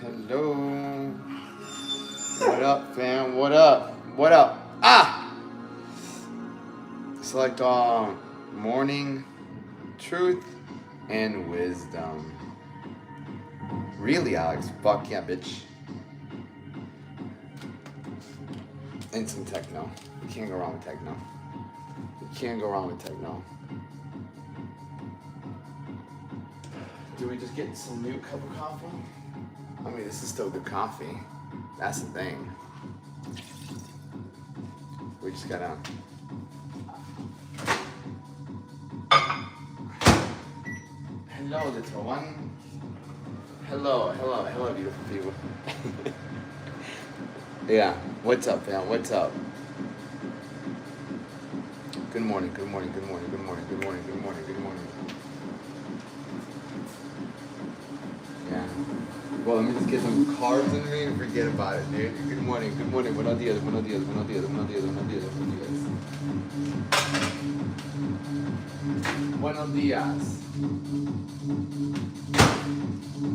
Hello. What up, fam? What up? What up? Select all morning, truth, and wisdom. Really, Alex? Fuck yeah, bitch. And some techno. You can't go wrong with techno. You can't go wrong with techno. Do we just get some new cup of coffee? I mean, this is still good coffee. That's the thing. We just gotta... Hello, little one. Hello, beautiful people. Yeah, what's up, fam? What's up? Good morning. Yeah. Well, let me just get some carbs in me and forget about it, dude. Good morning. Buenos días. Buenos días.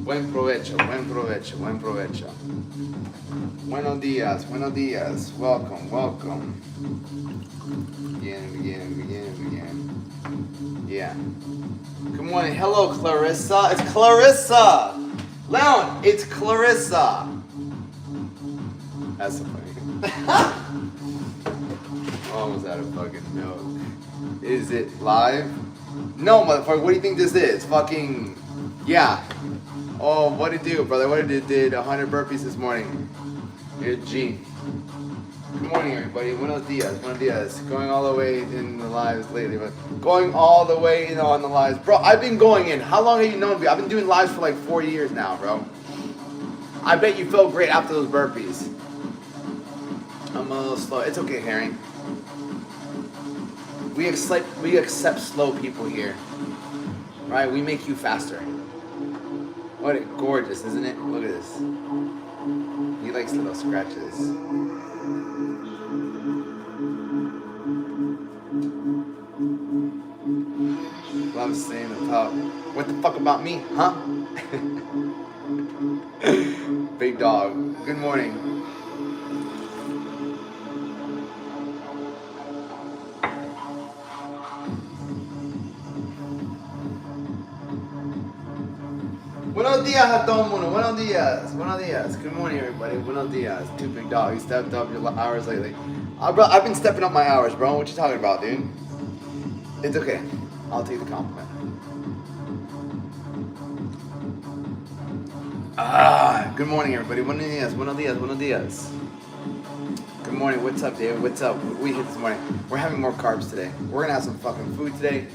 Buen provecho. Buenos días. Welcome. Begin. Yeah. Good morning. Hello, Clarissa. It's Clarissa. Leon, it's Clarissa. That's so funny. Almost out of fucking milk. Is it live? No, motherfucker. What do you think this is? Fucking, yeah. Oh, what did it do, brother? What did it did 100 burpees this morning. You're a G. Good morning, everybody. Buenos dias. Going all the way in the lives lately, but going all the way in on the lives. Bro, I've been going in. How long have you known me? I've been doing lives for like 4 years now, bro. I bet you felt great after those burpees. I'm a little slow. It's okay, Harry. We accept slow people here. Right? We make you faster. What a gorgeous, isn't it? Look at this. He likes little scratches. Love saying about what the fuck about me, huh? Big dog. Good morning. Buenos días a todo el mundo. Buenos días. Good morning, everybody. Buenos días. Two big dogs. You stepped up your hours lately. Bro, I've been stepping up my hours, bro. What you talking about, dude? It's okay. I'll take the compliment. Good morning, everybody. Buenos días. Good morning. What's up, David? What's up? What we hit this morning? We're having more carbs today. We're gonna have some fucking food today.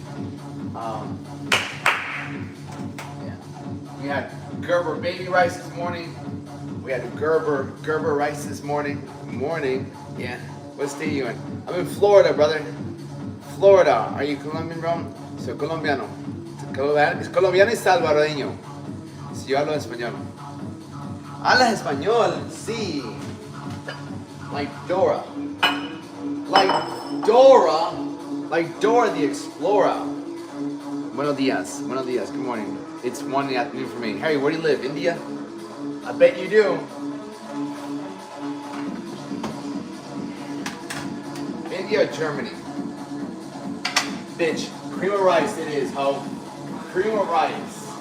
We had Gerber baby rice this morning. We had Gerber rice this morning. Yeah. What state are you in? I'm in Florida, brother. Florida. Are you Colombian, bro? Soy colombiano. Es colombiano y salvadoreño. Si yo hablo español. ¿Hablas español? Sí. Like Dora. Like Dora the Explorer. Buenos días. Good morning. It's 1 in the afternoon for me. Harry, where do you live? India? I bet you do. India or Germany? Bitch, cream of rice it is, ho. Cream of rice.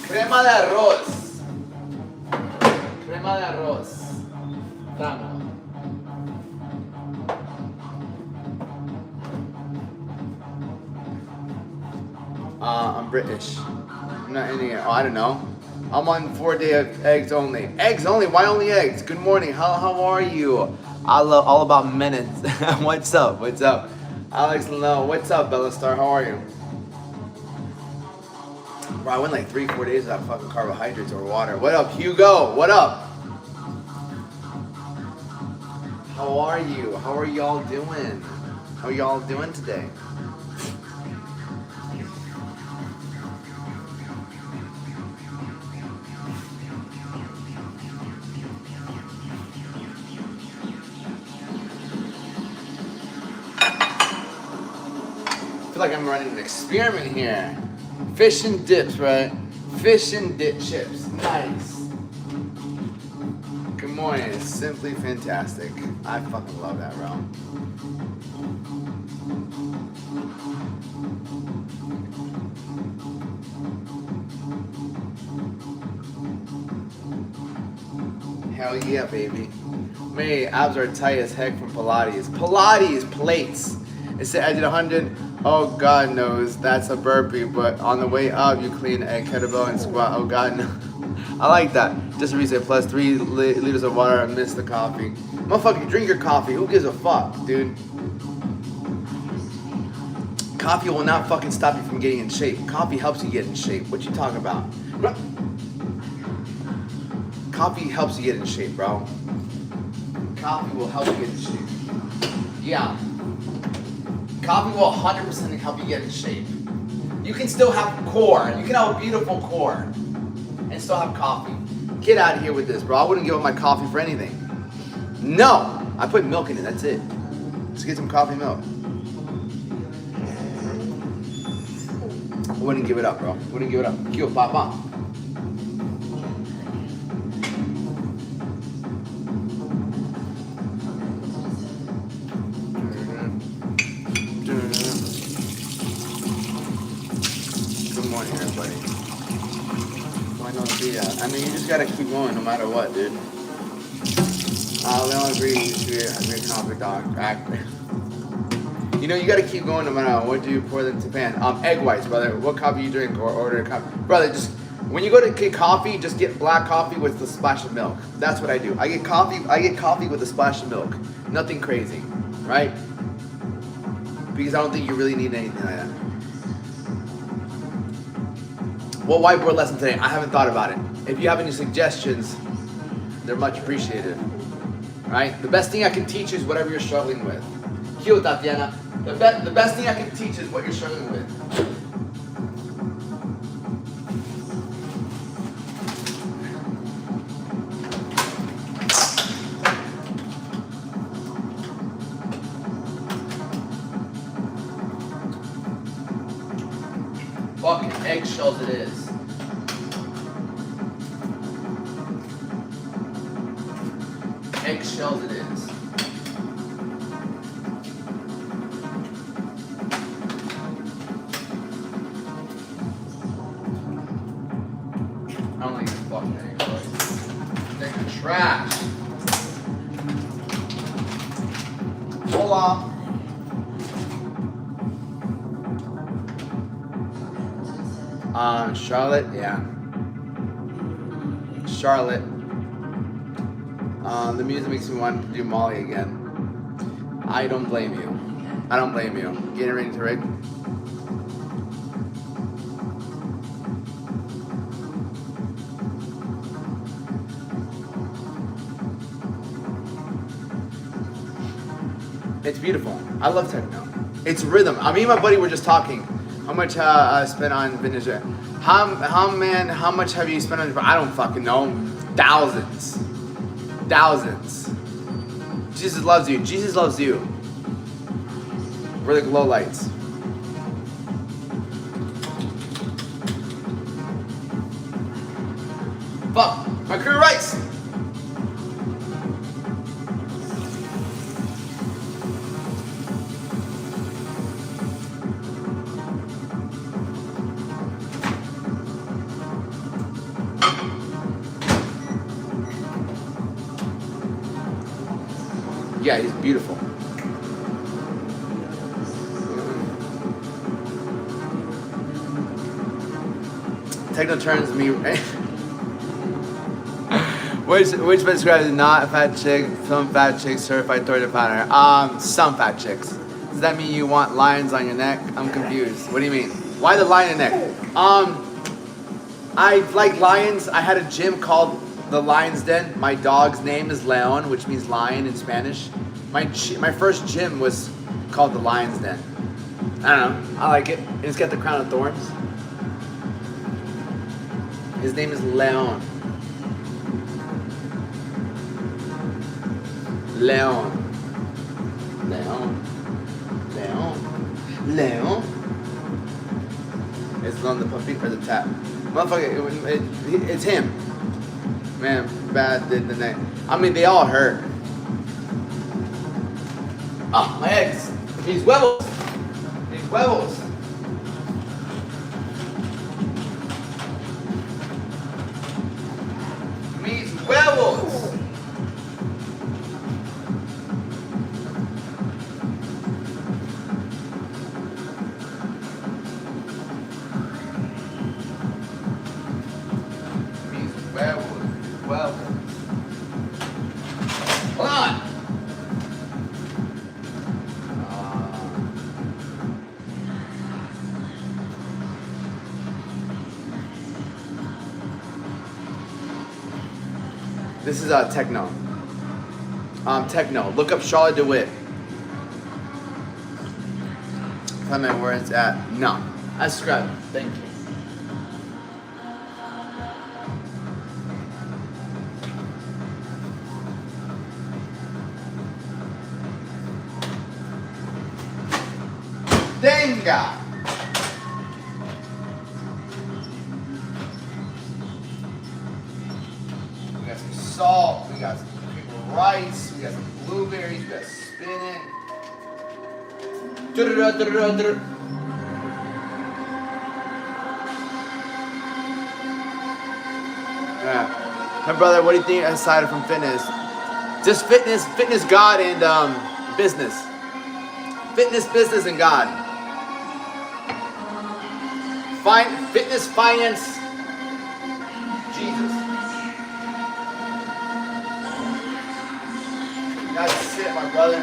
Crema de arroz. Dame. I'm British. I'm not Indian. Oh, I don't know. I'm on 4 day of eggs only. Eggs only? Why only eggs? Good morning. How are you? I love all about minutes. What's up? Alex Leno. What's up, Bella Star? How are you? Bro, I went like 3-4 days without fucking carbohydrates or water. What up, Hugo? What up? How are you? How are y'all doing? How are y'all doing today? I feel like I'm running an experiment here. Fish and dips, right? Fish and dip chips. Nice. Good morning. It's simply fantastic. I fucking love that, bro. Hell yeah, baby. Man, abs are tight as heck from Pilates. Pilates plates. It said I did 100. Oh, God knows that's a burpee, but on the way up, you clean a kettlebell and squat. Oh, God knows. I like that. Just a reset. Plus 3 liters of water. I missed the coffee. Motherfucker, drink your coffee. Who gives a fuck, dude? Coffee will not fucking stop you from getting in shape. Coffee helps you get in shape. What you talking about? Coffee helps you get in shape, bro. Coffee will help you get in shape. Yeah. Coffee will 100% help you get in shape. You can still have core. You can have a beautiful core and still have coffee. Get out of here with this, bro. I wouldn't give up my coffee for anything. No. I put milk in it. That's it. Just get some coffee milk. I wouldn't give it up, bro. Wouldn't give it up. Kill, papa. I mean, you just gotta keep going no matter what, dude. We all agree you should be a great coffee dog. You know, you gotta keep going no matter what. Do you pour them to pan? Egg whites, brother. What coffee you drink or order a coffee? Brother, just when you go to get coffee, just get black coffee with a splash of milk. That's what I do. I get coffee with a splash of milk. Nothing crazy, right? Because I don't think you really need anything like that. What whiteboard lesson today? I haven't thought about it. If you have any suggestions, they're much appreciated. Right? The best thing I can teach is whatever you're struggling with. Heal, Tatiana. The best thing I can teach is what you're struggling with. Fucking eggshells it is. Eggshells it is. I don't like this fucking eggshells. They're trash. Hola. Charlotte, yeah. Charlotte. The music makes me want to do Molly again. I don't blame you. I don't blame you. Getting ready to rig. It's beautiful. I love techno. It's rhythm. Me and my buddy were just talking. How much I spent on vintage? How much have you spent on? I don't fucking know. Thousands. Jesus loves you. Jesus loves you. We're like lowlights. Fuck. My career rights. Yeah, he's beautiful. Techno turns me. Which best describes not a fat chick? Some fat chicks certified 30 pounder. Some fat chicks. Does that mean you want lions on your neck? I'm confused. What do you mean? Why the lion neck? I like lions. I had a gym called the Lion's Den. My dog's name is Leon, which means lion in Spanish. My first gym was called the Lion's Den. I don't know. I like it. It's got the crown of thorns. His name is Leon. Leon. is on the puppy or the tap. Motherfucker, it's him. Man, bad did the night. I mean, they all hurt. Oh, my eggs. These huevos. These huevos. Mis huevos. Well, hold on. This is techno. Techno. Look up Charlotte DeWitt. Tell me where it's at. No, I subscribe. Thank you. Denga. We got some salt, we got some rice, we got some blueberries, we got spinach. Yeah. My brother, what do you think aside from fitness? Just fitness, God, and business. Fitness, business, and God. Fitness, finance, Jesus. That's it, my brother.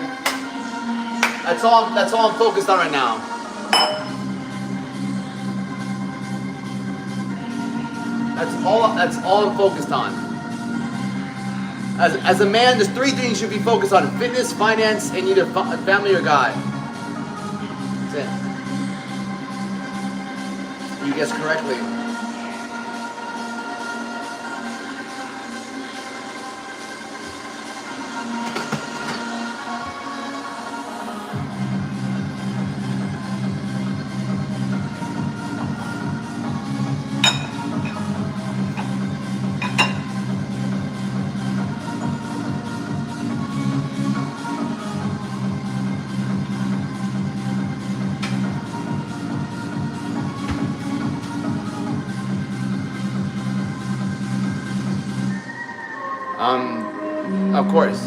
That's all I'm focused on right now. That's all I'm focused on. As a man, there's 3 things you should be focused on: fitness, finance, and either family or God. That's it. You guessed correctly. Of course.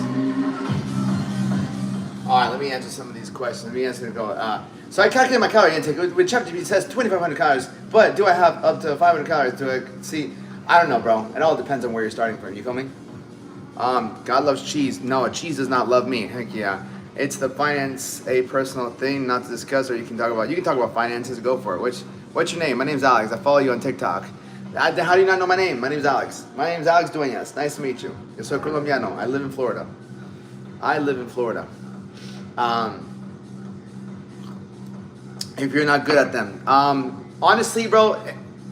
All right, let me answer some of these questions. Let me answer. So I calculated my calorie intake. With ChatGPT, it says 2,500 calories, but do I have up to 500 calories? Do I see? I don't know, bro. It all depends on where you're starting from. You feel me? God loves cheese. No, cheese does not love me. Heck yeah. It's the finance, a personal thing, not to discuss, or you can talk about finances. Go for it. What's your name? My name's Alex. I follow you on TikTok. How do you not know my name? My name's Alex. My name's Alex Dueñas. Nice to meet you. Yo soy colombiano. I live in Florida. If you're not good at them. Honestly, bro,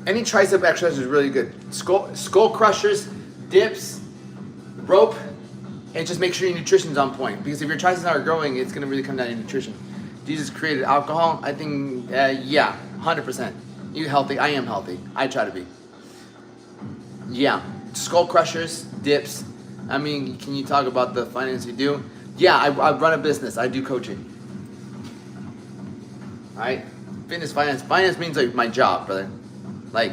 any tricep exercise is really good. Skull crushers, dips, rope, and just make sure your nutrition's on point. Because if your triceps aren't growing, it's going to really come down to nutrition. Jesus created alcohol? I think, yeah, 100%. You healthy? I am healthy. I try to be. Yeah, skull crushers, dips. I mean, can you talk about the finance you do? Yeah, I run a business. I do coaching. All right, fitness, finance. Finance means like my job, brother. Like,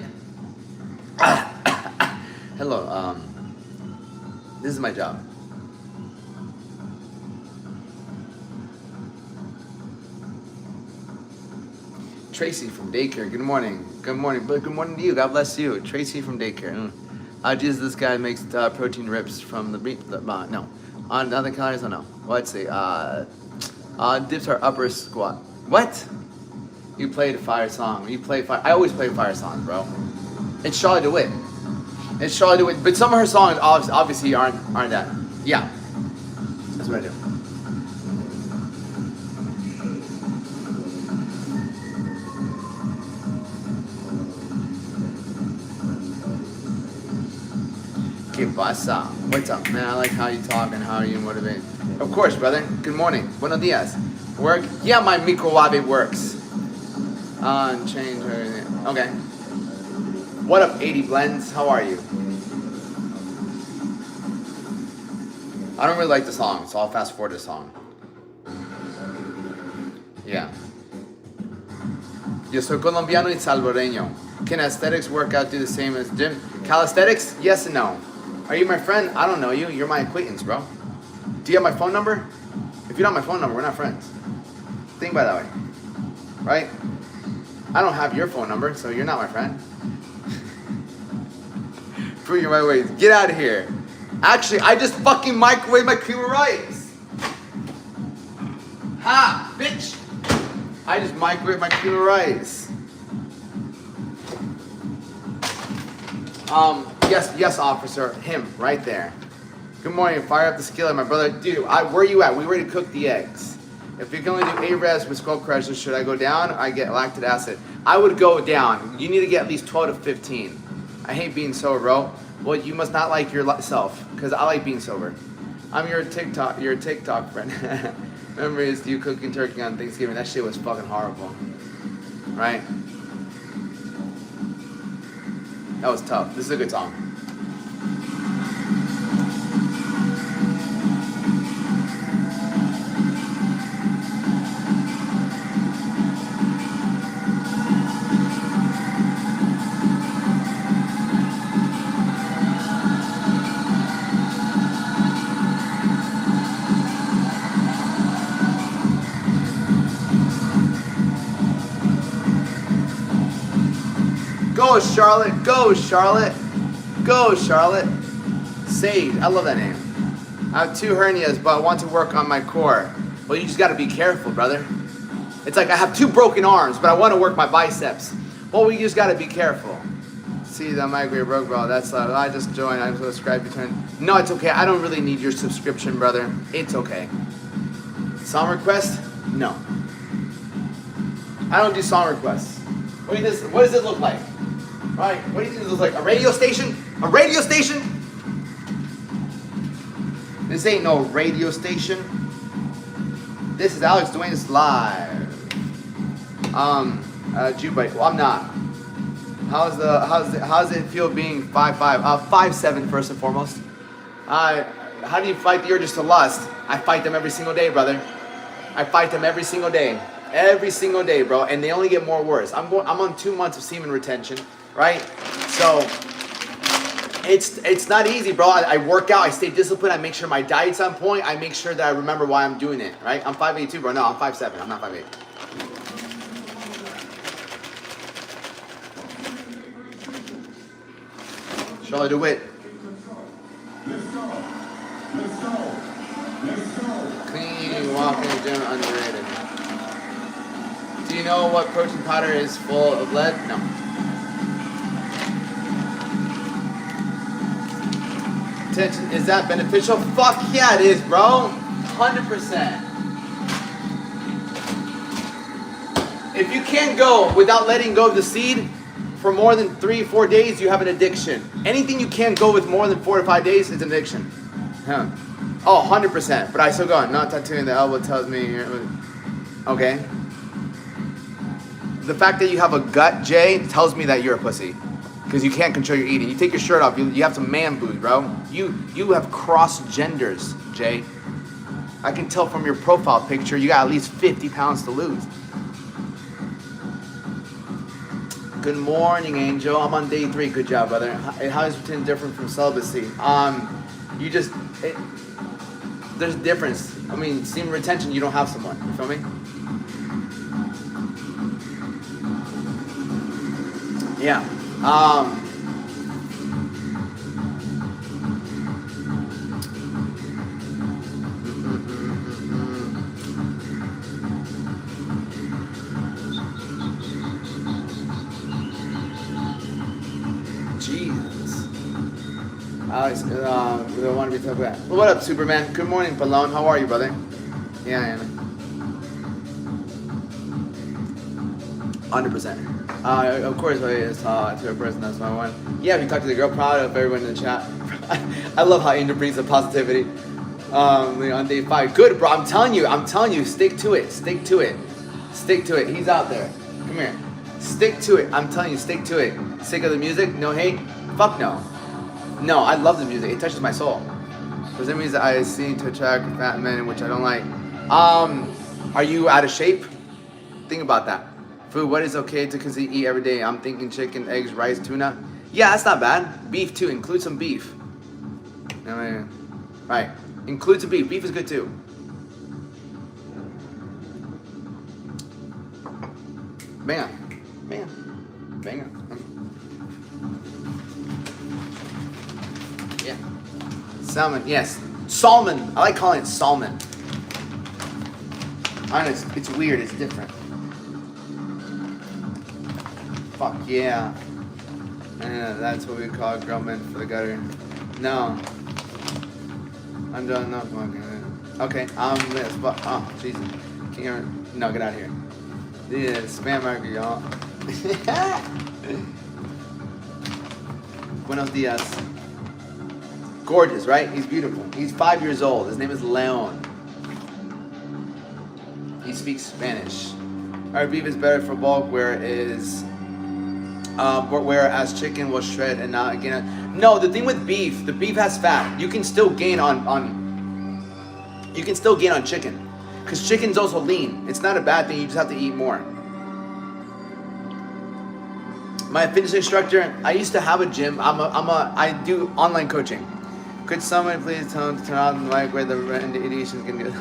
hello. This is my job. Tracy from daycare. Good morning. Good morning. But good morning to you. God bless you. Tracy from daycare. Jesus, this guy makes protein rips from the beef. No. On other calories, I don't know. Well, let's see. Dips are upper squat. What? You played a fire song. I always play fire songs, bro. It's Charlotte DeWitt. But some of her songs obviously aren't that. Yeah. That's what I do. ¿Qué pasa? What's up, man? I like how you talk and how you motivate. Of course, brother. Good morning. Buenos dias. Work? Yeah, my microwave works. Change everything. Okay. What up, 80 Blends? How are you? I don't really like the song, so I'll fast forward the song. Yeah. Yo soy colombiano y salvadoreño. Can aesthetics workout do the same as gym? Calisthenics? Yes and no. Are you my friend? I don't know you. You're my acquaintance, bro. Do you have my phone number? If you don't have my phone number, we're not friends. Think by that way. Right? I don't have your phone number, so you're not my friend. Prove your right ways. Get out of here. Actually, I just fucking microwave my cream of rice. Ha, bitch. I just microwave my cream of rice. Yes, officer. Him, right there. Good morning. Fire up the skillet, my brother. Dude, where you at? We ready to cook the eggs. If you can only do 8 reps with skull crushers, should I go down or I get lactic acid? I would go down. You need to get at least 12 to 15. I hate being sober, bro. Well, you must not like yourself, because I like being sober. I'm your TikTok friend. Remember is you cooking turkey on Thanksgiving? That shit was fucking horrible. Right? That was tough. This is a good song. Go Charlotte, go Charlotte, go Charlotte. Sage, I love that name. I have 2 hernias, but I want to work on my core. Well, you just gotta be careful, brother. It's like I have 2 broken arms, but I want to work my biceps. Well, we just gotta be careful. See, the migraine broke, bro. That's I just joined. I'm subscribed. No, it's okay. I don't really need your subscription, brother. It's okay. Song request? No. I don't do song requests. What does it look like? Right, what do you think this looks like? A radio station? A radio station? This ain't no radio station. This is Alex doing this live. Jubite. Well, I'm not. How's it feel being 5'5"? 5'7" first and foremost. How do you fight the urges to lust? I fight them every single day, brother. I fight them every single day. Every single day, bro. And they only get more worse. I'm on 2 months of semen retention. Right? So it's not easy, bro. I work out, I stay disciplined, I make sure my diet's on point, I make sure that I remember why I'm doing it, right? I'm 5'8" too, bro. No, I'm 5'7", I'm not 5'8". Charlotte DeWitt. Let's go. Clean, walking, gym, underrated. Do you know what protein powder is full of lead? No. Is that beneficial? Fuck yeah, it is, bro. 100%. If you can't go without letting go of the seed for more than 3-4 days, you have an addiction. Anything you can't go with more than 4 to 5 days is an addiction. Huh. Oh, 100%. But I still go. Not tattooing the elbow tells me. Okay. The fact that you have a gut, Jay, tells me that you're a pussy. Because you can't control your eating. You take your shirt off, you have some man boobs, bro. You have cross genders, Jay. I can tell from your profile picture you got at least 50 pounds to lose. Good morning, Angel. I'm on day 3. Good job, brother. How is routine different from celibacy? There's a difference. I mean, semen retention, you don't have someone. You feel me? Yeah. Jesus. Alex, we don't want to be talking about. Well, what up, Superman? Good morning, Balone. How are you, brother? Yeah, Anna. 100%. Of course, to a person, that's my one. Yeah, we talked to the girl, proud of everyone in the chat. I love how Angel brings the positivity. On day 5. Good, bro. I'm telling you, stick to it. He's out there. Come here. Stick to it. I'm telling you, stick to it. Sick of the music? No hate? Fuck no. No, I love the music. It touches my soul. There's enemies that I see to attract fat men, which I don't like. Are you out of shape? Think about that. Food, what is okay to eat every day? I'm thinking chicken, eggs, rice, tuna. Yeah, that's not bad. Beef too. Include some beef. Right. Include some beef. Beef is good too. Bam. Bam. Banger. Yeah. Salmon, yes. Salmon. I like calling it salmon. Honest, it's weird. It's different. Fuck yeah. That's what we call grumman for the gutter. No. I'm done. No. Okay. Oh, Jesus. No, get out of here. Yeah, spam marker, y'all. Buenos dias. Gorgeous, right? He's beautiful. He's 5 years old. His name is Leon. He speaks Spanish. Our beef is better for bulk, whereas chicken will shred and not again. No, the thing with beef, the beef has fat. You can still gain on chicken. Because chicken's also lean. It's not a bad thing, you just have to eat more. My fitness instructor, I used to have a gym. I do online coaching. Could someone please tell him to turn on the mic where the radiation can do?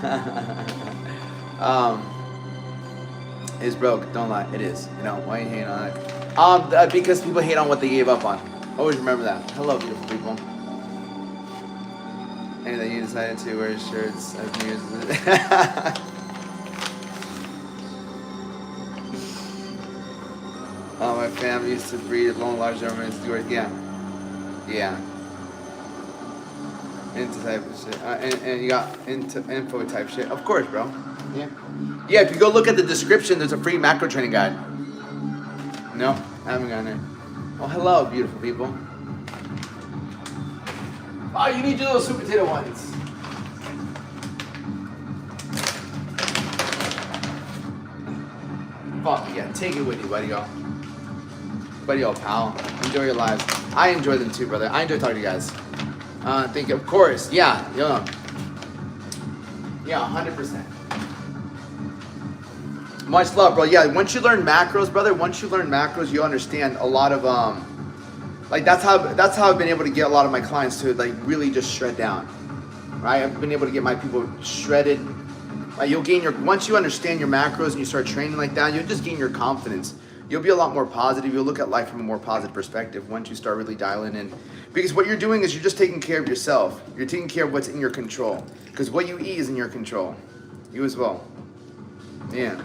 It's broke, don't lie. It is. You know, why are you hating on it? Because people hate on what they gave up on. Always remember that. Hello, beautiful people. And that you decided to wear shirts as music. My family used to breed long, large German stewards. Yeah. Into type of shit. And you got into info type shit. Of course, bro. Yeah, if you go look at the description, there's a free macro training guide. No, I haven't gotten it. Oh, hello, beautiful people. Oh, you need your little sweet potato ones. Fuck yeah, take it with you, buddy, y'all. Buddy, y'all, pal. Enjoy your lives. I enjoy them too, brother. I enjoy talking to you guys. Thank you. Of course, yeah, 100%. Much love, bro. Yeah, once you learn macros, brother, you understand a lot of like that's how I've been able to get a lot of my clients to like really just shred down. Right? I've been able to get my people shredded. Like you'll gain once you understand your macros and you start training like that, you'll just gain your confidence. You'll be a lot more positive. You'll look at life from a more positive perspective once you start really dialing in. Because what you're doing is you're just taking care of yourself. You're taking care of what's in your control. Because what you eat is in your control. You as well. Yeah.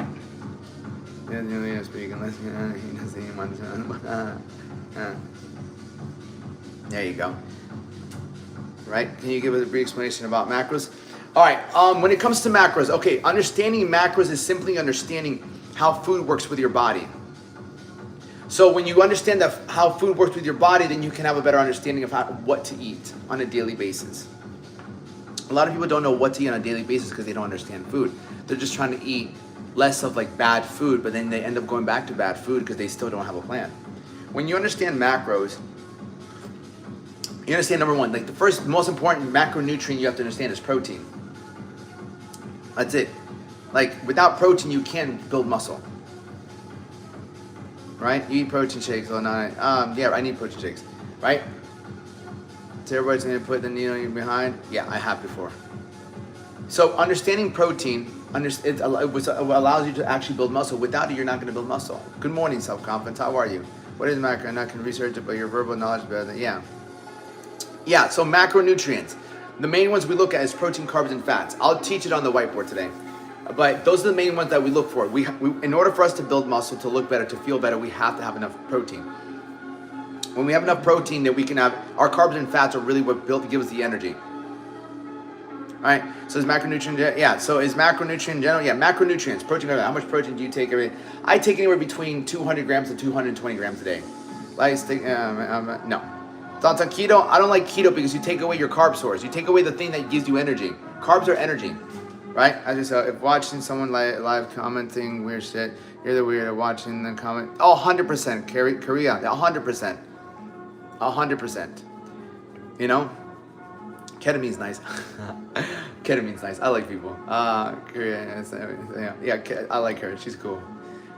There you go. Right? Can you give us a brief explanation about macros? All right. When it comes to macros, okay, understanding macros is simply understanding how food works with your body. So when you understand how food works with your body, then you can have a better understanding of what to eat on a daily basis. A lot of people don't know what to eat on a daily basis because they don't understand food. They're just trying to eat less of like bad food, but then they end up going back to bad food because they still don't have a plan. When you understand macros, you understand number one, like the first most important macronutrient you have to understand is protein. That's it. Like without protein, you can't build muscle. Right? You eat protein shakes all night. Yeah, I need protein shakes. Right? So everybody's gonna put the needle behind. Yeah, I have before. So understanding protein, it allows you to actually build muscle. Without it, you're not gonna build muscle. Good morning, self-confidence. How are you? What is macro? I'm not gonna research it, but your verbal knowledge is better than, yeah. Yeah, so macronutrients. The main ones we look at is protein, carbs, and fats. I'll teach it on the whiteboard today. But those are the main ones that we look for. We in order for us to build muscle, to look better, to feel better, we have to have enough protein. When we have enough protein, that we can have, our carbs and fats are really what give us the energy. All right, so is macronutrient, yeah, so is macronutrient in general? Yeah, macronutrients, protein, how much protein do you take every day? I take anywhere between 200 grams to 220 grams a day. No. Thoughts on keto? I don't like keto because you take away your carb source. You take away the thing that gives you energy. Carbs are energy. right? I just if watching someone live commenting weird shit, you're the weirdo watching the comment. Oh, 100%, Korea, 100%, 100%. You know, ketamine's nice. Ketamine's nice. I like people. Korea, yeah, I like her. She's cool.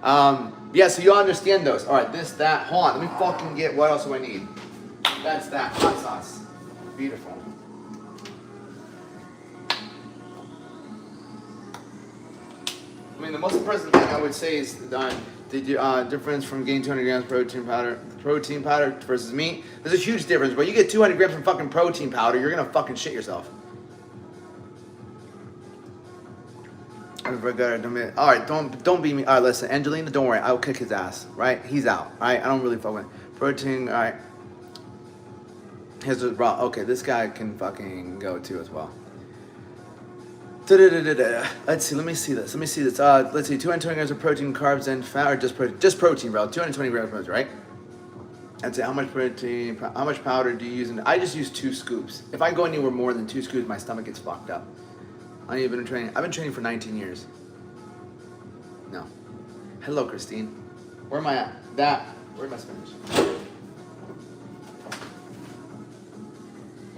Yeah, so you understand those. All right, this, that. Hold on, let me fucking get. What else do I need? That's that hot sauce. Beautiful. I mean, the most impressive thing I would say is the difference from getting 200 grams protein powder versus meat. There's a huge difference, but you get 200 grams of fucking protein powder, you're gonna fucking shit yourself. All right, don't be me. All right, listen, Angelina, don't worry, I'll kick his ass. Right, he's out. All right, I don't really fuck with protein. All right, here's the raw. Okay, this guy can fucking go too as well. Let's see. Let me see this. Let's see. 220 grams of protein, carbs, and fat, or just protein, bro. 220 grams of protein, right? I'd say how much protein, how much powder do you use? I just use 2 scoops. If I go anywhere more than 2 scoops, my stomach gets fucked up. I've been training for 19 years. No. Hello, Christine. Where am I at? Where's my Spanish?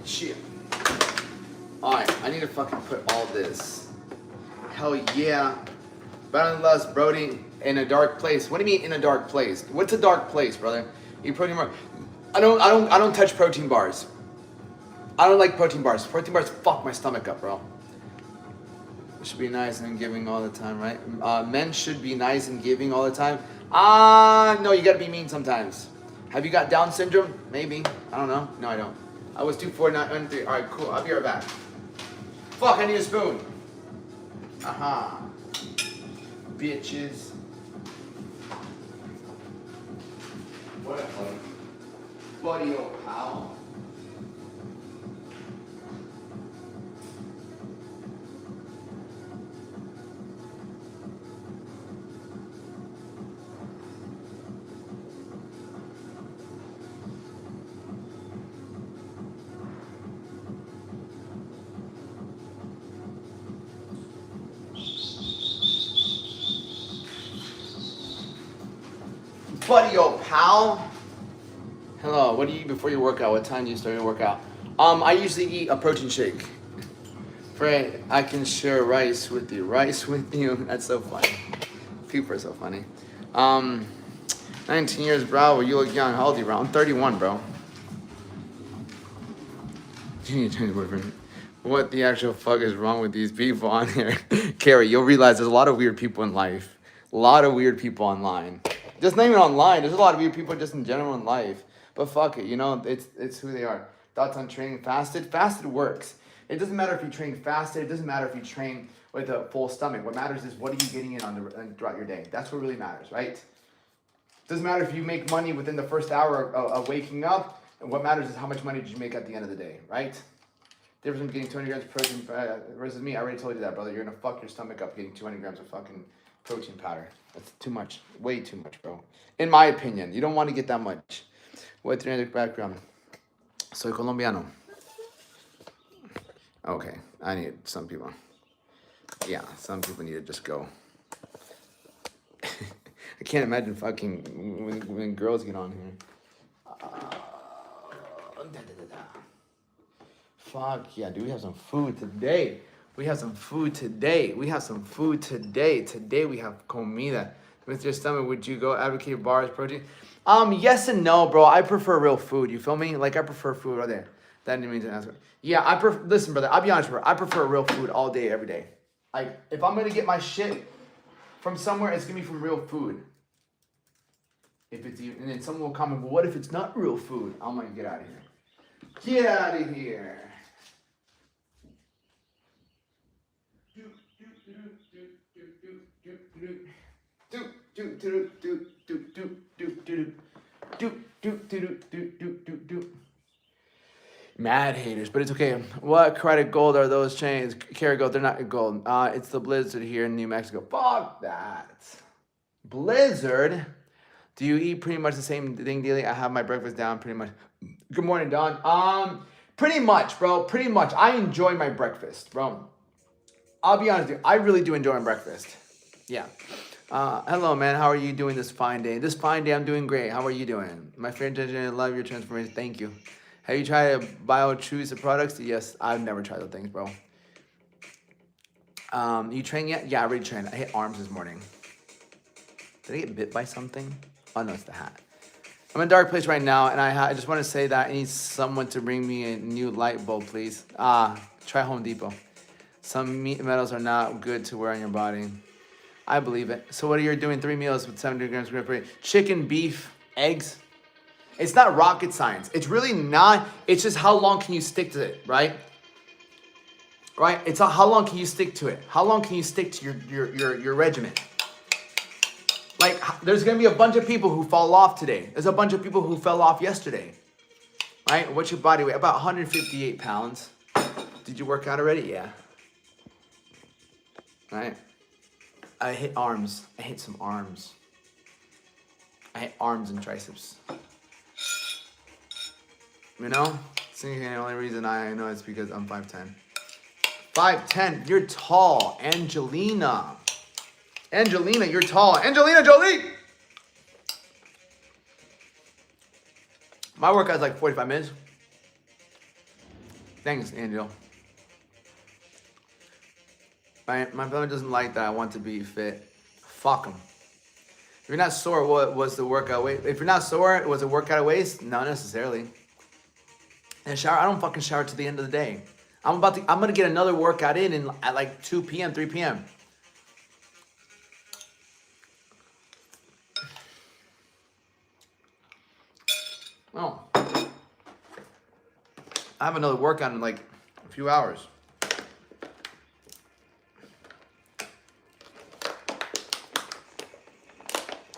Shit. Alright, I need to fucking put all this. Hell yeah. Balance less protein in a dark place. What do you mean in a dark place? What's a dark place, brother? Eat protein bar. I don't touch protein bars. I don't like protein bars. Protein bars fuck my stomach up, bro. Should be nice and giving all the time, right? Men should be nice and giving all the time. No, you gotta be mean sometimes. Have you got Down syndrome? Maybe. I don't know. No, I don't. I was 249. All right, cool. I'll be right back. Fuck, I need a spoon. Aha. Bitches. What up, buddy? Buddy, old pal. Buddy, old pal. Hello, what do you eat before your workout? What time do you start your workout? I usually eat a protein shake. Pray, I can share rice with you. Rice with you? That's so funny. People are so funny. 19 years, bro. You look young. How old are you, bro? I'm 31, bro. You need to change your boyfriend. What the actual fuck is wrong with these people on here? Carrie, you'll realize there's a lot of weird people in life. A lot of weird people online. Just not even online. There's a lot of weird people just in general in life. But fuck it, you know, it's who they are. Thoughts on training fasted? Fasted works. It doesn't matter if you train fasted. It doesn't matter if you train with a full stomach. What matters is what are you getting in throughout your day. That's what really matters, right? Doesn't matter if you make money within the first hour of waking up. And what matters is how much money did you make at the end of the day, right? Difference between getting 200 grams of protein versus me. I already told you that, brother. You're gonna fuck your stomach up getting 200 grams of fucking protein powder. That's too much. Way too much, bro. In my opinion, you don't want to get that much. What's your ethnic background? Soy colombiano. Okay, I need some people. Yeah, some people need to just go. I can't imagine fucking when girls get on here. Fuck yeah, dude, we have some food today. Today we have comida. With your stomach, would you go advocate bars, protein? Yes and no, bro. I prefer real food. You feel me? Like, I prefer food right there. That didn't mean to ask. Yeah, listen, brother, I'll be honest, bro. I prefer real food all day, every day. Like, if I'm gonna get my shit from somewhere, it's gonna be from real food. If it's even, and then someone will comment, well, what if it's not real food? I'm gonna get out of here. Get out of here. Mad haters, but it's okay. What credit gold are those chains? Carry gold, they're not gold. It's the Blizzard here in New Mexico. Fuck that. Blizzard? Do you eat pretty much the same thing daily? I have my breakfast down pretty much. Good morning, Don. Pretty much, bro. Pretty much. I enjoy my breakfast, bro. I'll be honest with you, I really do enjoy breakfast. Yeah. Hello, man. How are you doing this fine day? This fine day, I'm doing great. How are you doing? My friend, I love your transformation. Thank you. Have you tried bio-choose products? Yes, I've never tried those things, bro. You train yet? Yeah, I already trained. I hit arms this morning. Did I get bit by something? Oh, no, it's the hat. I'm in a dark place right now, and I just want to say that I need someone to bring me a new light bulb, please. Try Home Depot. Some metals are not good to wear on your body. I believe it. So what are you doing? 3 meals with 70 grams of protein. Chicken, beef, eggs. It's not rocket science. It's really not. It's just how long can you stick to it, right? Right? It's how long can you stick to it? How long can you stick to your regimen? Like, there's going to be a bunch of people who fall off today. There's a bunch of people who fell off yesterday. Right? What's your body weight? About 158 pounds. Did you work out already? Yeah. Right? I hit arms. I hit some arms. I hit arms and triceps. You know? The only reason I know it's because I'm 5'10". 5'10". You're tall. Angelina. Angelina, you're tall. Angelina Jolie! My workout's like 45 minutes. Thanks, Angel. My family doesn't like that I want to be fit. Fuck them. If you're not sore, what was the workout weight? If you're not sore, was the workout a waste? Not necessarily. And shower, I don't fucking shower till the end of the day. I'm gonna get another workout in at like 2 p.m., 3 p.m. Oh. I have another workout in like a few hours.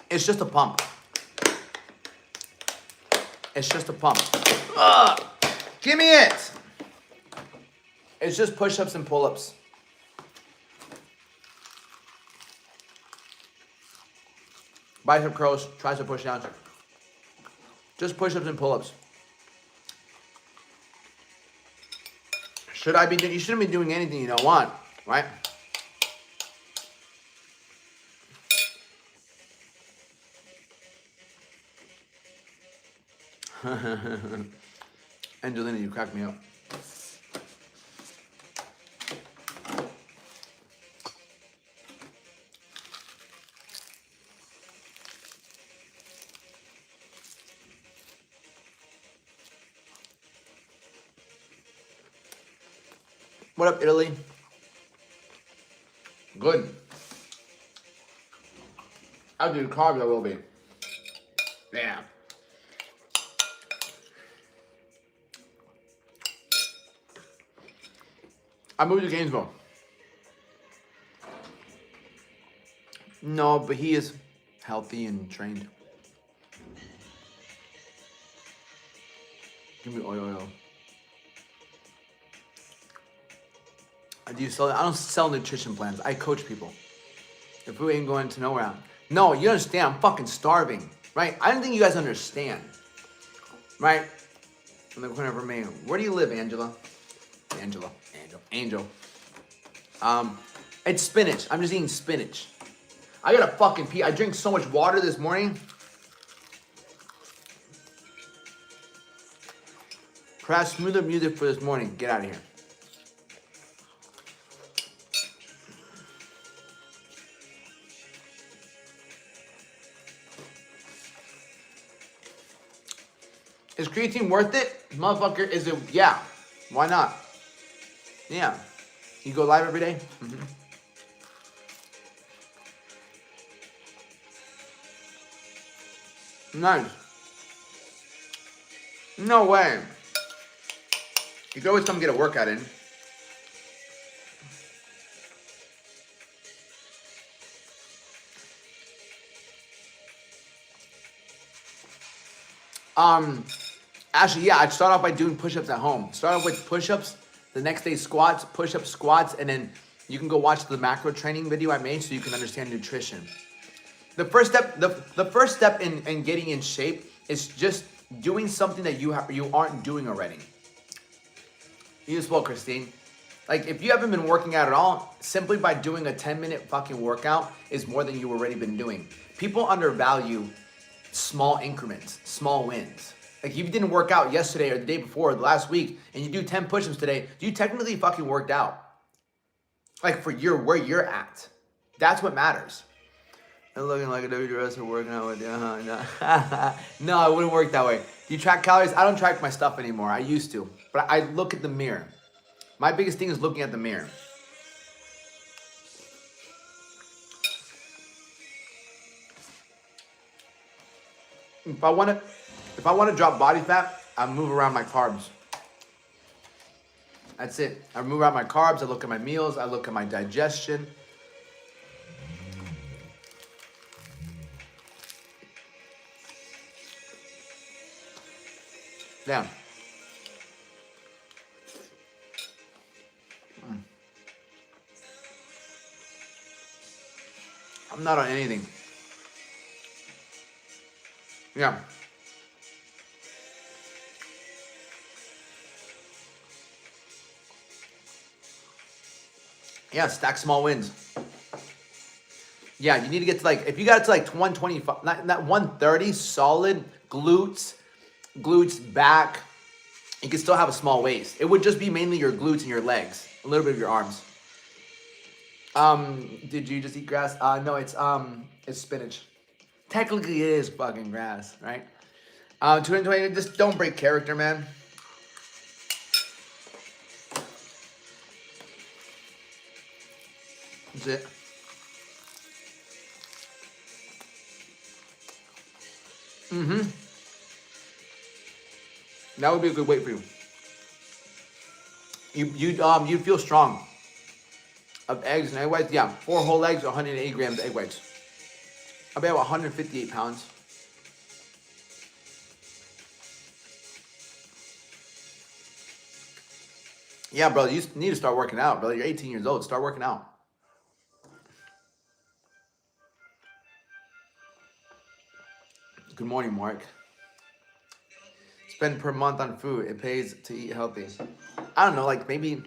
It's just a pump. It's just a pump. Ugh! Give me it! It's just push-ups and pull-ups. Bicep curls, tricep push-downs. Just push-ups and pull-ups. You shouldn't be doing anything you don't want, right? Angelina, you crack me up. What up, Italy? Good. I'll do carbs, I will be. Yeah. I moved to Gainesville. No, but he is healthy and trained. Give me oil. I don't sell nutrition plans. I coach people. If we ain't going to nowhere. No, you understand. I'm fucking starving. Right? I don't think you guys understand. Right? In the corner for me. Where do you live, Angela? Angel. It's spinach. I'm just eating spinach. I gotta fucking pee. I drank so much water this morning. Crash smoother music for this morning. Get out of here. Is creatine worth it? Motherfucker, is it? Yeah. Why not? Yeah. You go live every day? Mm-hmm. Nice. No way. You can always come get a workout in. Actually, yeah, I'd start off by doing push-ups at home. Start off with push-ups, the next day squats, push-ups, squats, and then you can go watch the macro training video I made so you can understand nutrition. The first step in getting in shape is just doing something that you aren't doing already. You as well, Christine. Like, if you haven't been working out at all, simply by doing a 10-minute fucking workout is more than you've already been doing. People undervalue small increments, small wins. Like, if you didn't work out yesterday or the day before or the last week and you do 10 push-ups today, you technically fucking worked out. Like, for where you're at. That's what matters. I'm looking like a W wrestler working out with you. No. No, it wouldn't work that way. Do you track calories? I don't track my stuff anymore. I used to. But I look at the mirror. My biggest thing is looking at the mirror. If I want to drop body fat, I move around my carbs. That's it. I move around my carbs. I look at my meals. I look at my digestion. Damn. I'm not on anything. Yeah. Yeah, stack small wins. Yeah, you need to get to like, if you got to like 125, not 130, solid glutes, back, you can still have a small waist. It would just be mainly your glutes and your legs, a little bit of your arms. Did you just eat grass? No, it's spinach. Technically, it is fucking grass, right? 2020, just don't break character, man. That's it. That would be a good weight for you. You'd feel strong. Of eggs and egg whites, yeah, 4 whole eggs, 180 grams of egg whites. I'll be about 158 pounds. Yeah, bro, you need to start working out, brother. You're 18 years old. Start working out. Good morning, Mark. Spend per month on food. It pays to eat healthy. I don't know, like maybe,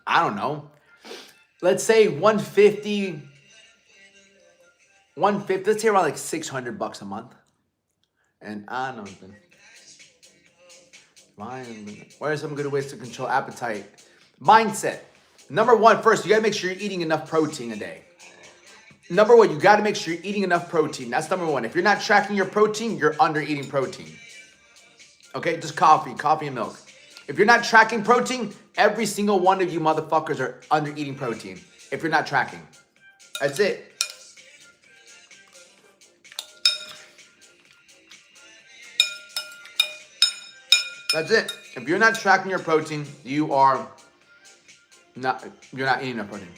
I don't know. Let's say 150, let's say around like $600 a month. And I don't know. What are some good ways to control appetite? Mindset. Number one, first, you gotta make sure you're eating enough protein a day. Number one, you gotta make sure you're eating enough protein. That's number one. If you're not tracking your protein, you're under eating protein. Okay, just coffee and milk. If you're not tracking protein, every single one of you motherfuckers are under eating protein. If you're not tracking. That's it. That's it. If you're not tracking your protein, you're not eating enough protein.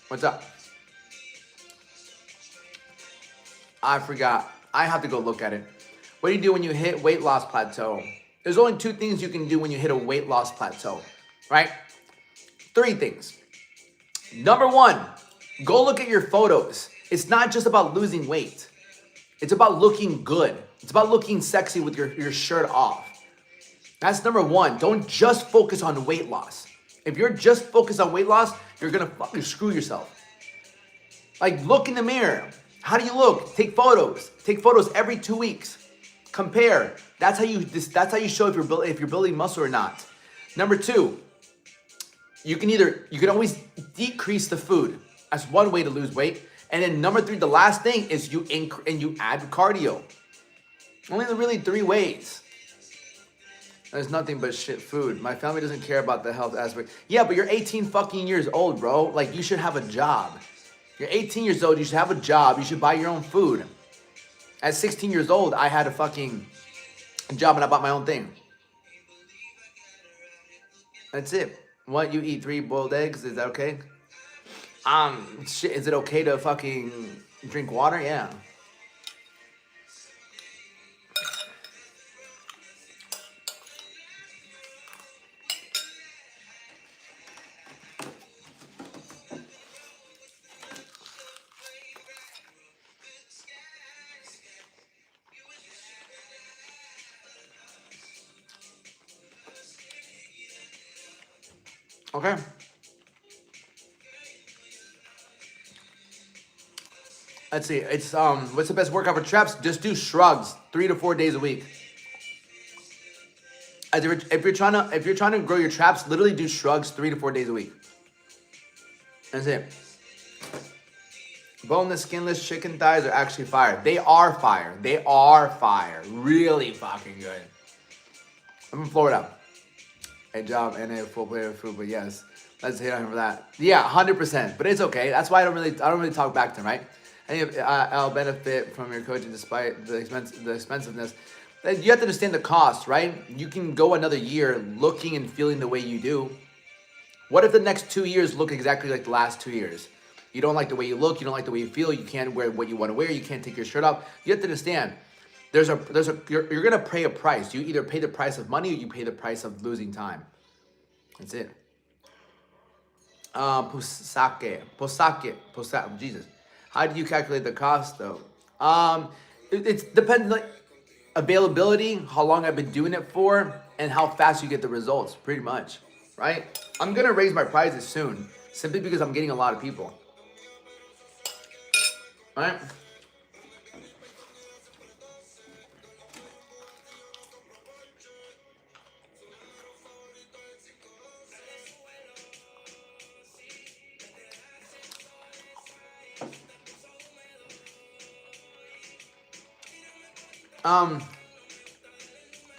What's up? I forgot. I have to go look at it. What do you do when you hit weight loss plateau? There's only 2 things you can do when you hit a weight loss plateau, right? 3 things. Number 1, go look at your photos. It's not just about losing weight. It's about looking good. It's about looking sexy with your shirt off. That's number 1. Don't just focus on weight loss. If you're just focused on weight loss, you're gonna fucking screw yourself. Like, look in the mirror. How do you look? Take photos. Take photos every 2 weeks. Compare. That's how you show if you're building muscle or not. Number 2, you can always decrease the food. That's one way to lose weight. And then number 3, the last thing is you add cardio. Only really 3 ways. There's nothing but shit food. My family doesn't care about the health aspect. Yeah, but you're 18 fucking years old, bro. Like, you should have a job. You're 18 years old. You should have a job. You should buy your own food. At 16 years old, I had a fucking job and I bought my own thing. That's it. What, you eat 3 boiled eggs? Is that okay? Shit, is it okay to fucking drink water? Yeah. Okay. let's see. It's what's the best workout for traps? Just do shrugs 3 to 4 days a week. If you're trying to grow your traps, literally do shrugs 3 to 4 days a week. That's it. Boneless, skinless chicken thighs are actually fire. They are fire. They are fire. Really fucking good. I'm from Florida. A job and a full plate of food, but yes, let's hit on him for that. Yeah, 100%. But it's okay. That's why I don't really talk back to him, right? I think I'll benefit from your coaching despite the expensiveness. You have to understand the cost, right? You can go another year looking and feeling the way you do. What if the next 2 years look exactly like the last 2 years? You don't like the way you look, you don't like the way you feel, you can't wear what you want to wear, you can't take your shirt off. You have to understand, you're gonna pay a price. You either pay the price of money or you pay the price of losing time. That's it. Posake, Jesus. How do you calculate the cost though? It depends, like availability, how long I've been doing it for, and how fast you get the results, pretty much, right? I'm gonna raise my prices soon, simply because I'm getting a lot of people. All right.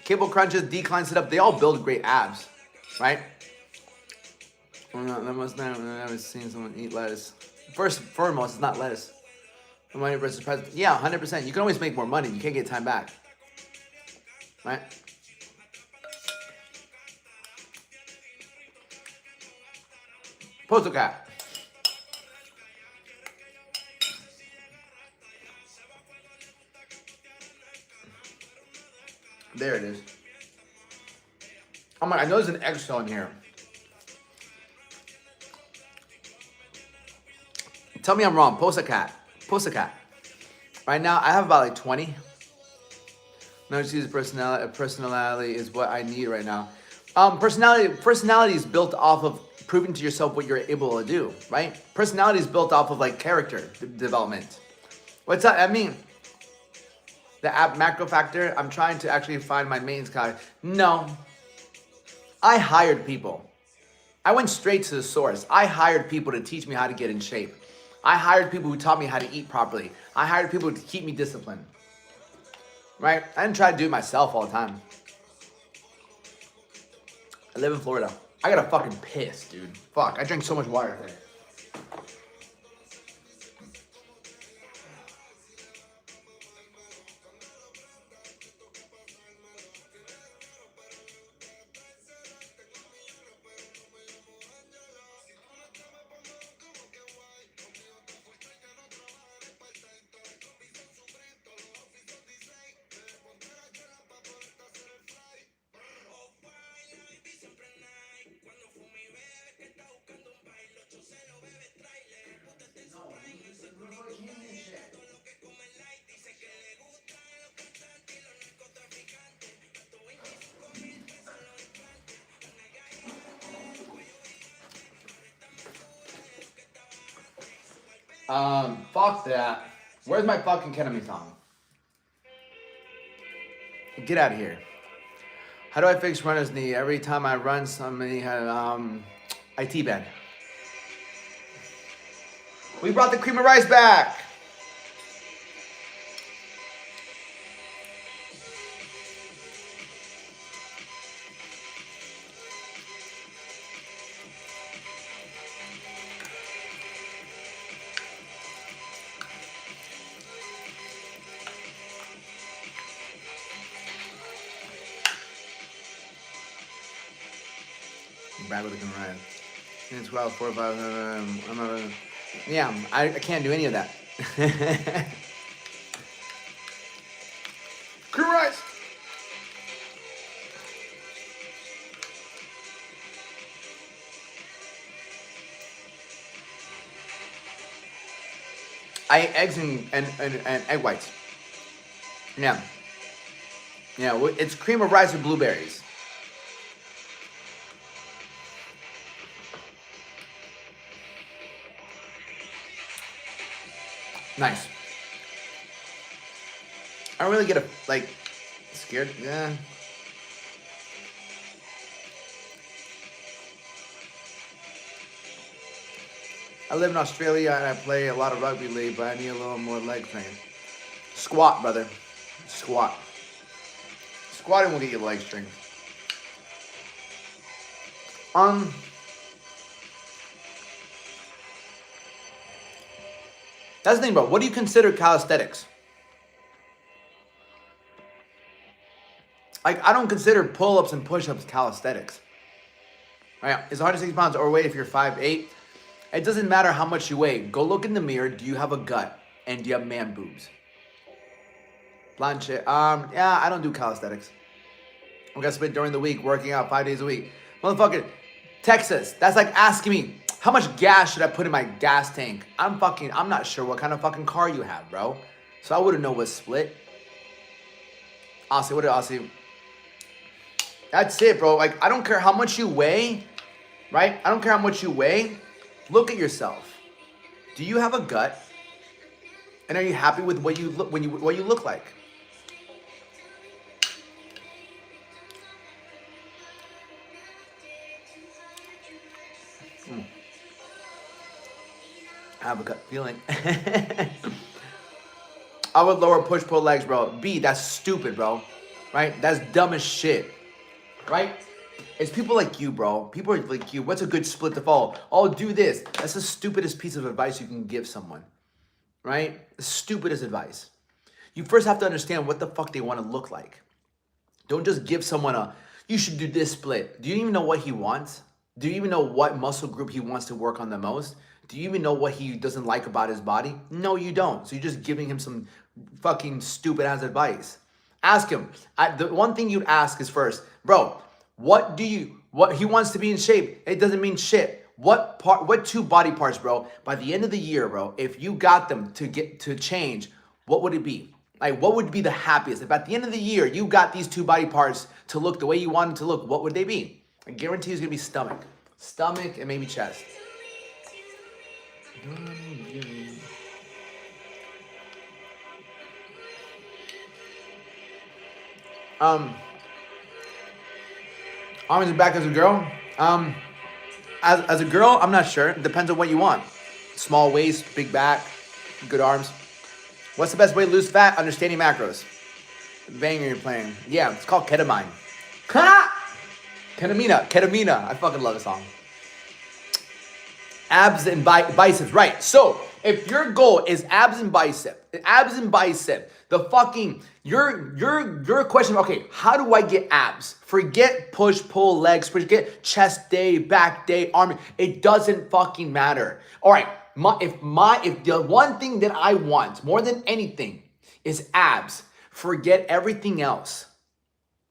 Cable crunches, decline sit up, they all build great abs, right? That must never seen someone eat lettuce. Foremost, it's not lettuce. Money versus price. Yeah, 100%. You can always make more money. You can't get time back, right? Postal cap. There it is. Oh my! I know there's an eggshell in here. Tell me I'm wrong. Post a cat. Right now, I have about like 20. No, excuse personality is what I need right now. Personality is built off of proving to yourself what you're able to do, right? Personality is built off of like character development. What's that? I mean, the app macro factor. I'm trying to actually find my main card. No, I hired people. I went straight to the source. I hired people to teach me how to get in shape. I hired people who taught me how to eat properly. I hired people to keep me disciplined. Right? I didn't try to do it myself all the time. I live in Florida. I got a fucking piss, dude. Fuck, I drank so much water today. Fuck that. Where's my fucking ketamine song? Get out of here. How do I fix runner's knee? Every time I run, somebody had IT band. We brought the cream of rice back. Bad with the cream of rice. And 12, 4, 5, yeah, I can't do any of that. Cream of rice. I ate eggs and egg whites. Yeah. Yeah, it's cream of rice with blueberries. Nice. I don't really get scared. Yeah. I live in Australia and I play a lot of rugby league, but I need a little more leg training. Squat, brother. Squat. Squatting will get your leg strength. That's the thing, bro. What do you consider calisthenics? Like, I don't consider pull-ups and push-ups calisthenics. Right? It's 160 pounds overweight if you're 5'8". It doesn't matter how much you weigh. Go look in the mirror. Do you have a gut? And do you have man boobs? Planche. Yeah, I don't do calisthenics. I'm gonna spend during the week working out 5 days a week. Motherfucker, Texas. That's like asking me, how much gas should I put in my gas tank? I'm not sure what kind of fucking car you have, bro. So I wouldn't know what's split. Aussie, what did Aussie? That's it, bro. Like, I don't care how much you weigh, right? I don't care how much you weigh. Look at yourself. Do you have a gut? And are you happy with what you look like? I have a gut feeling. I would lower push-pull legs, bro. B, that's stupid, bro. Right? That's dumb as shit. Right? It's people like you, bro. People are like you. What's a good split to follow? Oh, do this. That's the stupidest piece of advice you can give someone. Right? The stupidest advice. You first have to understand what the fuck they want to look like. Don't just give someone you should do this split. Do you even know what he wants? Do you even know what muscle group he wants to work on the most? Do you even know what he doesn't like about his body? No, you don't. So you're just giving him some fucking stupid ass advice. Ask him. The one thing you'd ask is first, bro, what he wants to be in shape. It doesn't mean shit. What two body parts, bro? By the end of the year, bro, if you got them to change, what would it be? Like, what would be the happiest? If at the end of the year, you got these two body parts to look the way you want them to look, what would they be? I guarantee it's gonna be stomach. Stomach and maybe chest. Arms and back as a girl. As a girl, I'm not sure. It depends on what you want. Small waist, big back, good arms. What's the best way to lose fat? Understanding macros. The banger you're playing. Yeah, it's called ketamine. Ketamina. I fucking love the song. Abs and biceps, right? So if your goal is abs and bicep, the fucking your question. Okay, how do I get abs? Forget push pull legs. Forget chest day, back day, arm. It doesn't fucking matter. All right, if the one thing that I want more than anything is abs, forget everything else.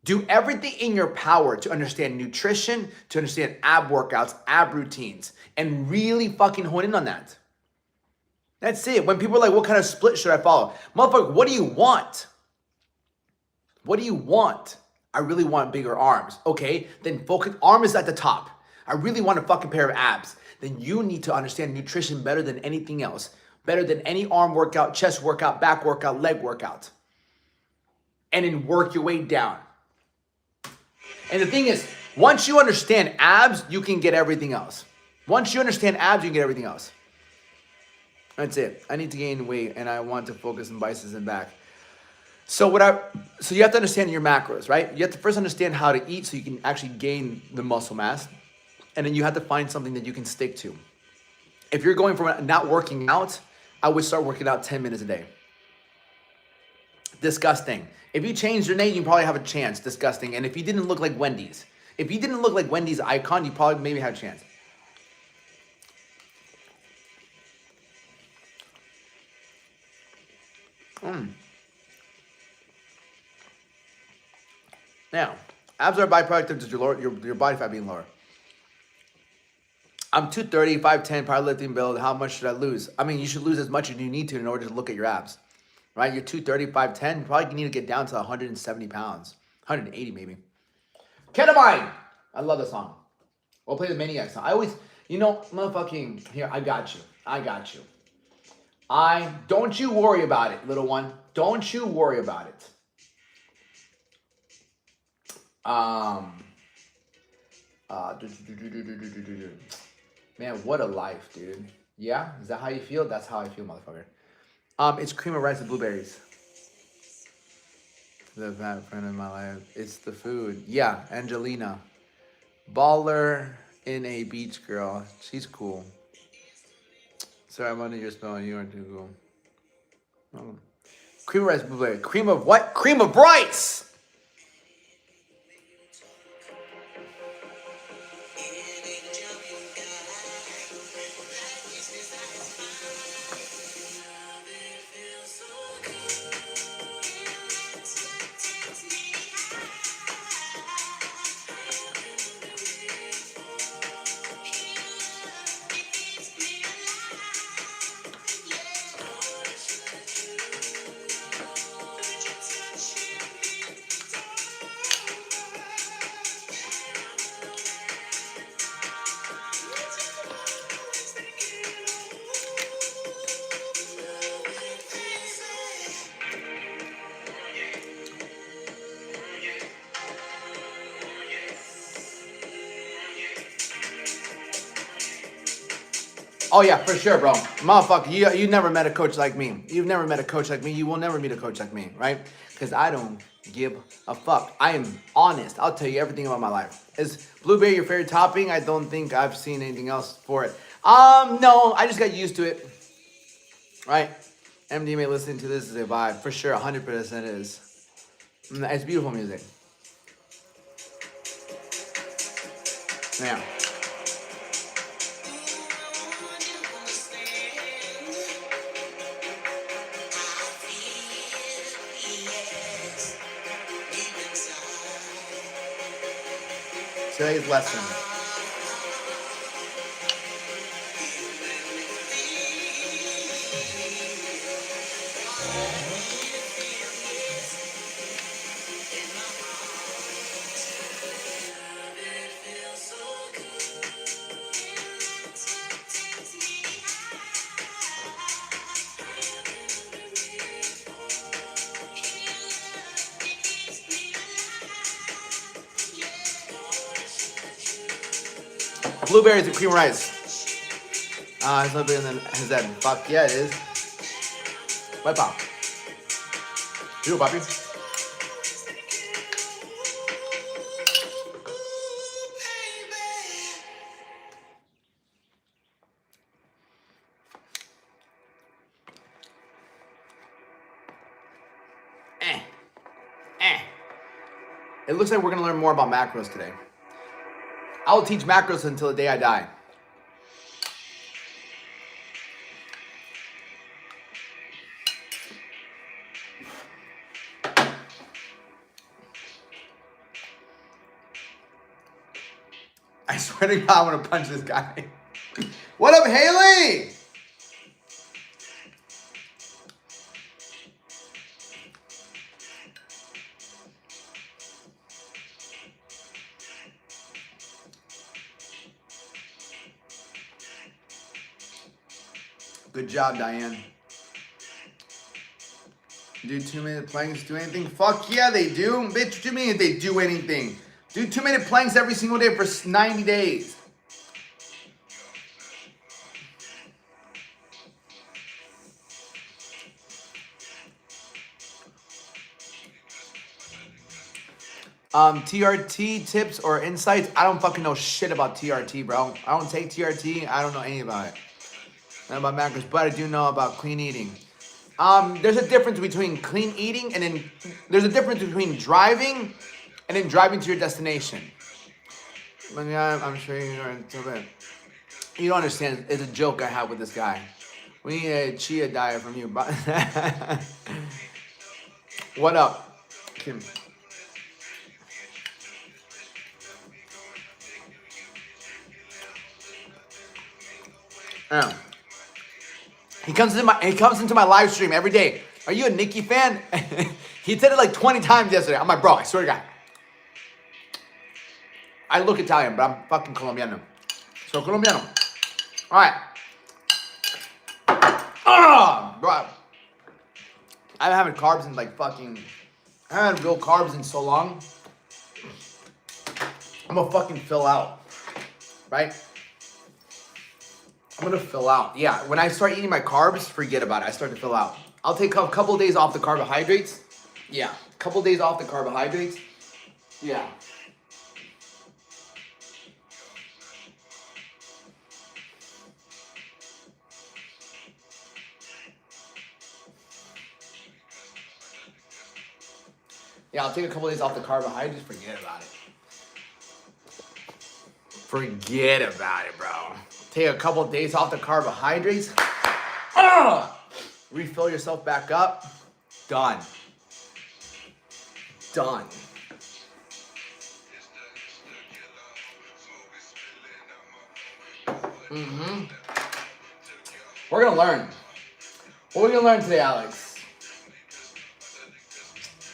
Do everything in your power to understand nutrition, to understand ab workouts, ab routines, and really fucking hone in on that. That's it. When people are like, what kind of split should I follow? Motherfucker, what do you want? What do you want? I really want bigger arms. Okay, then focus. Arm is at the top. I really want a fucking pair of abs. Then you need to understand nutrition better than anything else. Better than any arm workout, chest workout, back workout, leg workout. And then work your way down. And the thing is, once you understand abs, you can get everything else. Once you understand abs, you can get everything else. That's it. I need to gain weight and I want to focus on biceps and back. So you have to understand your macros, right? You have to first understand how to eat so you can actually gain the muscle mass. And then you have to find something that you can stick to. If you're going from not working out, I would start working out 10 minutes a day. Disgusting. If you changed your name, you probably have a chance. Disgusting. And if you didn't look like Wendy's, icon, you probably maybe have a chance. Now, abs are a byproduct of your body fat being lower. I'm 230, 5'10", powerlifting build. How much should I lose? I mean, you should lose as much as you need to in order to look at your abs. Right? You're 230, 5'10". You probably need to get down to 170 pounds. 180 maybe. Ketamine! I love the song. We'll play the Maniac song. I always, motherfucking, here, I got you. Don't you worry about it, little one. Don't you worry about it. Man, what a life, dude. Yeah? Is that how you feel? That's how I feel, motherfucker. It's cream of rice and blueberries. The bad friend of my life. It's the food. Yeah, Angelina. Baller in a beach girl. She's cool. Sorry, I'm under your spell. You aren't too cool. Oh. Cream of rice, blueberry. Cream of what? Cream of rice! Oh yeah, for sure, bro. Motherfucker, you never met a coach like me. You've never met a coach like me. You will never meet a coach like me, right? Because I don't give a fuck. I am honest. I'll tell you everything about my life. Is blueberry your favorite topping? I don't think I've seen anything else for it. No, I just got used to it. Right? MDMA listening to this is a vibe. For sure, 100% it is. It's beautiful music. Yeah. Today's lesson. Blueberries and cream rice. It's not bigger than his head. Fuck yeah, it is. White pop. You, papi. It looks like we're gonna learn more about macros today. I will teach macros until the day I die. I swear to God, I want to punch this guy. What up, Haley? Good job, Diane. Do 2-minute planks do anything? Fuck yeah, they do. Bitch, what do you mean they do anything? Do 2-minute planks every single day for 90 days. TRT tips or insights? I don't fucking know shit about TRT, bro. I don't take TRT. I don't know anything about it. Not about macros, but I do know about clean eating. There's a difference between clean eating and then there's a difference between driving and then driving to your destination. But yeah, I'm sure you don't understand. It's a joke I have with this guy. We need a chia diet from you. What up, Kim? He comes into my live stream every day. Are you a Nicki fan? He said it like 20 times yesterday. I'm like, bro, I swear to God. I look Italian, but I'm fucking Colombiano. So Colombiano. All right. Bro. I haven't had carbs in like fucking. I haven't had real carbs in so long. I'm gonna fucking fill out, right? I'm gonna fill out. Yeah, when I start eating my carbs, forget about it. I start to fill out. I'll take a couple of days off the carbohydrates. Yeah, a couple of days off the carbohydrates. Yeah. Yeah, I'll take a couple of days off the carbohydrates. Forget about it. Forget about it, bro. Take a couple of days off the carbohydrates. Refill yourself back up. Done. Done. We're gonna learn. What are we gonna learn today, Alex?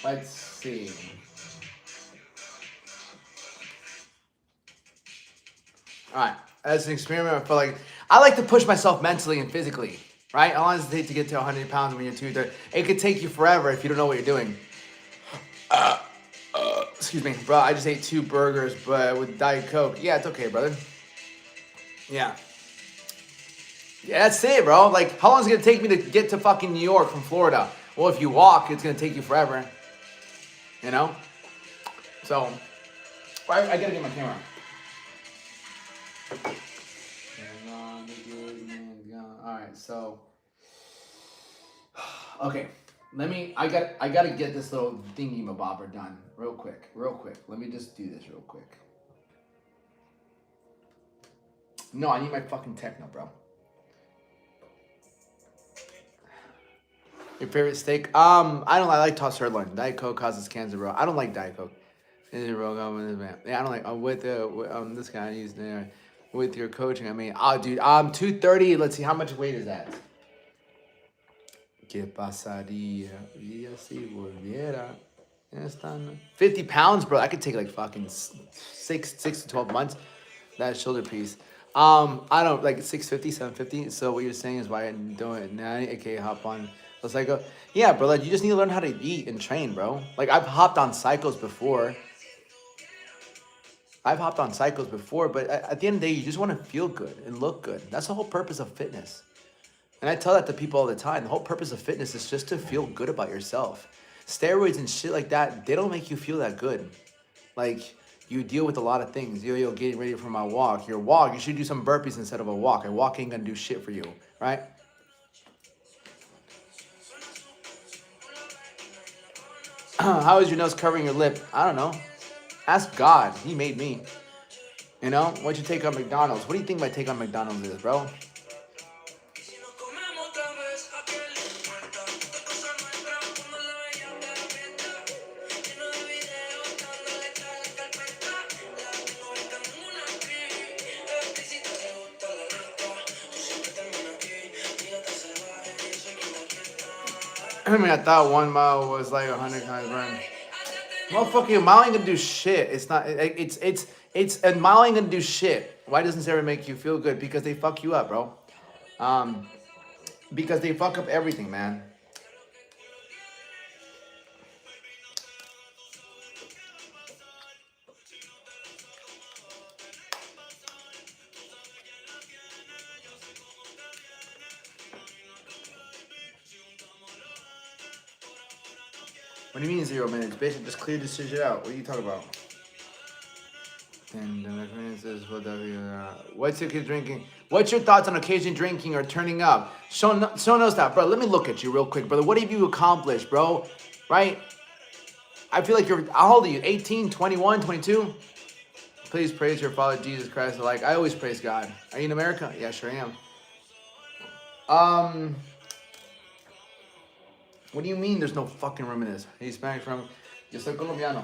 Let's see. All right, as an experiment, I feel like I like to push myself mentally and physically, right? How long does it take to get to 100 pounds when you're 230? It could take you forever if you don't know what you're doing. Excuse me, bro. I just ate 2 burgers, but with Diet Coke. Yeah, it's okay, brother. Yeah. Yeah, that's it, bro. Like, how long is it gonna take me to get to fucking New York from Florida? Well, if you walk, it's gonna take you forever. You know? So, I gotta get my camera. Alright, so okay. I gotta get this little thingy mabobber done real quick. Let me just do this real quick. No, I need my fucking techno, bro. Your favorite steak? I like tossed sirloin. Diet Coke causes cancer, bro. I don't like Diet Coke. This is real man. Yeah, I don't like with this guy I used there. With your coaching, I mean, oh, dude, 230. Let's see, how much weight is that? ¿Qué pasaría? Si volviera. 50 pounds, bro. I could take like fucking 6 to 12 months. That shoulder piece. I don't like 650, 750. So what you're saying is why I don't it now? Okay, hop on. Let's like go. Yeah, bro. Like you just need to learn how to eat and train, bro. Like I've hopped on cycles before. But at the end of the day, you just want to feel good and look good. That's the whole purpose of fitness. And I tell that to people all the time. The whole purpose of fitness is just to feel good about yourself. Steroids and shit like that, they don't make you feel that good. Like, you deal with a lot of things. Yo, getting ready for my walk. Your walk, you should do some burpees instead of a walk. A walk ain't gonna do shit for you, right? How is your nose covering your lip? I don't know. Ask God. He made me. You know? What'd you take on McDonald's? What do you think my take on McDonald's is, bro? I mean, I thought 1 mile was like 100 times run. Motherfucking, a mile ain't gonna do shit. It's not. It's a mile ain't gonna do shit. Why doesn't Sarah make you feel good? Because they fuck you up, bro. Because they fuck up everything, man. What do you mean 0 minutes? Basically, just clear this shit out. What are you talking about? And what's your kid drinking? What's your thoughts on occasionally drinking or turning up? Sean knows that, bro. Let me look at you real quick, brother. What have you accomplished, bro? Right? I feel like you're, how old are you? 18, 21, 22? Please praise your Father, Jesus Christ. Like, I always praise God. Are you in America? Yeah, sure am. What do you mean there's no fucking room in this? He's Spanish from, yo soy colombiano.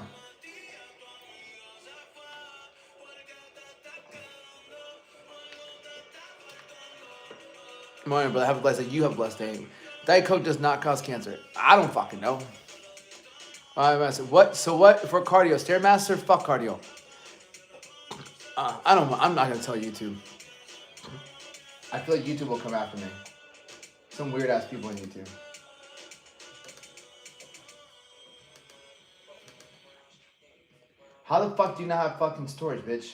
Morning, brother. Have a blessed day. You have a blessed day. Diet Coke does not cause cancer. I don't fucking know. What? So what for cardio? Stairmaster? Fuck cardio. I don't know. I'm not gonna tell YouTube. I feel like YouTube will come after me. Some weird ass people on YouTube. How the fuck do you not have fucking storage, bitch?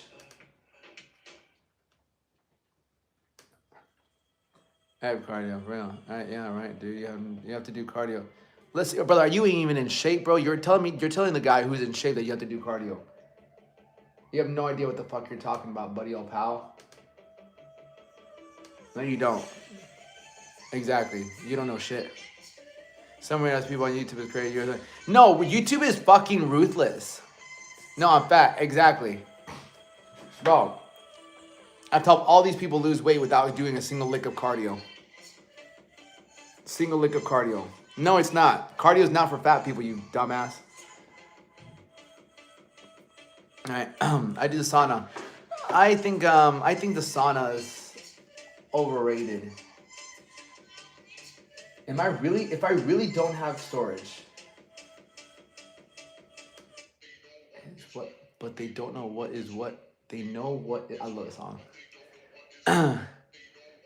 I have cardio, real. Yeah, right, dude. You have to do cardio. Listen, brother, are you even in shape, bro? You're telling the guy who's in shape that you have to do cardio. You have no idea what the fuck you're talking about, buddy, old pal. No, you don't. Exactly. You don't know shit. Somewhere else, people on YouTube is crazy. You're like, no, YouTube is fucking ruthless. No, I'm fat. Exactly. Bro, I've helped all these people lose weight without doing a single lick of cardio. Single lick of cardio. No, it's not. Cardio is not for fat people, you dumbass. All right, I do the sauna. I think the sauna is overrated. If I really don't have storage, but they don't know what is what. They know what. I love the song. All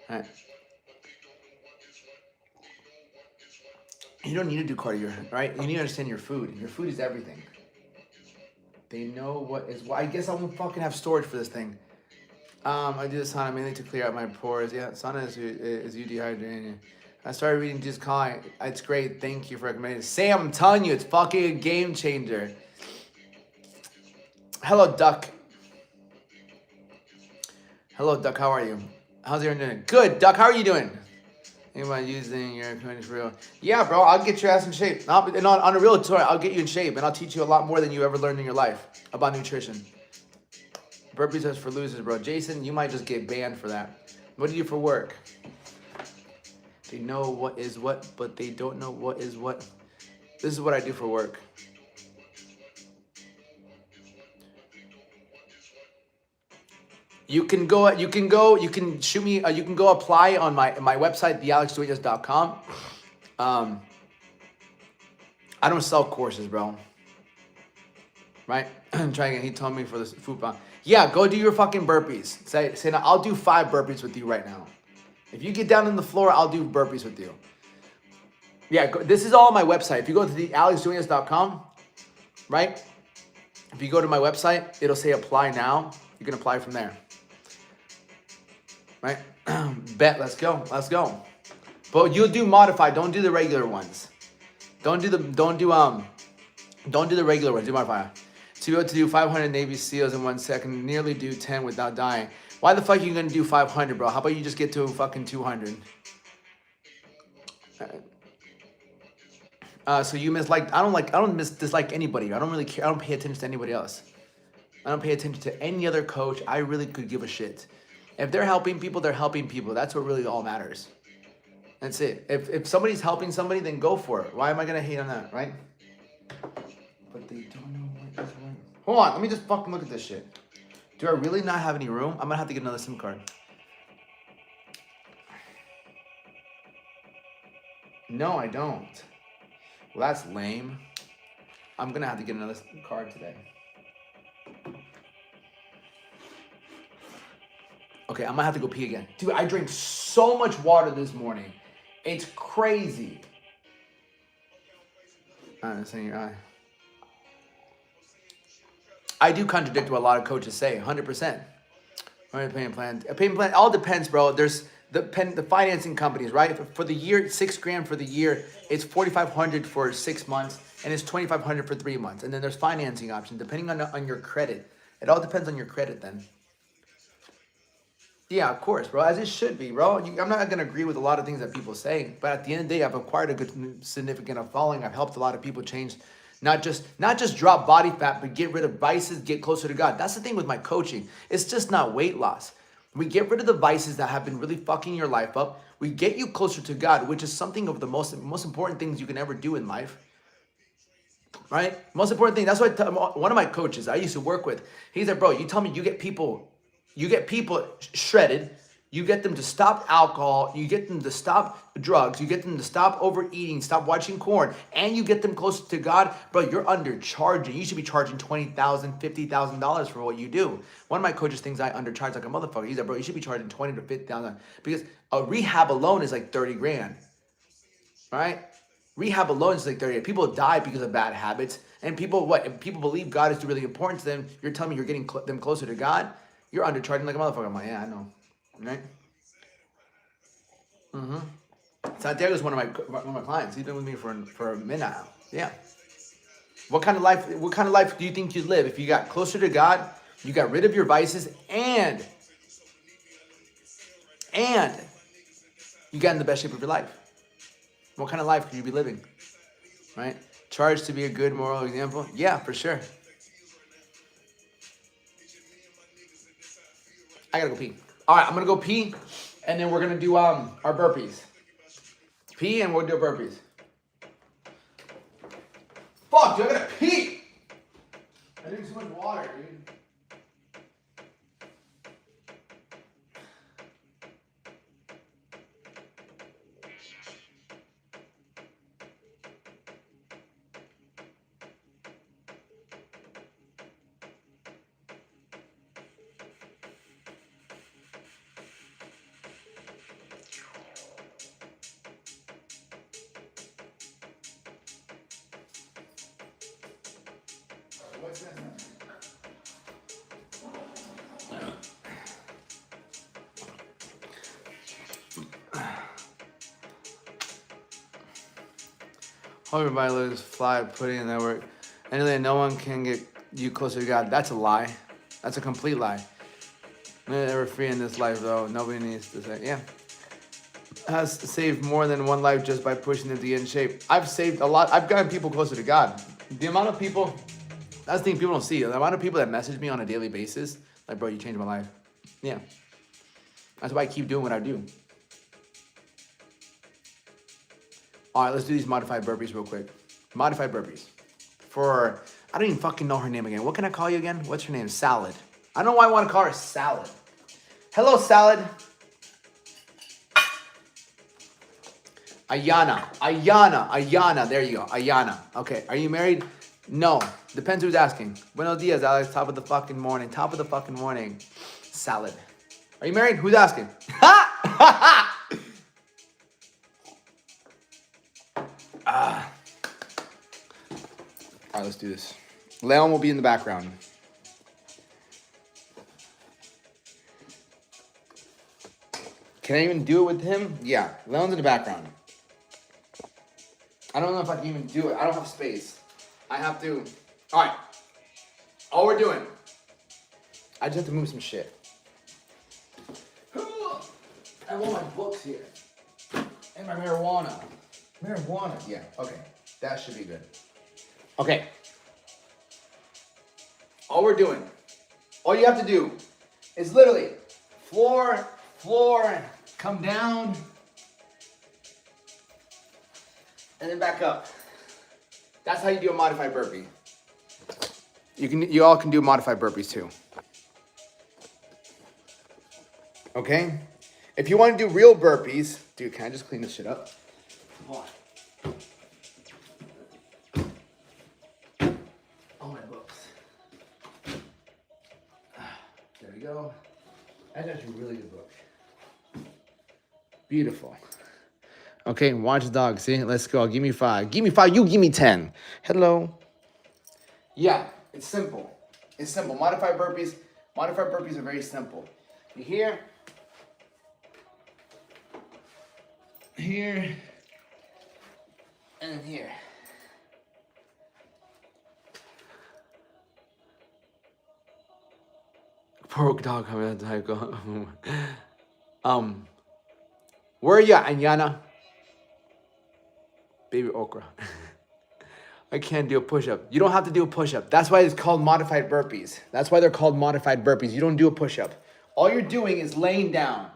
right. You don't need to do cardio, right? You need to understand your food. Your food is everything. They know what is what. I guess I won't fucking have storage for this thing. I do the sauna mainly to clear out my pores. Yeah, sauna is you dehydrating. I started reading Just Calling. It's great. Thank you for recommending it. Sam, I'm telling you, it's fucking a game changer. Hello, Duck. Hello, Duck. How are you? How's everyone doing? Good, Duck. How are you doing? Think about using your coaching for real. Yeah, bro. I'll get your ass in shape. And on a real tour, I'll get you in shape, and I'll teach you a lot more than you ever learned in your life about nutrition. Burpees is for losers, bro. Jason, you might just get banned for that. What do you do for work? They know what is what, but they don't know what is what. This is what I do for work. You can shoot me. You can go apply on my website, thealexdueñas.com. I don't sell courses, bro. Right? Trying again. He told me for this food bomb. Yeah, go do your fucking burpees. Say now, I'll do 5 burpees with you right now. If you get down on the floor, I'll do burpees with you. Yeah, this is all on my website. If you go to thealexdueñas.com, right? If you go to my website, it'll say apply now. You can apply from there. Right? Bet, let's go. But you'll do modified, don't do the regular ones. Don't do the regular ones, do modified. To be able to do 500 Navy SEALs in 1 second, nearly do 10 without dying. Why the fuck are you gonna do 500, bro? How about you just get to fucking 200? So you dislike anybody. I don't really care. I don't pay attention to anybody else. I don't pay attention to any other coach. I really could give a shit. If they're helping people, they're helping people. That's what really all matters. That's it. If somebody's helping somebody, then go for it. Why am I gonna hate on that, right? But they don't know what is what. Hold on, let me just fucking look at this shit. Do I really not have any room? I'm gonna have to get another SIM card. No, I don't. Well, that's lame. I'm gonna have to get another SIM card today. Okay, I'm gonna have to go pee again. Dude, I drank so much water this morning. It's crazy. It's in your eye. I do contradict what a lot of coaches say, 100%. Payment plan. A payment plan, all depends, bro. There's the financing companies, right? For the year, $6,000 for the year. It's $4,500 for 6 months, and it's $2,500 for 3 months. And then there's financing options depending on your credit. It all depends on your credit, then. Yeah, of course, bro. As it should be, bro. I'm not gonna agree with a lot of things that people say, but at the end of the day, I've acquired a good, significant following. I've helped a lot of people change. Not just drop body fat, but get rid of vices, get closer to God. That's the thing with my coaching. It's just not weight loss. We get rid of the vices that have been really fucking your life up. We get you closer to God, which is something of the most important things you can ever do in life. Right? Most important thing. That's what one of my coaches I used to work with, he's like, bro, you tell me you get people shredded. You get them to stop alcohol, you get them to stop drugs, you get them to stop overeating, stop watching porn, and you get them closer to God, bro, you're undercharging. You should be charging $20,000, $50,000 for what you do. One of my coaches thinks I undercharge like a motherfucker. He's like, bro, you should be charging $20,000 to $50,000 because a rehab alone is like 30 grand, right? Rehab alone is like 30. People die because of bad habits. And people, what? If people believe God is really important to them, you're telling me you're getting them closer to God? You're undercharging like a motherfucker. I'm like, yeah, I know. Right? Mm-hmm. Santiago's one of my clients. He's been with me for a minute now. Yeah. What kind of life do you think you'd live if you got closer to God, you got rid of your vices, and you got in the best shape of your life? What kind of life could you be living? Right? Charged to be a good moral example? Yeah, for sure. I gotta go pee. All right, I'm gonna go pee, and then we're gonna do our burpees. Pee, and we'll do burpees. Fuck, dude, I gotta pee. I drink so much water, dude. What's this? Hope everybody lives fly, putting in that work. Anyway, no one can get you closer to God. That's a lie. That's a complete lie. Never free in this life, though. Nobody needs to say, yeah. Has saved more than one life just by pushing them to get in shape. I've saved a lot. I've gotten people closer to God. The amount of people, that's the thing people don't see. The amount of people that message me on a daily basis, like, bro, you changed my life. Yeah. That's why I keep doing what I do. All right, let's do these modified burpees real quick. Modified burpees. For, I don't even fucking know her name again. What can I call you again? What's her name? Salad. I don't know why I want to call her Salad. Hello, Salad. Ayana. There you go. Ayana. Okay, are you married? No. Depends who's asking. Buenos dias, Alex. Top of the fucking morning. Salad. Are you married? Who's asking? All right, let's do this. Leon will be in the background. Can I even do it with him? Yeah, Leon's in the background. I don't know if I can even do it. I don't have space. I have to. All right. All we're doing. I just have to move some shit. I want my books here. And my marijuana. Yeah, okay. That should be good. Okay. All we're doing, all you have to do is literally floor, come down, and then back up. That's how you do a modified burpee. You all can do modified burpees too. Okay? If you want to do real burpees, dude, can I just clean this shit up? Come on. All my books. There we go. That's actually a really good book. Beautiful. Okay, watch dog. See, let's go. Give me 5. Give me 5. You give me 10. Hello. Yeah, it's simple. It's simple. Modified burpees are very simple. You hear? Here. And then here. Poor dog. Where are you, Anyana? Baby okra. I can't do a push-up. You don't have to do a push-up. That's why it's called modified burpees. That's why they're called modified burpees. You don't do a push-up. All you're doing is laying down.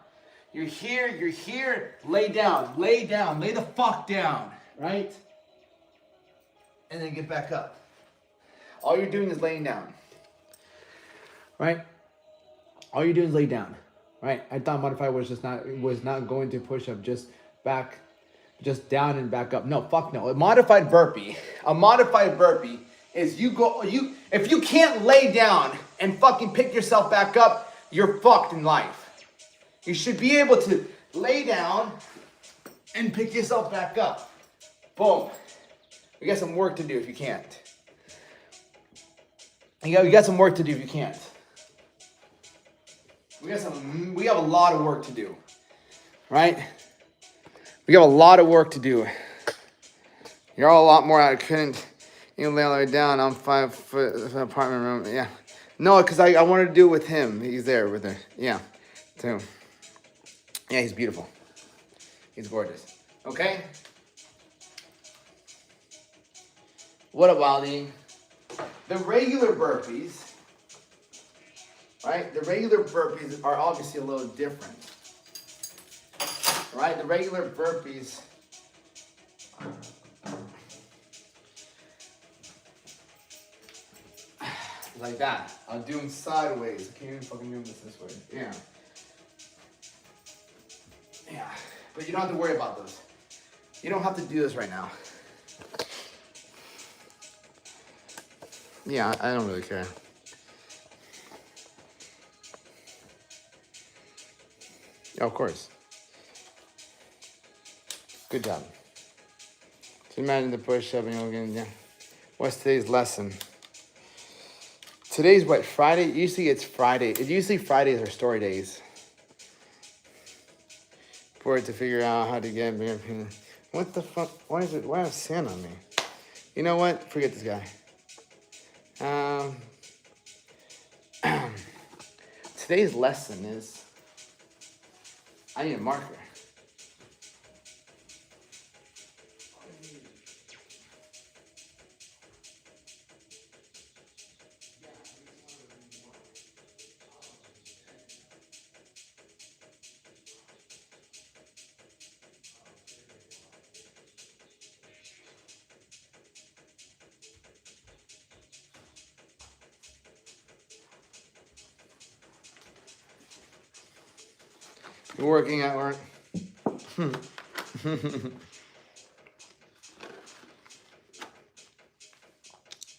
You're here, lay down, lay the fuck down, right? And then get back up. All you're doing is laying down, right? All you're doing is lay down, right? I thought modified was not going to push up, just down and back up. No, fuck no. A modified burpee is if you can't lay down and fucking pick yourself back up, you're fucked in life. You should be able to lay down and pick yourself back up. Boom. We got some work to do if you can't. You got some work to do if you can't. We have a lot of work to do, right? We have a lot of work to do. You're all a lot more. I couldn't even lay all the way down. I'm 5 foot in an apartment room. Yeah. No, because I wanted to do it with him. He's there with her. Yeah. Too. Yeah, he's beautiful. He's gorgeous. Okay? What up, Wildie? The regular burpees, right? The regular burpees are obviously a little different. Right? The regular burpees like that. I'm doing sideways. I can't even fucking do this way. Yeah. Yeah. But you don't have to worry about those. You don't have to do this right now. Yeah, I don't really care. Oh, of course. Good job. So imagine the push-up and you'll get, yeah. What's today's lesson? Today's what, Friday? Usually it's Friday. Usually Fridays are story days. For it to figure out how to get bigger. What the fuck? Why is it? Why have sand on me? You know what? Forget this guy. Today's lesson is I need a marker. You're working at work.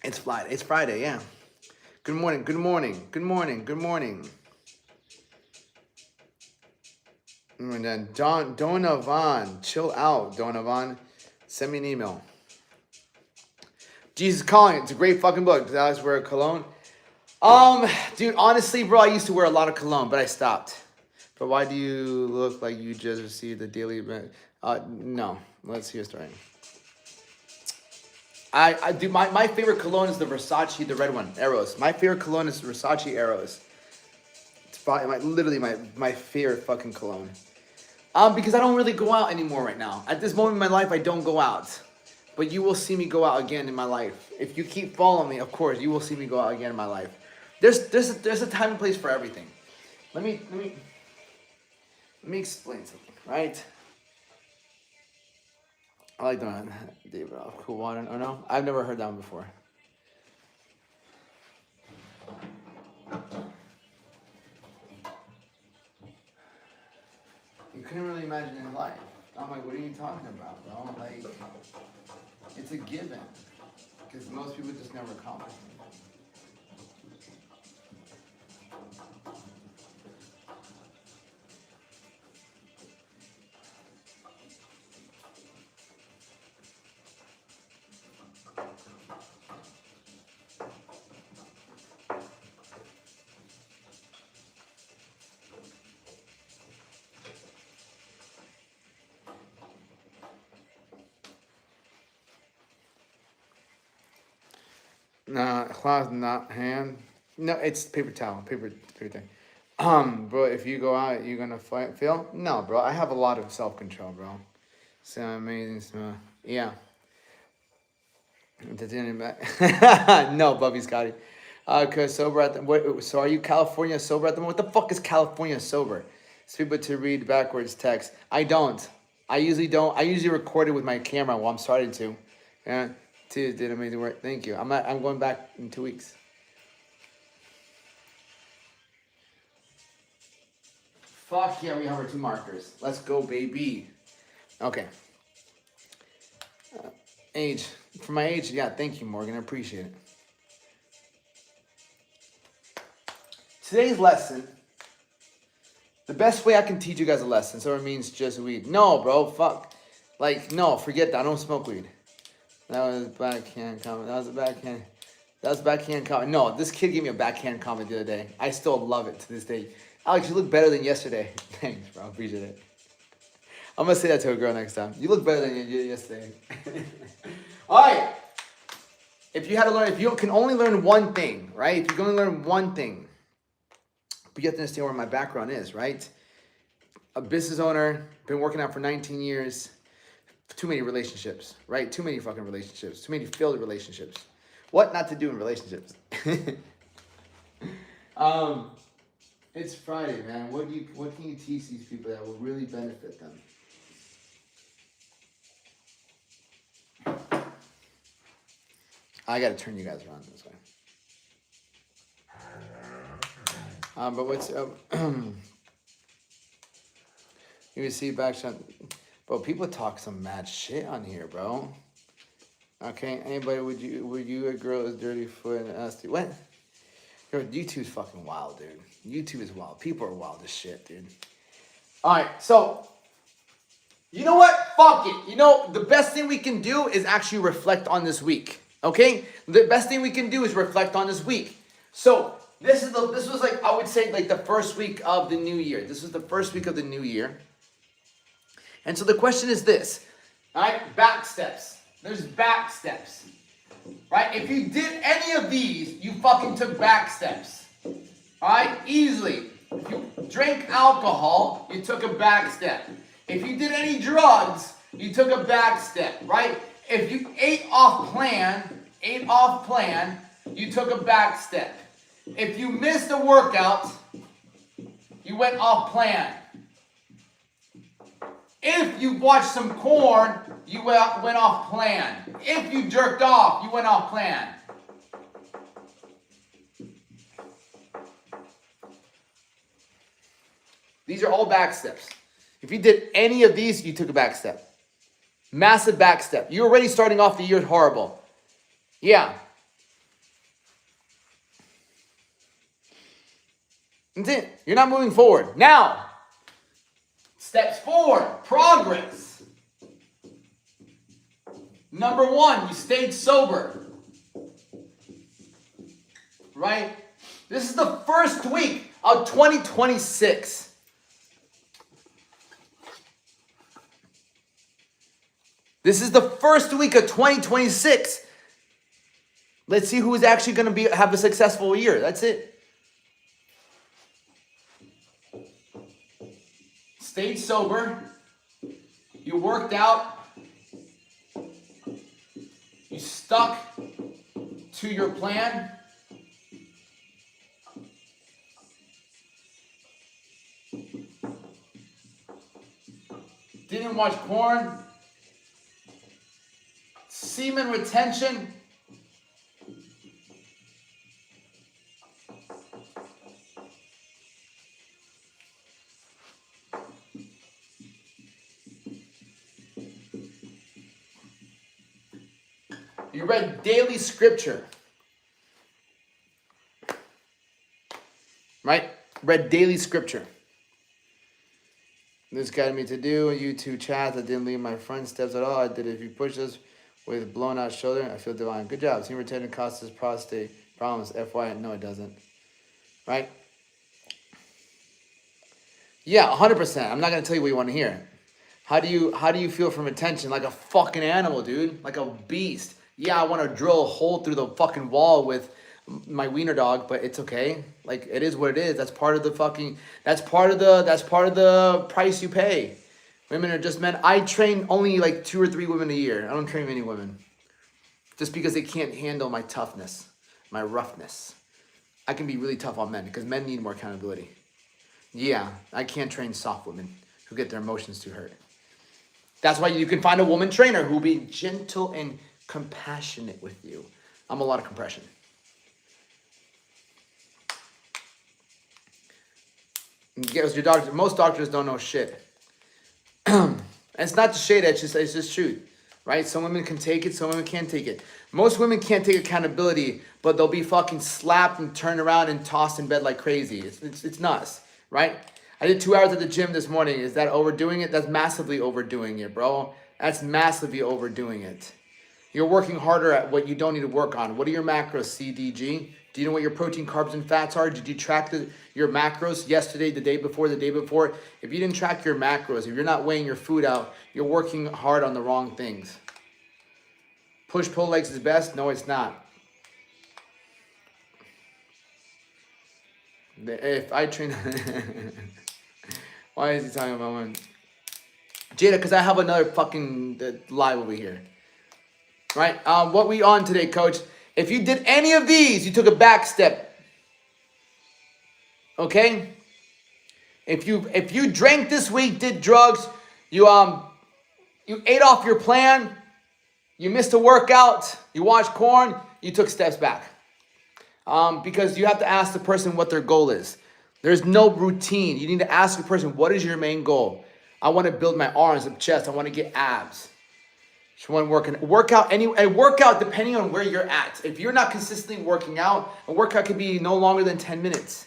It's Friday. It's Friday, yeah. Good morning, good morning, good morning, good morning. And then Donovan, chill out, Donovan. Send me an email. Jesus Calling, it's a great fucking book. Did I always wear a cologne? Dude, honestly, bro, I used to wear a lot of cologne, but I stopped. But why do you look like you just received the daily event? No. Let's hear your story. I do my favorite cologne is the Versace, the red one, Eros. My favorite cologne is Versace Eros. It's probably literally my favorite fucking cologne. Because I don't really go out anymore right now. At this moment in my life, I don't go out. But you will see me go out again in my life. If you keep following me, of course, you will see me go out again in my life. There's a time and place for everything. Let me explain something, right? I like that. David off cool water. Oh no, I've never heard that one before. You couldn't really imagine in life. I'm like, what are you talking about, bro? Like, it's a given. Because most people just never accomplish it. Cloth, not hand. No, it's paper towel, paper thing. Bro, if you go out, you're gonna fail? No, bro. I have a lot of self-control, bro. So amazing smell. Yeah. No, Bubby Scotty. Cause sober at the so are you California sober at the moment? What the fuck is California sober? It's people to read backwards text. I don't. I usually don't. I usually record it with my camera while I'm starting to. Yeah. Did amazing work. Thank you. I'm going back in 2 weeks. Fuck yeah, we have our 2 markers. Let's go, baby. Okay. Age. For my age, yeah, thank you, Morgan. I appreciate it. Today's lesson, the best way I can teach you guys a lesson, so it means just weed. No, bro, fuck. Like, no, forget that. I don't smoke weed. That was a backhand comment. That was a backhand. That was backhand comment. No, this kid gave me a backhand comment the other day. I still love it to this day. Alex, you look better than yesterday. Thanks, bro. Appreciate it. I'm going to say that to a girl next time. You look better than you did yesterday. All right. If you had to learn, if you can only learn one thing, right? If you can only learn one thing, but you have to understand where my background is, right? A business owner, been working out for 19 years. Too many relationships, right? Too many fucking relationships. Too many failed relationships. What not to do in relationships? It's Friday, man. What can you teach these people that will really benefit them? I gotta turn you guys around this way. But what's you see backshot, bro? People talk some mad shit on here, bro. Okay, anybody? Would you a girl is dirty foot and nasty? What? Yo, YouTube's fucking wild, dude. YouTube is wild. People are wild as shit, dude. All right, so you know what? Fuck it. You know the best thing we can do is actually reflect on this week. Okay, the best thing we can do is reflect on this week. So this was like, I would say, like the first week of the new year. This was the first week of the new year. And so the question is this, all right? Back steps. There's back steps, right? If you did any of these, you fucking took back steps, all right? Easily. If you drank alcohol, you took a back step. If you did any drugs, you took a back step, right? If you ate off plan, you took a back step. If you missed a workout, you went off plan. If you watched some porn, you went off plan. If you jerked off, you went off plan. These are all back steps. If you did any of these, you took a back step. Massive back step. You're already starting off the year horrible. Yeah. That's it. You're not moving forward. Now, steps forward. Progress. Number 1, you stayed sober. Right? This is the first week of 2026. This is the first week of 2026. Let's see who's actually going to have a successful year. That's it. Stayed sober. You worked out. You stuck to your plan. Didn't watch porn. Semen retention. You read daily scripture. Right? Read daily scripture. This guided me to do YouTube chats. I didn't leave my front steps at all. I did it. If you push this with blown out shoulder, I feel divine. Good job. Semen retention causes prostate problems. FYI, no, it doesn't. Right? Yeah, 100%. I'm not gonna tell you what you want to hear. How do you feel from retention? Like a fucking animal, dude. Like a beast. Yeah, I want to drill a hole through the fucking wall with my wiener dog, but it's okay. Like, it is what it is. That's part of the fucking, that's part of the price you pay. Women are just men. I train only like 2 or 3 women a year. I don't train many women. Just because they can't handle my toughness, my roughness. I can be really tough on men because men need more accountability. Yeah, I can't train soft women who get their emotions too hurt. That's why you can find a woman trainer who will be gentle and compassionate with you. I'm a lot of compression. Because your doctor, most doctors don't know shit. And it's not to shade, it's just truth, right? Some women can take it, some women can't take it. Most women can't take accountability, but they'll be fucking slapped and turned around and tossed in bed like crazy. It's nuts, right? I did 2 hours at the gym this morning. Is that overdoing it? That's massively overdoing it, bro. That's massively overdoing it. You're working harder at what you don't need to work on. What are your macros, CDG? Do you know what your protein, carbs, and fats are? Did you track your macros yesterday, the day before, the day before? If you didn't track your macros, if you're not weighing your food out, you're working hard on the wrong things. Push-pull legs is best? No, it's not. If I train... Why is he talking about one? Jada, because I have another fucking live over here. Right? What we on today, coach? If you did any of these, you took a back step. Okay? If you drank this week, did drugs, you ate off your plan, you missed a workout, you watched porn, you took steps back. Because you have to ask the person what their goal is. There's no routine. You need to ask the person, what is your main goal? I want to build my arms and chest. I want to get abs. Just want to work out depending on where you're at. If you're not consistently working out, a workout could be no longer than 10 minutes.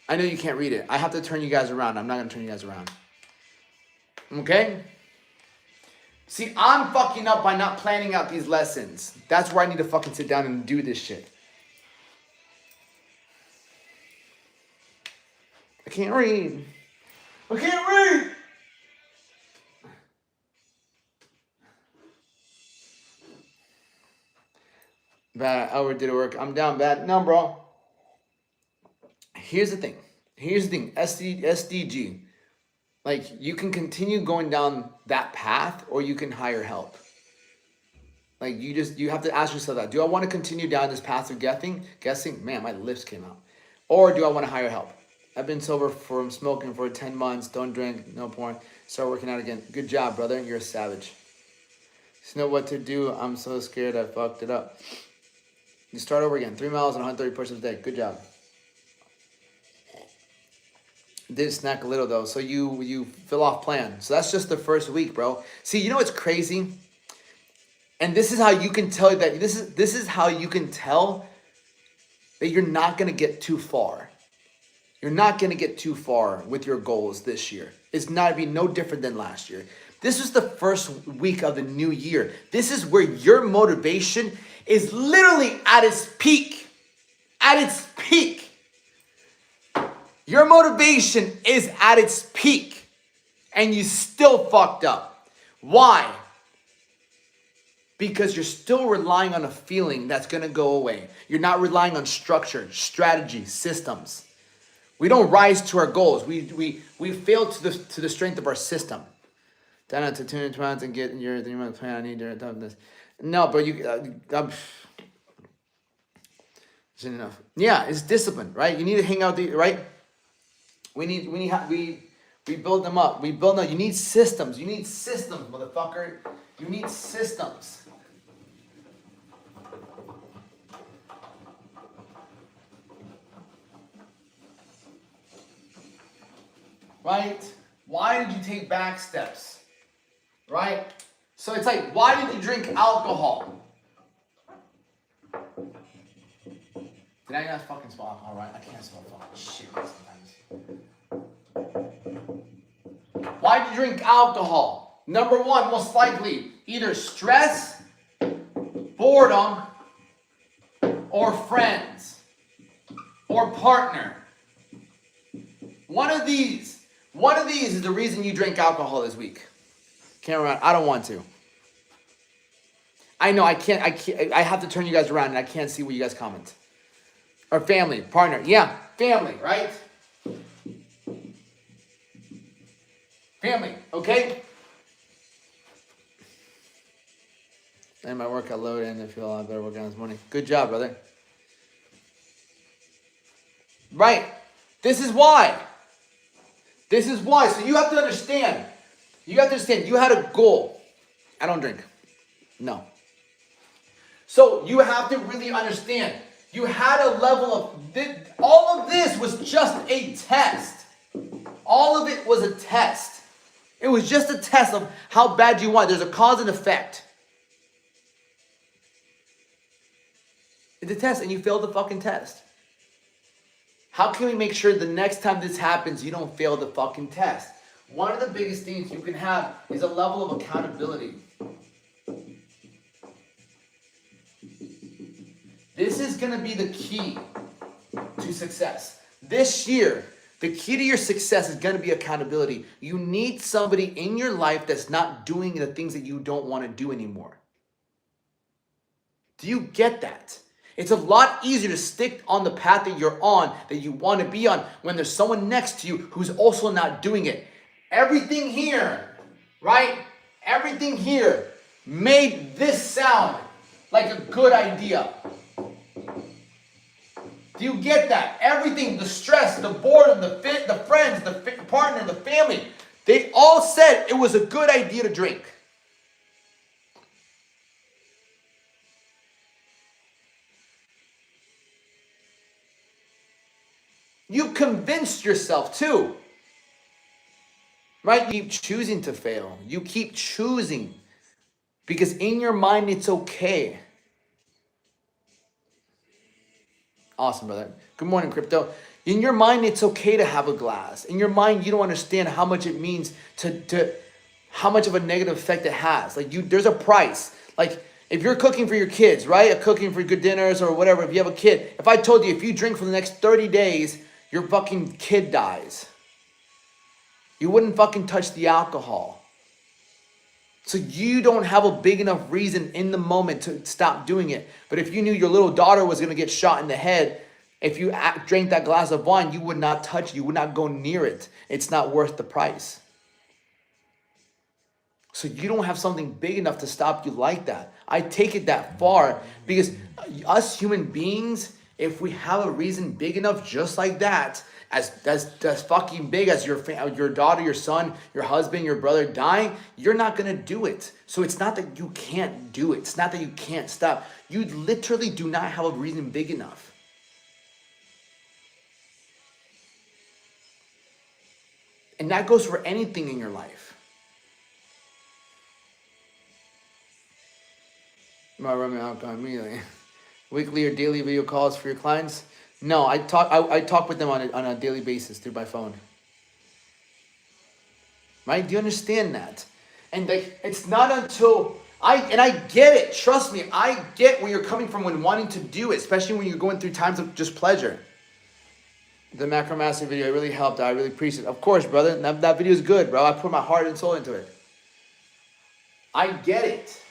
I know you can't read it. I have to turn you guys around. I'm not going to turn you guys around. Okay? See, I'm fucking up by not planning out these lessons. That's where I need to fucking sit down and do this shit. I can't read. I can't read! Bad, I overdid it work. I'm down bad. No, bro. Here's the thing. SDG. Like, you can continue going down that path or you can hire help. Like, you have to ask yourself that. Do I want to continue down this path of guessing? Man, my lips came out. Or do I want to hire help? I've been sober from smoking for 10 months. Don't drink, no porn. Start working out again. Good job, brother. You're a savage. Just know what to do. I'm so scared I fucked it up. You start over again. 3 miles and 130 push-ups a day. Good job. Did snack a little though, so you fill off plan. So that's just the first week, bro. See, you know what's crazy? And this is how you can tell that this is how you can tell that you're not gonna get too far. You're not gonna get too far with your goals this year. It's not be no different than last year. This is the first week of the new year. This is where your motivation is literally at its peak. At its peak. Your motivation is at its peak. And you still fucked up. Why? Because you're still relying on a feeling that's going to go away. You're not relying on structure, strategy, systems. We don't rise to our goals. We fail to the strength of our system. Down to 200 pounds and get in your 3 month plan. I need to do this. No, but it's enough. Yeah, it's discipline, right? You need to hang out, right? We build them up. We build them. You need systems. You need systems, motherfucker. You need systems. Right? Why did you take back steps? Right? So it's like, why did you drink alcohol? Did I not fucking spell alcohol right? I can't spell fucking shit sometimes. Why did you drink alcohol? Number one, most likely, either stress, boredom, or friends, or partner. One of these is the reason you drank alcohol this week. Can't remember. I don't want to. I know I can't. I have to turn you guys around and I can't see what you guys comment. Or family, partner. Yeah, family, right? Family, okay? And my workout load and I feel a lot better working out this morning. Good job, brother. Right. This is why. This is why. So you have to understand. You had a goal. I don't drink. No. So you have to really understand. You had a level of... all of this was just a test. All of it was a test. It was just a test of how bad you want. There's a cause and effect. It's a test and you failed the fucking test. How can we make sure the next time this happens, you don't fail the fucking test? One of the biggest things you can have is a level of accountability. This is going to be the key to success. This year, the key to your success is going to be accountability. You need somebody in your life that's not doing the things that you don't want to do anymore. Do you get that? It's a lot easier to stick on the path that you're on, that you want to be on, when there's someone next to you who's also not doing it. Everything here, right? Everything here made this sound like a good idea. Do you get that? Everything, the stress, the boredom, the friends, the partner, the family, they all said it was a good idea to drink. You convinced yourself too. Right? You keep choosing to fail. You keep choosing. Because in your mind, it's okay. Awesome, brother. Good morning, Crypto. In your mind, it's okay to have a glass. In your mind, you don't understand how much it means to how much of a negative effect it has. Like there's a price. Like if you're cooking for your kids, right? Cooking for good dinners or whatever. If you have a kid, if I told you if you drink for the next 30 days, your fucking kid dies. You wouldn't fucking touch the alcohol. So you don't have a big enough reason in the moment to stop doing it. But if you knew your little daughter was going to get shot in the head, if you drank that glass of wine, you would not touch it. You would not go near it. It's not worth the price. So you don't have something big enough to stop you like that. I take it that far because us human beings, if we have a reason big enough just like that, as fucking big as your daughter, your son, your husband, your brother dying, you're not going to do it. So it's not that you can't do it. It's not that you can't stop. You literally do not have a reason big enough. And that goes for anything in your life. Am I running out immediately? Weekly or daily video calls for your clients? No, I talk with them on a daily basis through my phone. Right? Do you understand that? And it's not until I get it. Trust me, I get where you're coming from when wanting to do it, especially when you're going through times of just pleasure. The Macro Master video, it really helped. I really appreciate it. Of course, brother. That video is good, bro. I put my heart and soul into it. I get it.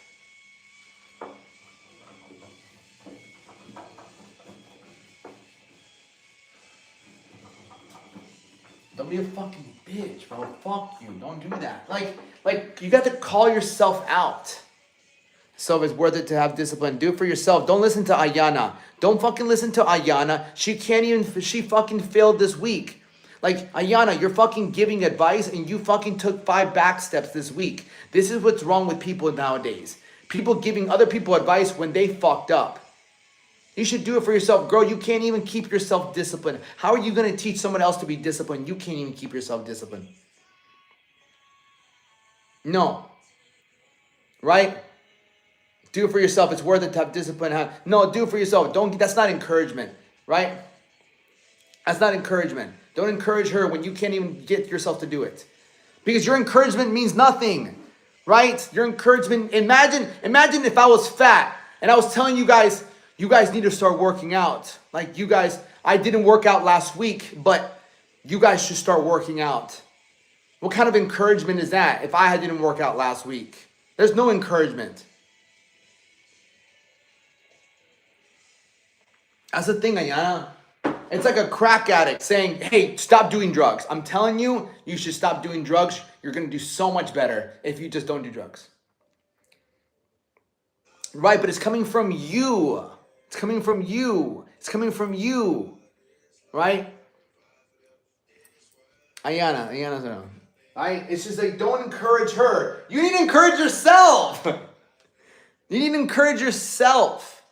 Don't be a fucking bitch, bro. Fuck you. Don't do that. Like you got to call yourself out. So it's worth it to have discipline. Do it for yourself. Don't listen to Ayana. Don't fucking listen to Ayana. She fucking failed this week. Like, Ayana, you're fucking giving advice and you fucking took 5 back steps this week. This is what's wrong with people nowadays. People giving other people advice when they fucked up. You should do it for yourself. Girl, you can't even keep yourself disciplined. How are you going to teach someone else to be disciplined? You can't even keep yourself disciplined. No. Right? Do it for yourself. It's worth it to have discipline. No, do it for yourself. That's not encouragement. Right? That's not encouragement. Don't encourage her when you can't even get yourself to do it. Because your encouragement means nothing. Right? Your encouragement. Imagine if I was fat and I was telling you guys need to start working out. Like you guys, I didn't work out last week, but you guys should start working out. What kind of encouragement is that if I didn't work out last week? There's no encouragement. That's the thing, Ayana. It's like a crack addict saying, hey, stop doing drugs. I'm telling you, you should stop doing drugs. You're going to do so much better if you just don't do drugs. Right, but it's coming from you. It's coming from you. It's coming from you. Right? Ayana's around. Right? It's just like, don't encourage her. You need to encourage yourself. You need to encourage yourself.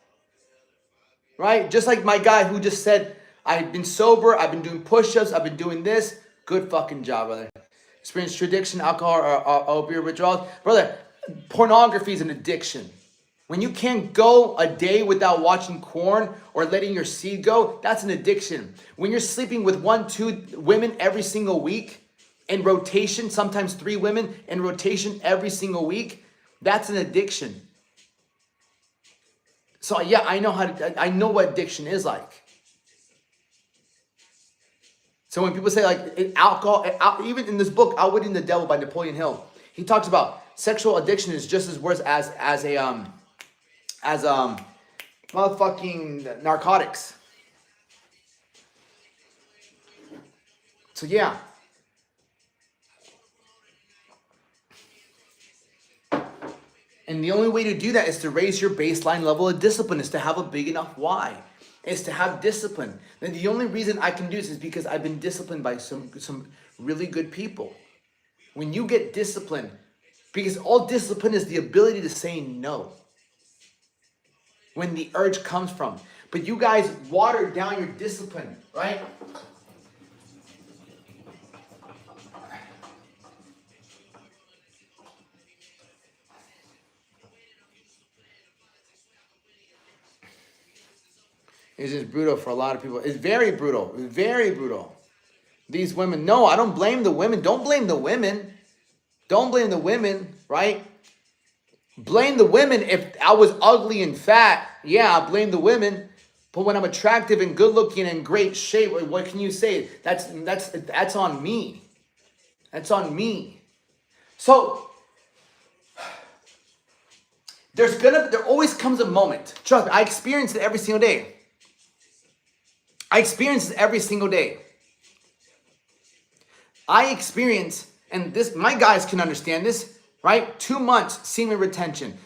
Right? Just like my guy who just said, I've been sober, I've been doing push-ups, I've been doing this. Good fucking job, brother. Experience addiction, alcohol, or opioid withdrawals. Brother, pornography is an addiction. When you can't go a day without watching porn or letting your seed go, that's an addiction. When you're sleeping with 1-2 women every single week in rotation, sometimes 3 women in rotation every single week, that's an addiction. So yeah, I know what addiction is like. So when people say like alcohol, even in this book, Outwitting the Devil by Napoleon Hill, he talks about sexual addiction is just as worse as motherfucking narcotics. So yeah. And the only way to do that is to raise your baseline level of discipline, is to have a big enough why, is to have discipline. And the only reason I can do this is because I've been disciplined by some really good people. When you get disciplined, because all discipline is the ability to say no when the urge comes from. But you guys water down your discipline, right? It's just brutal for a lot of people. It's very brutal. It's very brutal. These women, no, I don't blame the women. Don't blame the women. Don't blame the women, right? Blame the women if I was ugly and fat. Yeah, I blame the women. But when I'm attractive and good looking and in great shape, what can you say? That's on me. That's on me. So there always comes a moment. Trust me, I experience it every single day. I experience it every single day. I experience, and this, my guys can understand this, right? 2 months semen retention.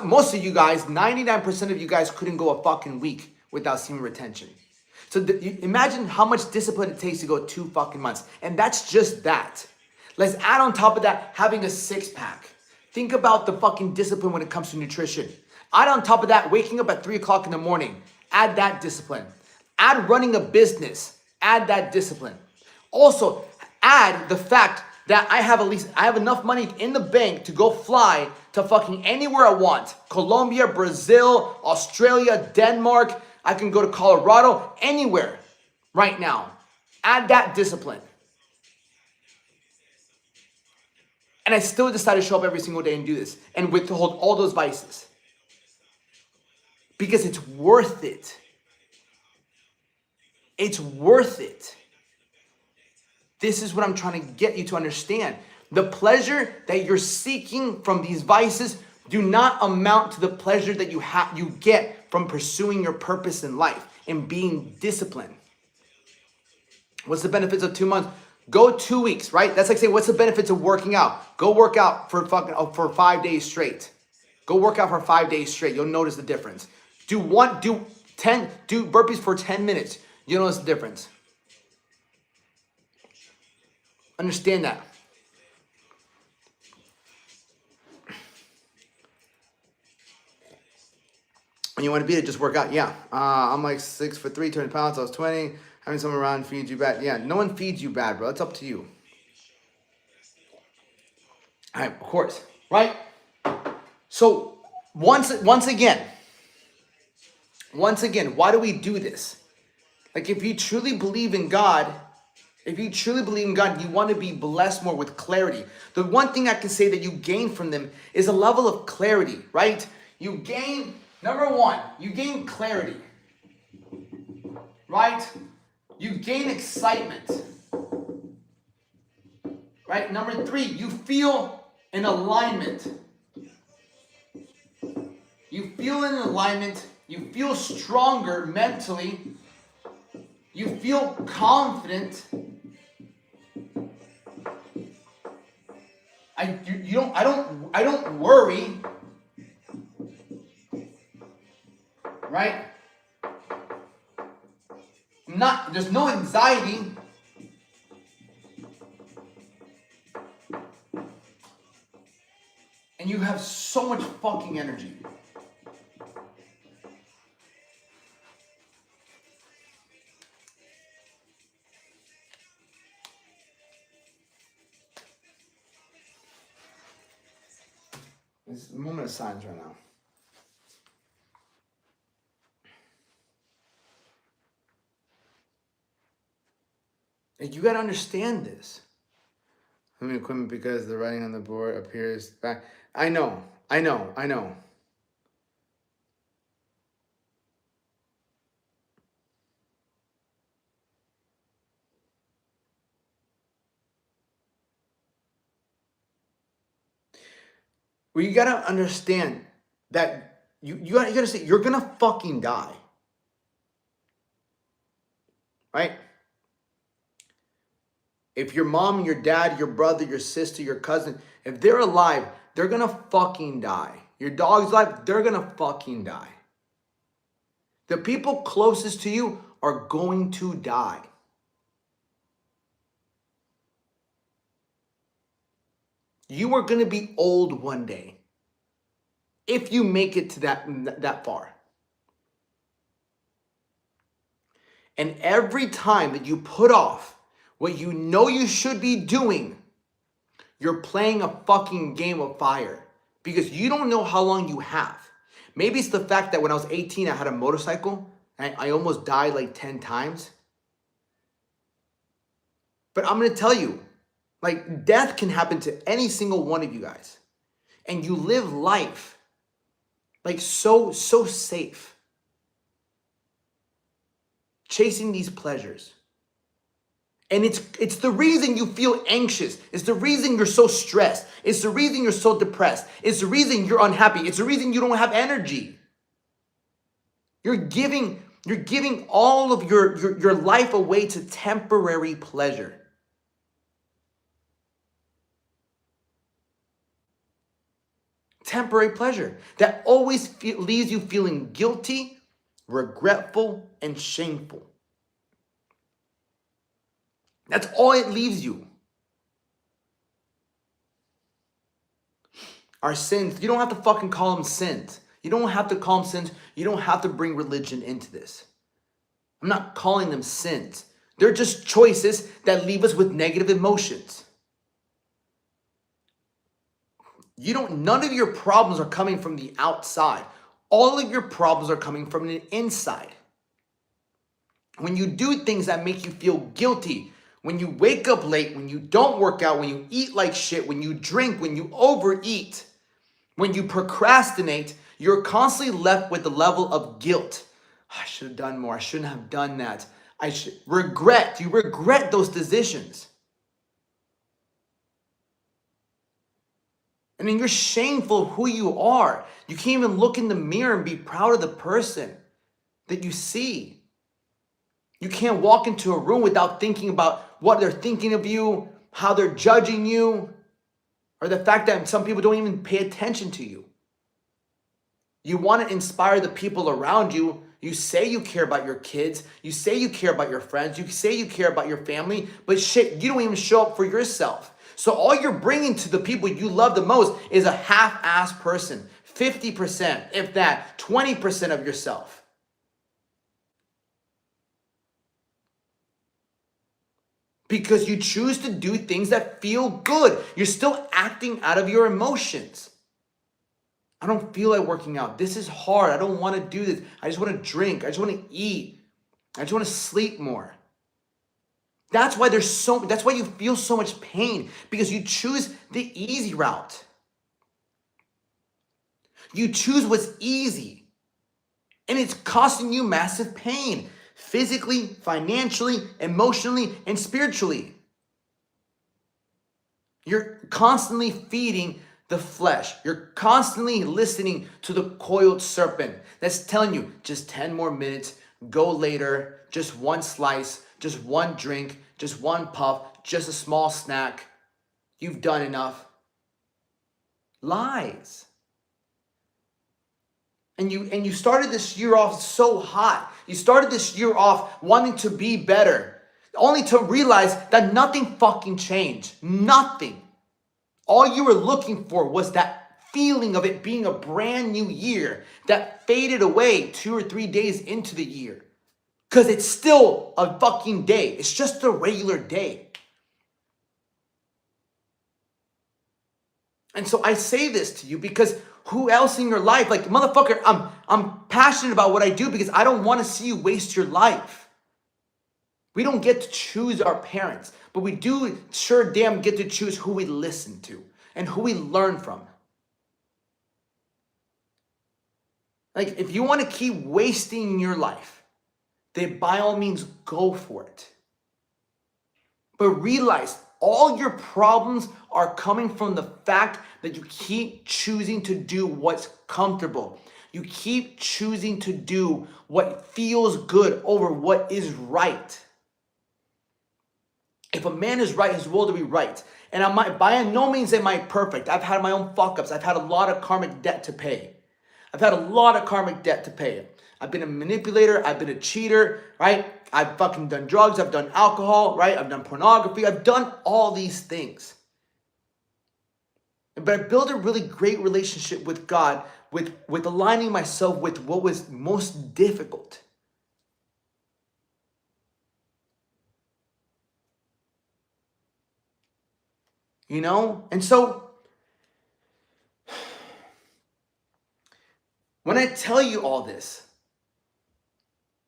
Most of you guys, 99% of you guys couldn't go a fucking week without semen retention. So imagine how much discipline it takes to go 2 fucking months. And that's just that. Let's add on top of that having a 6-pack. Think about the fucking discipline when it comes to nutrition. Add on top of that waking up at 3 o'clock in the morning. Add that discipline. Add running a business. Add that discipline. Also, add the fact that I have enough money in the bank to go fly to fucking anywhere I want. Colombia, Brazil, Australia, Denmark. I can go to Colorado, anywhere right now. Add that discipline. And I still decide to show up every single day and do this and withhold all those vices. Because it's worth it. It's worth it. This is what I'm trying to get you to understand. The pleasure that you're seeking from these vices do not amount to the pleasure that you get from pursuing your purpose in life and being disciplined. What's the benefits of 2 months? Go 2 weeks, right? That's like saying, what's the benefits of working out? Go work out for 5 days straight. Go work out for 5 days straight. You'll notice the difference. Do burpees for 10 minutes. You'll notice the difference. Understand that. When you want to beat it, just work out. Yeah. I'm like 6'3", 200 pounds. I was 20. Having someone around feeds you bad. Yeah, no one feeds you bad, bro. It's up to you. All right, of course. Right? So, once again, why do we do this? Like, if you truly believe in God, you want to be blessed more with clarity. The one thing I can say that you gain from them is a level of clarity, right? You gain, number one, you gain clarity, right? You gain excitement, right? Number 3, you feel an alignment. You feel an alignment. You feel stronger mentally. You feel confident. I don't worry, right? There's no anxiety. And you have so much fucking energy. It's a moment of silence right now. Like, you gotta understand this. I mean, equipment because the writing on the board appears back. I know. Well, you gotta understand that you gotta say you're gonna fucking die. Right? If your mom, your dad, your brother, your sister, your cousin, if they're alive, they're gonna fucking die. Your dog's alive, they're gonna fucking die. The people closest to you are going to die. You are gonna be old one day. If you make it to that far. And every time that you put off what you know you should be doing, you're playing a fucking game of fire because you don't know how long you have. Maybe it's the fact that when I was 18, I had a motorcycle and I almost died like 10 times. But I'm going to tell you, like, death can happen to any single one of you guys. And you live life like so safe. Chasing these pleasures. And it's the reason you feel anxious. It's the reason you're so stressed. It's the reason you're so depressed. It's the reason you're unhappy. It's the reason you don't have energy. You're giving all of your life away to temporary pleasure. Temporary pleasure that always leaves you feeling guilty, regretful, and shameful. That's all it leaves you. Our sins, you don't have to fucking call them sins. You don't have to call them sins. You don't have to bring religion into this. I'm not calling them sins. They're just choices that leave us with negative emotions. None of your problems are coming from the outside. All of your problems are coming from the inside. When you do things that make you feel guilty, when you wake up late, when you don't work out, when you eat like shit, when you drink, when you overeat, when you procrastinate, you're constantly left with the level of guilt. I should have done more. I shouldn't have done that. Regret. You regret those decisions. And then you're shameful of who you are. You can't even look in the mirror and be proud of the person that you see. You can't walk into a room without thinking about what they're thinking of you, how they're judging you, or the fact that some people don't even pay attention to you. You want to inspire the people around you. You say you care about your kids. You say you care about your friends. You say you care about your family, but shit, you don't even show up for yourself. So all you're bringing to the people you love the most is a half-assed person, 50%, if that, 20% of yourself. Because you choose to do things that feel good. You're still acting out of your emotions. I don't feel like working out. This is hard. I don't want to do this. I just want to drink. I just want to eat. I just want to sleep more. That's why that's why you feel so much pain, because you choose the easy route. You choose what's easy. And it's costing you massive pain. Physically, financially, emotionally, and spiritually. You're constantly feeding the flesh. You're constantly listening to the coiled serpent that's telling you just 10 more minutes, go later, just one slice, just one drink, just one puff, just a small snack. You've done enough. Lies. And you started this year off so hot. You started this year off wanting to be better, only to realize that nothing fucking changed. Nothing. All you were looking for was that feeling of it being a brand new year that faded away 2 or 3 days into the year. Because it's still a fucking day. It's just a regular day. And so I say this to you because who else in your life, like, motherfucker, I'm passionate about what I do because I don't want to see you waste your life. We don't get to choose our parents, but we do sure damn get to choose who we listen to and who we learn from. Like, if you want to keep wasting your life, then by all means go for it. But realize All your problems are coming from the fact that you keep choosing to do what's comfortable. You keep choosing to do what feels good over what is right. If a man is right, his will to be right. And by no means am I perfect. I've had my own fuck-ups. I've had a lot of karmic debt to pay. I've had a lot of karmic debt to pay. I've been a manipulator. I've been a cheater, right? I've fucking done drugs. I've done alcohol, right? I've done pornography. I've done all these things. But I built a really great relationship with God, with aligning myself with what was most difficult. You know? And so, when I tell you all this,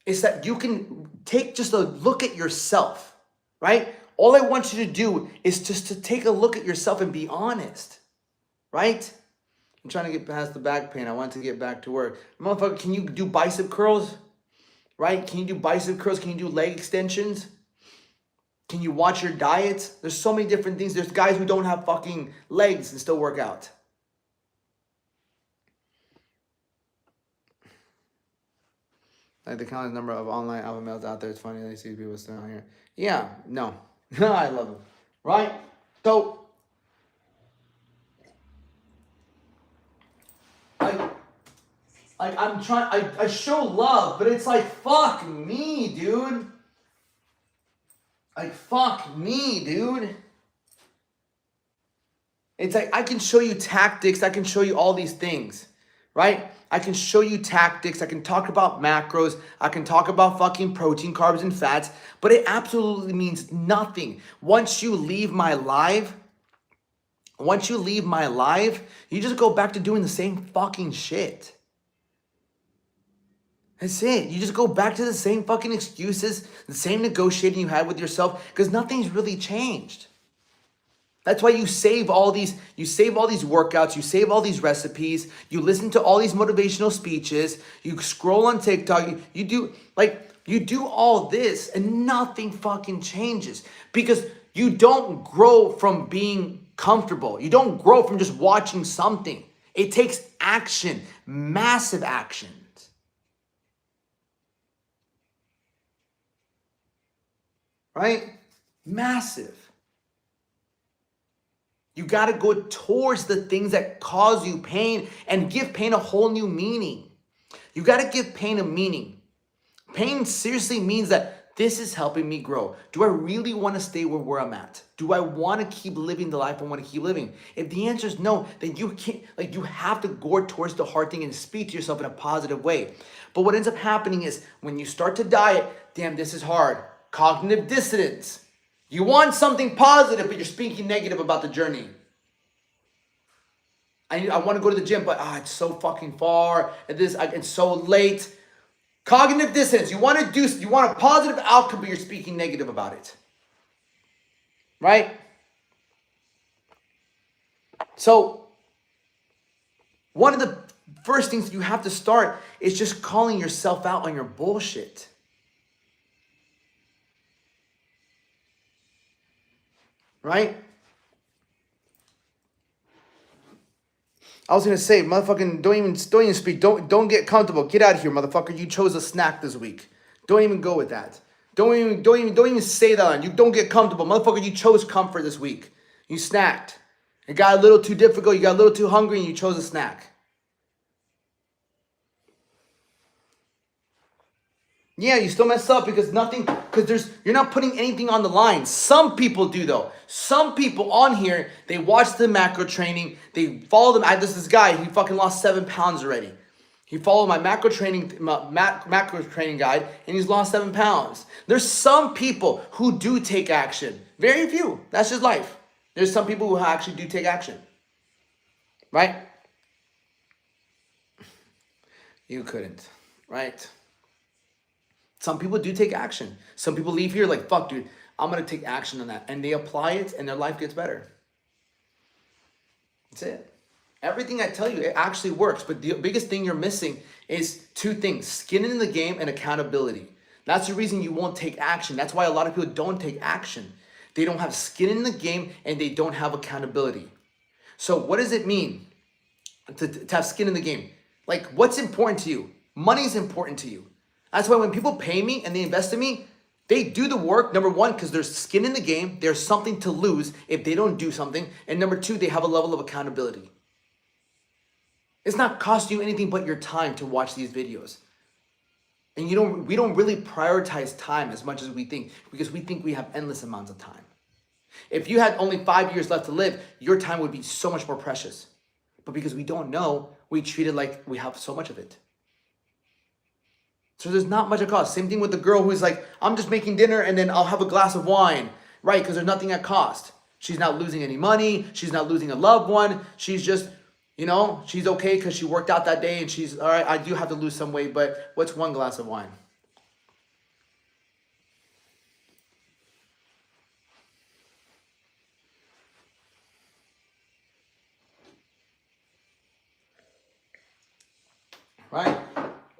it's that you can take just a look at yourself, right? All I want you to do is just to take a look at yourself and be honest, right? I'm trying to get past the back pain. I want to get back to work. Motherfucker, can you do bicep curls? Right? Can you do bicep curls? Can you do leg extensions? Can you watch your diet? There's so many different things. There's guys who don't have fucking legs and still work out. Like the countless number of online alpha males out there. It's funny that you see people still out here. Yeah, no. I love them. Right? So, I'm trying, I show love, but it's like, fuck me, dude. Like, fuck me, dude. It's like, I can show you tactics. I can show you all these things, right? I can show you tactics. I can talk about macros. I can talk about fucking protein, carbs, and fats, but it absolutely means nothing. Once you leave my live, you just go back to doing the same fucking shit. That's it. You just go back to the same fucking excuses, the same negotiating you had with yourself, because nothing's really changed. That's why you save all these workouts, you save all these recipes, you listen to all these motivational speeches, you scroll on TikTok, you do all this and nothing fucking changes, because you don't grow from being comfortable. You don't grow from just watching something. It takes action, massive action. Right? Massive. You got to go towards the things that cause you pain and give pain a whole new meaning. You got to give pain a meaning. Pain seriously means that this is helping me grow. Do I really want to stay where I'm at? Do I want to keep living the life I want to keep living? If the answer is no, then you can't, you have to go towards the hard thing and speak to yourself in a positive way. But what ends up happening is when you start to diet, damn, this is hard. Cognitive dissonance. You want something positive, but you're speaking negative about the journey. I want to go to the gym, but it's so fucking far. And it's so late. Cognitive dissonance. You want a positive outcome, but you're speaking negative about it. Right? So, one of the first things you have to start is just calling yourself out on your bullshit. Right? I was gonna say, motherfucking, don't even speak. Don't get comfortable. Get out of here, motherfucker. You chose a snack this week. Don't even go with that. Don't even say that line. You don't get comfortable, motherfucker. You chose comfort this week. You snacked. It got a little too difficult. You got a little too hungry, and you chose a snack. Yeah, you still mess up because you're not putting anything on the line. Some people do though. Some people on here, they watch the macro training, they follow them. This guy, he fucking lost 7 pounds already. He followed my macro training guide and he's lost 7 pounds. There's some people who do take action. Very few. That's just life. There's some people who actually do take action. Right? You couldn't. Right? Some people do take action. Some people leave here like, fuck, dude, I'm going to take action on that. And they apply it and their life gets better. That's it. Everything I tell you, it actually works. But the biggest thing you're missing is 2 things. Skin in the game and accountability. That's the reason you won't take action. That's why a lot of people don't take action. They don't have skin in the game and they don't have accountability. So what does it mean to have skin in the game? Like, what's important to you? Money is important to you. That's why when people pay me and they invest in me, they do the work, number one, because there's skin in the game. There's something to lose if they don't do something. And number two, they have a level of accountability. It's not costing you anything but your time to watch these videos. And we don't really prioritize time as much as we think, because we think we have endless amounts of time. If you had only 5 years left to live, your time would be so much more precious. But because we don't know, we treat it like we have so much of it. So there's not much at cost. Same thing with the girl who's like, I'm just making dinner and then I'll have a glass of wine, right? Because there's nothing at cost. She's not losing any money. She's not losing a loved one. She's just, she's okay because she worked out that day and she's, all right, I do have to lose some weight, but what's one glass of wine? Right?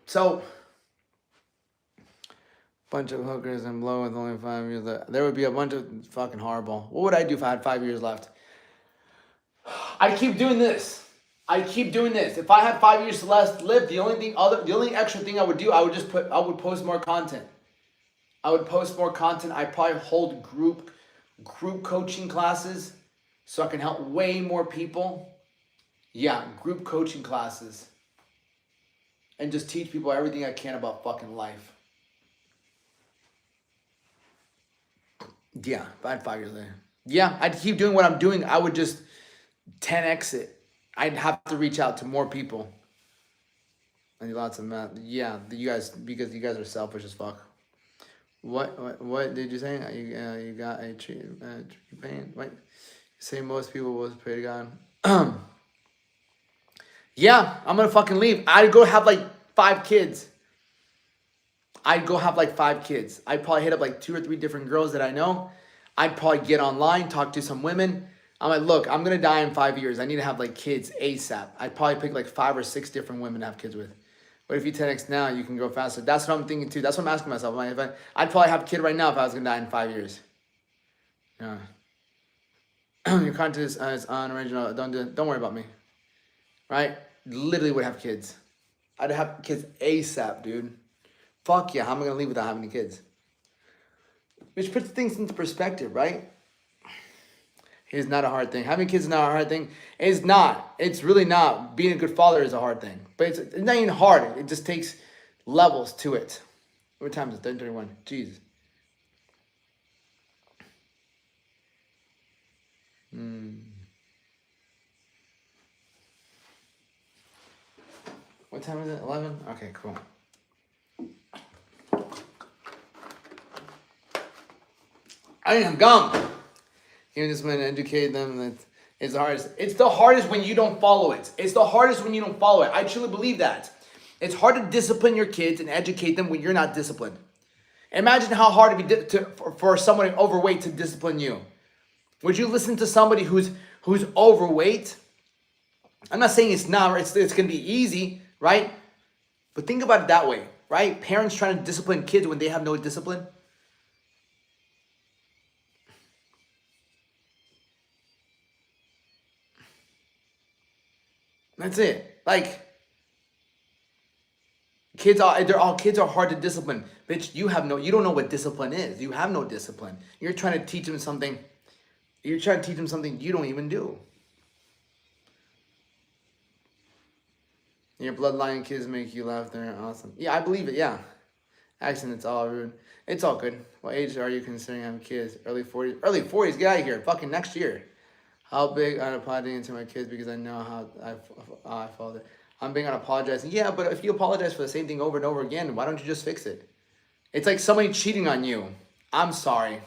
So, bunch of hookers and blow with only 5 years left. There would be a bunch of fucking horrible. What would I do if I had 5 years left? I'd keep doing this. If I had 5 years left to live, the only extra thing I would do, I would post more content. I'd probably hold group coaching classes so I can help way more people. Yeah, group coaching classes. And just teach people everything I can about fucking life. Yeah, if I had 5 years later. Yeah, I'd keep doing what I'm doing. I would just 10x it. I'd have to reach out to more people. I need lots of math. Yeah, because you guys are selfish as fuck. What did you say? You got a tree pain? What? You say most people will pray to God. Yeah, I'm gonna fucking leave. I'd go have like 5 kids. I'd probably hit up like 2 or 3 different girls that I know. I'd probably get online, talk to some women. I'm like, look, I'm gonna die in 5 years. I need to have like kids ASAP. I'd probably pick like 5 or 6 different women to have kids with. What if you 10x now, you can go faster? That's what I'm thinking too. That's what I'm asking myself. I'd probably have a kid right now if I was gonna die in 5 years. Yeah. Your content is unoriginal. Don't worry about me. Right? Literally would have kids. I'd have kids ASAP, dude. Fuck yeah, how am I gonna leave without having any kids? Which puts things into perspective, right? It's not a hard thing. Having kids is not a hard thing. It's not. It's really not. Being a good father is a hard thing. But it's not even hard. It just takes levels to it. What time is it? 10:31. Jeez. What time is it? 11? Okay, cool. I am gum. Even this man educate them that it's the hardest. It's the hardest when you don't follow it. I truly believe that. It's hard to discipline your kids and educate them when you're not disciplined. Imagine how hard it'd be for someone overweight to discipline you. Would you listen to somebody who's overweight? I'm not saying it's not. It's going to be easy, right? But think about it that way, right? Parents trying to discipline kids when they have no discipline. That's it. Like, kids are hard to discipline. Bitch, you don't know what discipline is. You have no discipline. You're trying to teach them something. You don't even do. Your bloodline kids make you laugh. They're awesome. Yeah, I believe it. Yeah. Accent, it's all rude. It's all good. What age are you considering having kids? Early 40s. Early 40s. Get out of here. Fucking next year. How big on apologizing to my kids because I know how I failed it. I'm big on apologizing. Yeah, but if you apologize for the same thing over and over again, why don't you just fix it? It's like somebody cheating on you. I'm sorry.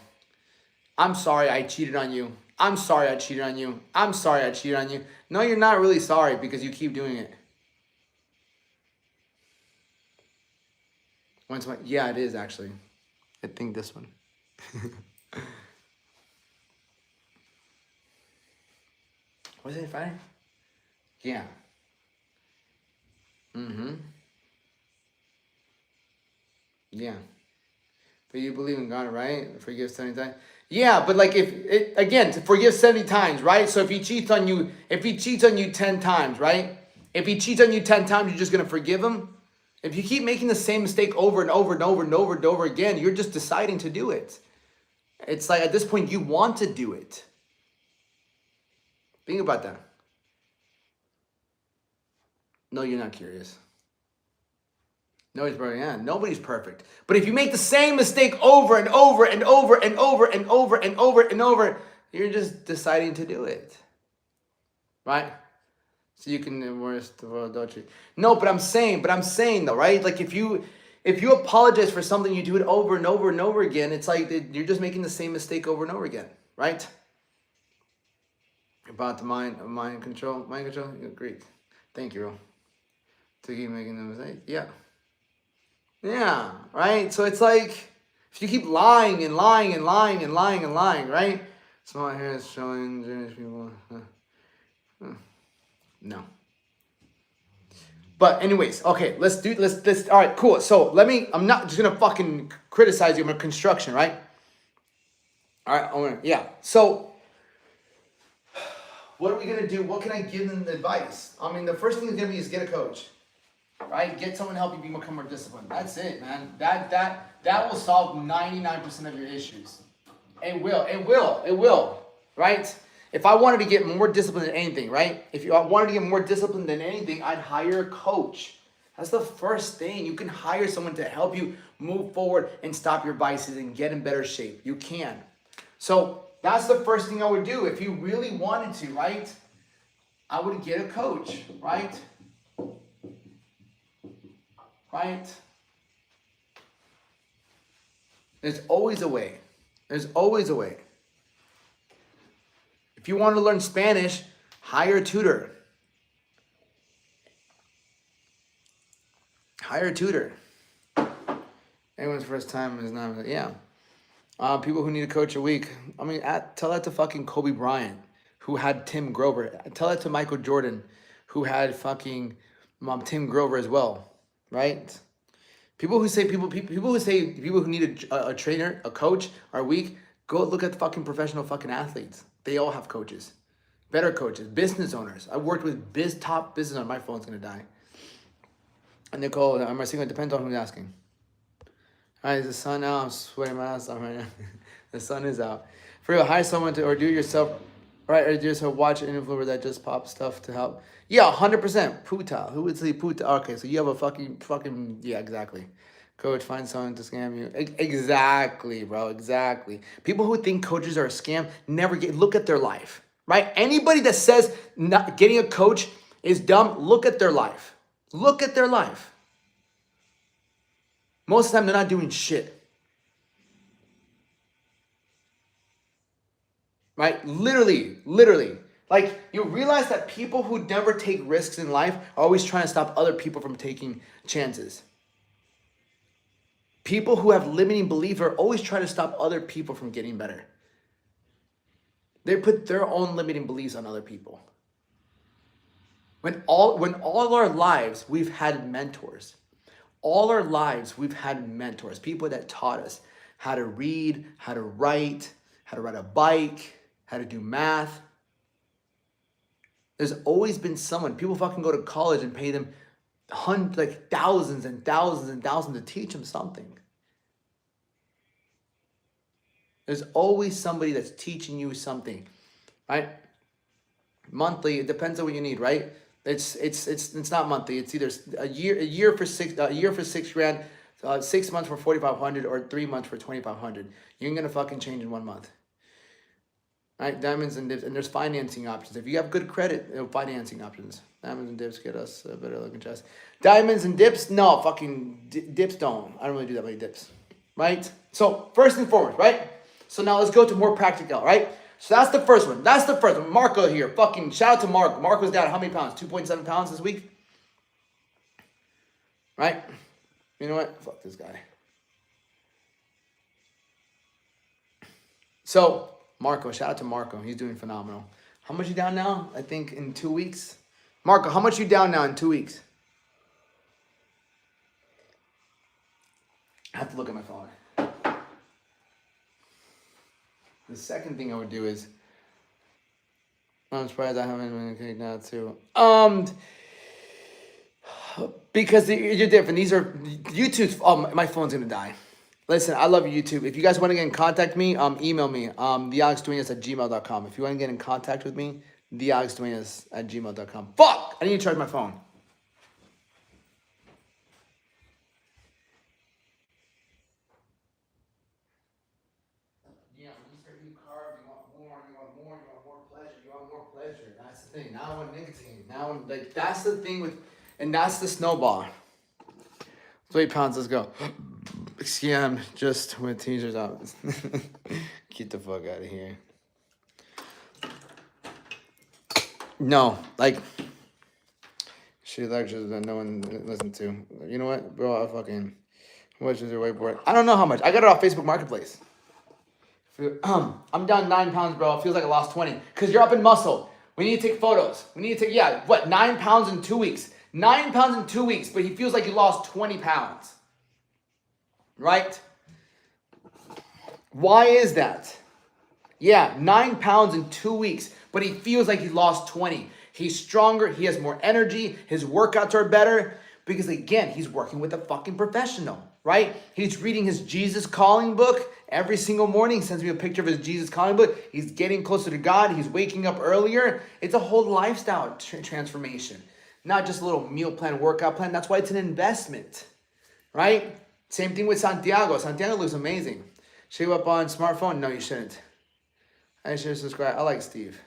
I'm sorry I cheated on you. I'm sorry I cheated on you. I'm sorry I cheated on you. No, you're not really sorry because you keep doing it. Yeah, it is actually. I think this one. Was it Friday? Yeah. Yeah. But you believe in God, right? Forgive 70 times. Yeah, but like again, to forgive 70 times, right? So if he cheats on you, 10 times, right? If he cheats on you 10 times, you're just gonna forgive him. If you keep making the same mistake over and over and over and over and over again, you're just deciding to do it. It's like at this point you want to do it. Think about that. No, you're not curious. Nobody's perfect. Yeah, nobody's perfect. But if you make the same mistake over and over and over and over and over and over and over, you're just deciding to do it. Right? So you can worse the world, don't you? No, but I'm saying though, right? Like if you apologize for something, you do it over and over and over again, it's like you're just making the same mistake over and over again, right? About the mind control. Great. Thank you, bro. To keep making the mistake. Yeah. Yeah, right? So it's like, if you keep lying and lying and lying and lying and lying, right? Small hair is showing Jewish people. No. But anyways, okay, let's all right, cool. So I'm not just gonna fucking criticize you, I'm gonna construction, right? All right, yeah. So, what are we gonna do? What can I give them the advice? I mean, the first thing is gonna be is get a coach. Right? Get someone to help you become more disciplined. That's it, man. That will solve 99% of your issues. It will. Right? If I wanted to get more disciplined than anything, right? If I wanted to get more disciplined than anything, I'd hire a coach. That's the first thing. You can hire someone to help you move forward and stop your vices and get in better shape. You can. So that's the first thing I would do. If you really wanted to, right? I would get a coach, right? Right? There's always a way. There's always a way. If you want to learn Spanish, hire a tutor. Hire a tutor. Anyone's first time is not, yeah. People who need a coach a week. I mean, tell that to fucking Kobe Bryant, who had Tim Grover. Tell that to Michael Jordan, who had fucking Tim Grover as well. Right? People who need a trainer, a coach are weak. Go look at the fucking professional fucking athletes. They all have coaches, better coaches, business owners. I worked with top business owners. My phone's gonna die. And Nicole, am I single? It depends on who's asking. All right, is the sun out? I'm sweating my ass off right now. The sun is out. For real, hire someone or do it yourself. Right, or do yourself watch an influencer that just pops stuff to help. Yeah, 100%. Puta. Who would say puta? Okay, so you have a fucking, yeah, exactly. Coach, find someone to scam you. Exactly, bro, exactly. People who think coaches are a scam look at their life, right? Anybody that says not getting a coach is dumb, look at their life. Look at their life. Most of the time, they're not doing shit. Right? Literally. Like, you realize that people who never take risks in life are always trying to stop other people from taking chances. People who have limiting beliefs are always trying to stop other people from getting better. They put their own limiting beliefs on other people. When all our lives we've had mentors. All our lives we've had mentors, people that taught us how to read, how to ride a bike, how to do math. There's always been someone. People fucking go to college and pay them thousands and thousands and thousands to teach them something. There's always somebody that's teaching you something, right? Monthly, it depends on what you need, right? It's not monthly. It's either a year for $6,000, 6 months for $4,500, or 3 months for $2,500. You ain't gonna fucking change in 1 month. Right, diamonds and dips, and there's financing options. If you have good credit, financing options. Diamonds and dips get us a better looking chest. Diamonds and dips, no, fucking dips don't. I don't really do that many dips, right? So first and foremost, right? So now let's go to more practical, right? So that's the first one. Marco here, fucking shout out to Marco. Marco's down how many pounds? 2.7 pounds this week, right? You know what? Fuck this guy. So. Marco, shout out to Marco. He's doing phenomenal. How much you down now? I think in 2 weeks. Marco, how much you down now in 2 weeks? I have to look at my phone. The second thing I would do is, I'm surprised I haven't been kicked now too. Because you're different. These are YouTube's. Oh, my phone's gonna die. Listen, I love YouTube. If you guys want to get in contact with me, email me. thealexduenas@gmail.com. If you want to get in contact with me, thealexduenas@gmail.com. Fuck! I need to charge my phone. Yeah, when you start eating carbs, you want more, you want more, you want more pleasure, you want more pleasure. That's the thing. Now I want nicotine. Now I'm like, that's the thing with, and that's the snowball. 8 pounds, let's go. Scam just with teasers out. Get the fuck out of here. No, like, shitty lectures that no one listened to. You know what, bro? How much is your whiteboard? I don't know how much. I got it off Facebook Marketplace. I'm down 9 pounds, bro. It feels like I lost 20. Because you're up in muscle. We need to take photos. We need to take, 9 pounds in 2 weeks. 9 pounds in 2 weeks, but he feels like he lost 20 pounds. Right? Why is that? Yeah, 9 pounds in 2 weeks, but he feels like he lost 20. He's stronger. He has more energy. His workouts are better because, again, he's working with a fucking professional, right? He's reading his Jesus Calling book every single morning. He sends me a picture of his Jesus Calling book. He's getting closer to God. He's waking up earlier. It's a whole lifestyle transformation, not just a little meal plan, workout plan. That's why it's an investment, right? Same thing with Santiago. Santiago looks amazing. Should you up on smartphone? No, you shouldn't. I should subscribe. I like Steve.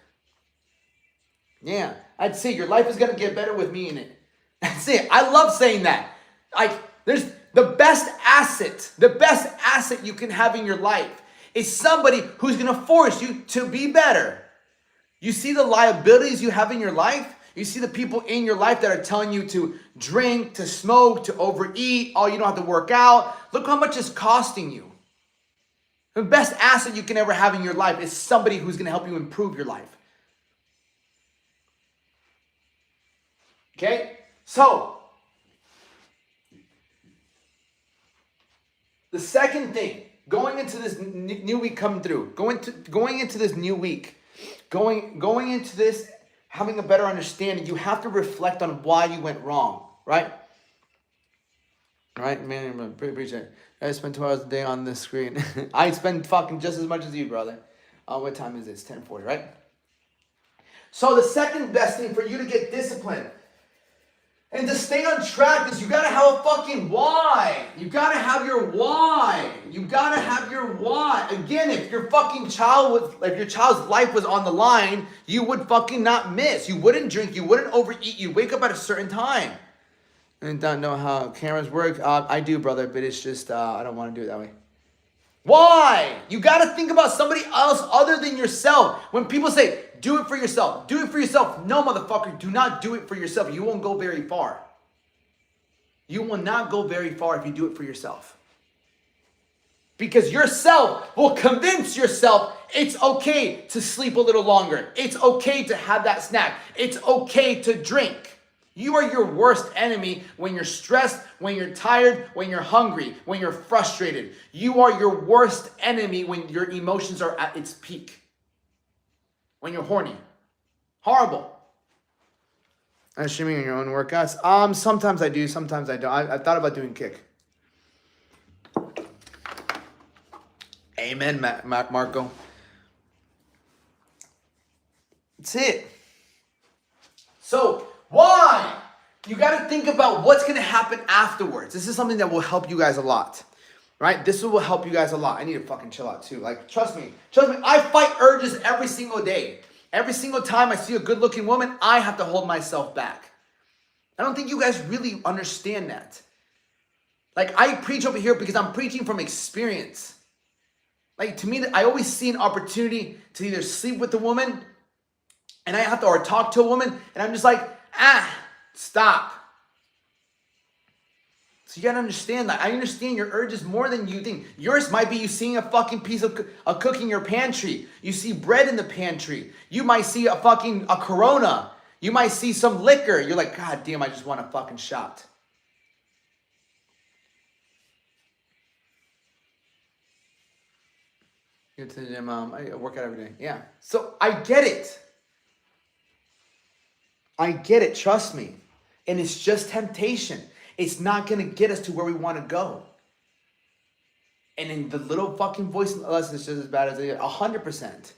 Yeah, I'd say your life is going to get better with me in it. That's it. I love saying that. Like, there's the best asset you can have in your life is somebody who's going to force you to be better. You see the liabilities you have in your life? You see the people in your life that are telling you to drink, to smoke, to overeat. Oh, you don't have to work out. Look how much it's costing you. The best asset you can ever have in your life is somebody who's going to help you improve your life. Okay? So, the second thing, going into this new week coming through, going into this new week, going into this having a better understanding, you have to reflect on why you went wrong, right? Right, man, I appreciate it. I spend 2 hours a day on this screen. I spend fucking just as much as you, brother. What time is it? It's 10:40, right? So the second best thing for you to get disciplined and to stay on track is you gotta have a fucking why. You gotta have your why. You gotta have your why. Again, if your fucking if your child's life was on the line, you would fucking not miss. You wouldn't drink. You wouldn't overeat. You wake up at a certain time. And don't know how cameras work. I do, brother, but it's just I don't want to do it that way. Why? You gotta think about somebody else other than yourself. When people say, do it for yourself. Do it for yourself. No, motherfucker, do not do it for yourself. You won't go very far. You will not go very far if you do it for yourself. Because yourself will convince yourself it's okay to sleep a little longer. It's okay to have that snack. It's okay to drink. You are your worst enemy when you're stressed, when you're tired, when you're hungry, when you're frustrated. You are your worst enemy when your emotions are at its peak. When you're horny. Horrible. And streaming in your own workouts? Sometimes I do, sometimes I don't. I thought about doing kick. Amen, Marco. That's it. So, why? You got to think about what's going to happen afterwards. This is something that will help you guys a lot. Right? This will help you guys a lot. I need to fucking chill out too. Like, trust me. I fight urges every single day. Every single time I see a good looking woman, I have to hold myself back. I don't think you guys really understand that. Like, I preach over here because I'm preaching from experience. Like, to me, I always see an opportunity to either sleep with a woman and I have to, or talk to a woman, and I'm just like, stop. So you gotta understand that. I understand your urges more than you think. Yours might be you seeing a fucking piece of cook in your pantry. You see bread in the pantry. You might see a Corona. You might see some liquor. You're like, God damn, I just want a fucking shot. Go to the gym. I work out every day. Yeah. So I get it. I get it. Trust me. And it's just temptation. It's not going to get us to where we want to go. And in the little fucking voice in us, it's just as bad as 100%.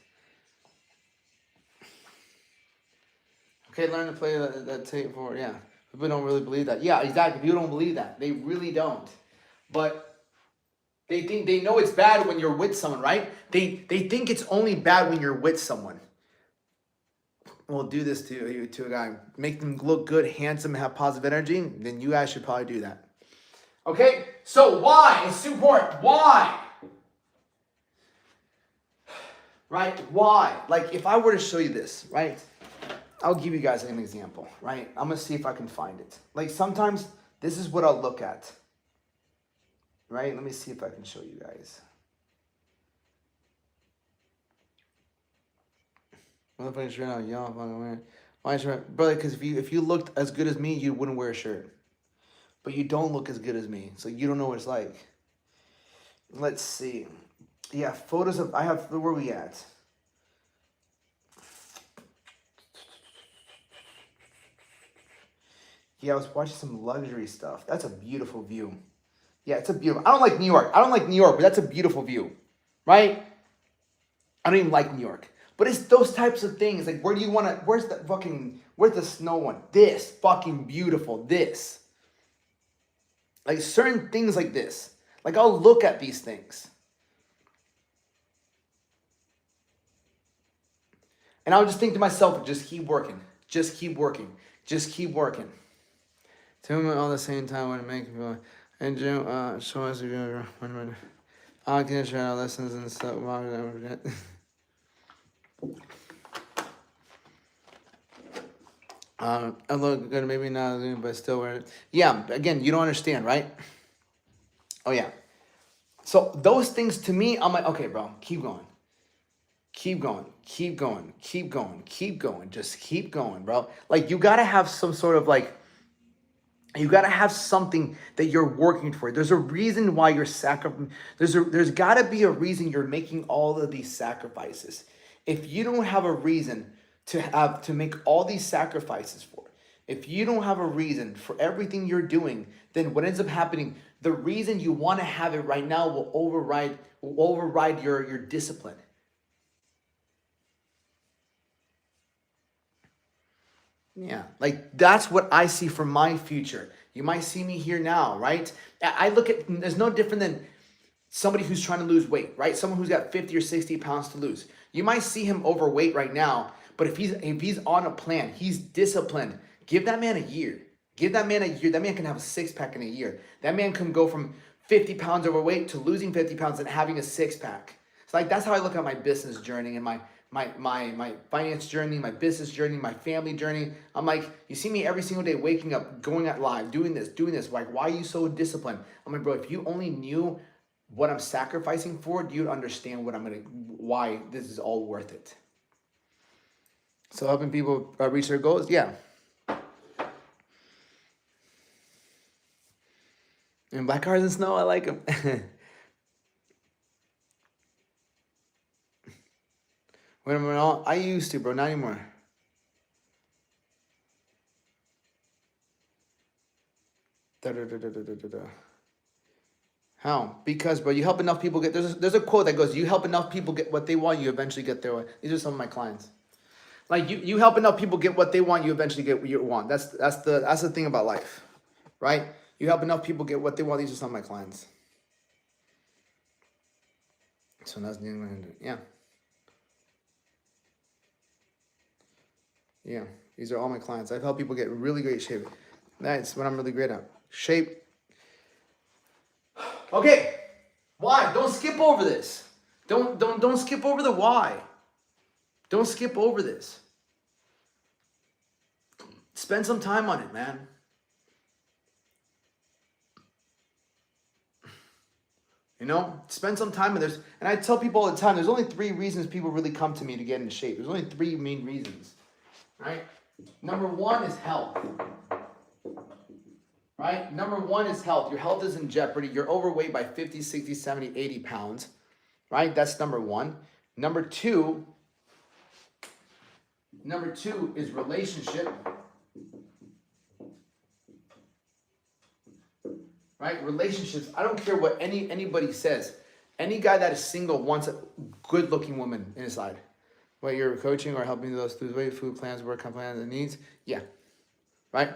Okay, learn to play that tape forward. Yeah. People don't really believe that. Yeah, exactly. People don't believe that. They really don't. But they think they know it's bad when you're with someone, right? They think it's only bad when you're with someone. We'll do this to a guy. Make them look good, handsome, have positive energy. Then you guys should probably do that. Okay? So why? It's super important. Why? Right? Why? Like if I were to show you this, right? I'll give you guys an example, right? I'm going to see if I can find it. Like sometimes this is what I'll look at. Right? Let me see if I can show you guys. Motherfucking shirt out, y'all fucking wearing. Why shirt, brother? Because if you looked as good as me, you wouldn't wear a shirt. But you don't look as good as me, so you don't know what it's like. Let's see. Yeah, photos of. I have. Where are we at? Yeah, I was watching some luxury stuff. That's a beautiful view. Yeah, it's a beautiful. I don't like New York. But that's a beautiful view, right? I don't even like New York. But it's those types of things. Like, where do you want to, where's the snow one? This, fucking beautiful, this. Like, certain things like this. Like, I'll look at these things. And I'll just think to myself, just keep working. Just keep working. Just keep working. Two men all the same time when it makes people, and Jim, show us if you're, I can share our lessons and stuff. I look good, maybe not, but still wear it. Yeah, again, you don't understand, right? Oh, yeah. So those things to me, I'm like, okay, bro, keep going. Keep going, keep going, keep going, keep going. Just keep going, bro. Like, you got to have some sort of, like, you got to have something that you're working for. There's a reason why you're sacrificing. There's got to be a reason you're making all of these sacrifices. If you don't have a reason to make all these sacrifices for, if you don't have a reason for everything you're doing, then what ends up happening, the reason you want to have it right now will override your discipline. Yeah, like that's what I see for my future. You might see me here now, right? I look at, there's no different than somebody who's trying to lose weight, right? Someone who's got 50 or 60 pounds to lose. You might see him overweight right now, but if he's on a plan, he's disciplined. Give that man a year. Give that man a year. That man can have a six-pack in a year. That man can go from 50 pounds overweight to losing 50 pounds and having a six-pack. It's like, that's how I look at my business journey and my finance journey, my business journey, my family journey. I'm like, you see me every single day waking up, going out live, doing this. Like, why are you so disciplined? I'm like, bro, if you only knew what I'm sacrificing for, you'd understand why this is all worth it. So helping people reach their goals, yeah. And black cars and snow, I like them. When I'm all, I used to, bro, not anymore. How? Because, bro, you help enough people get, there's a quote that goes, you help enough people get what they want, you eventually get their way. These are some of my clients. Like, you help enough people get what they want, you eventually get what you want. That's the thing about life, right? You help enough people get what they want. These are some of my clients. So that's the end. Yeah. Yeah, these are all my clients. I've helped people get really great shape. That's what I'm really great at. Shape. Okay, why? Don't skip over this. Don't skip over the why. Don't skip over this. Spend some time on it, man. You know, spend some time with this. And I tell people all the time, there's only 3 reasons people really come to me to get into shape. There's only 3 main reasons. Right? Number 1 is health. Right? Number 1 is health. Your health is in jeopardy. You're overweight by 50, 60, 70, 80 pounds. right? That's number one. Number two is relationship, right? Relationships. I don't care what anybody says. Any guy that is single wants a good-looking woman in his side. What, you're coaching or helping those through the way, food plans, work plans, and needs? Yeah, right?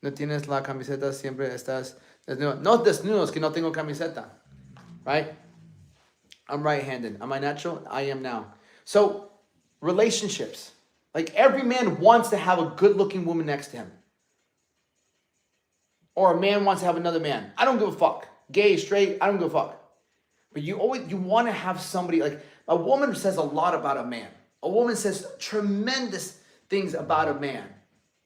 No tienes la camiseta, siempre estás desnudo. No desnudos, que no tengo camiseta, right? I'm right-handed. Am I natural? I am now. So, relationships. Like, every man wants to have a good-looking woman next to him. Or a man wants to have another man. I don't give a fuck. Gay, straight, I don't give a fuck. But you want to have somebody, like, a woman says a lot about a man. A woman says tremendous things about a man.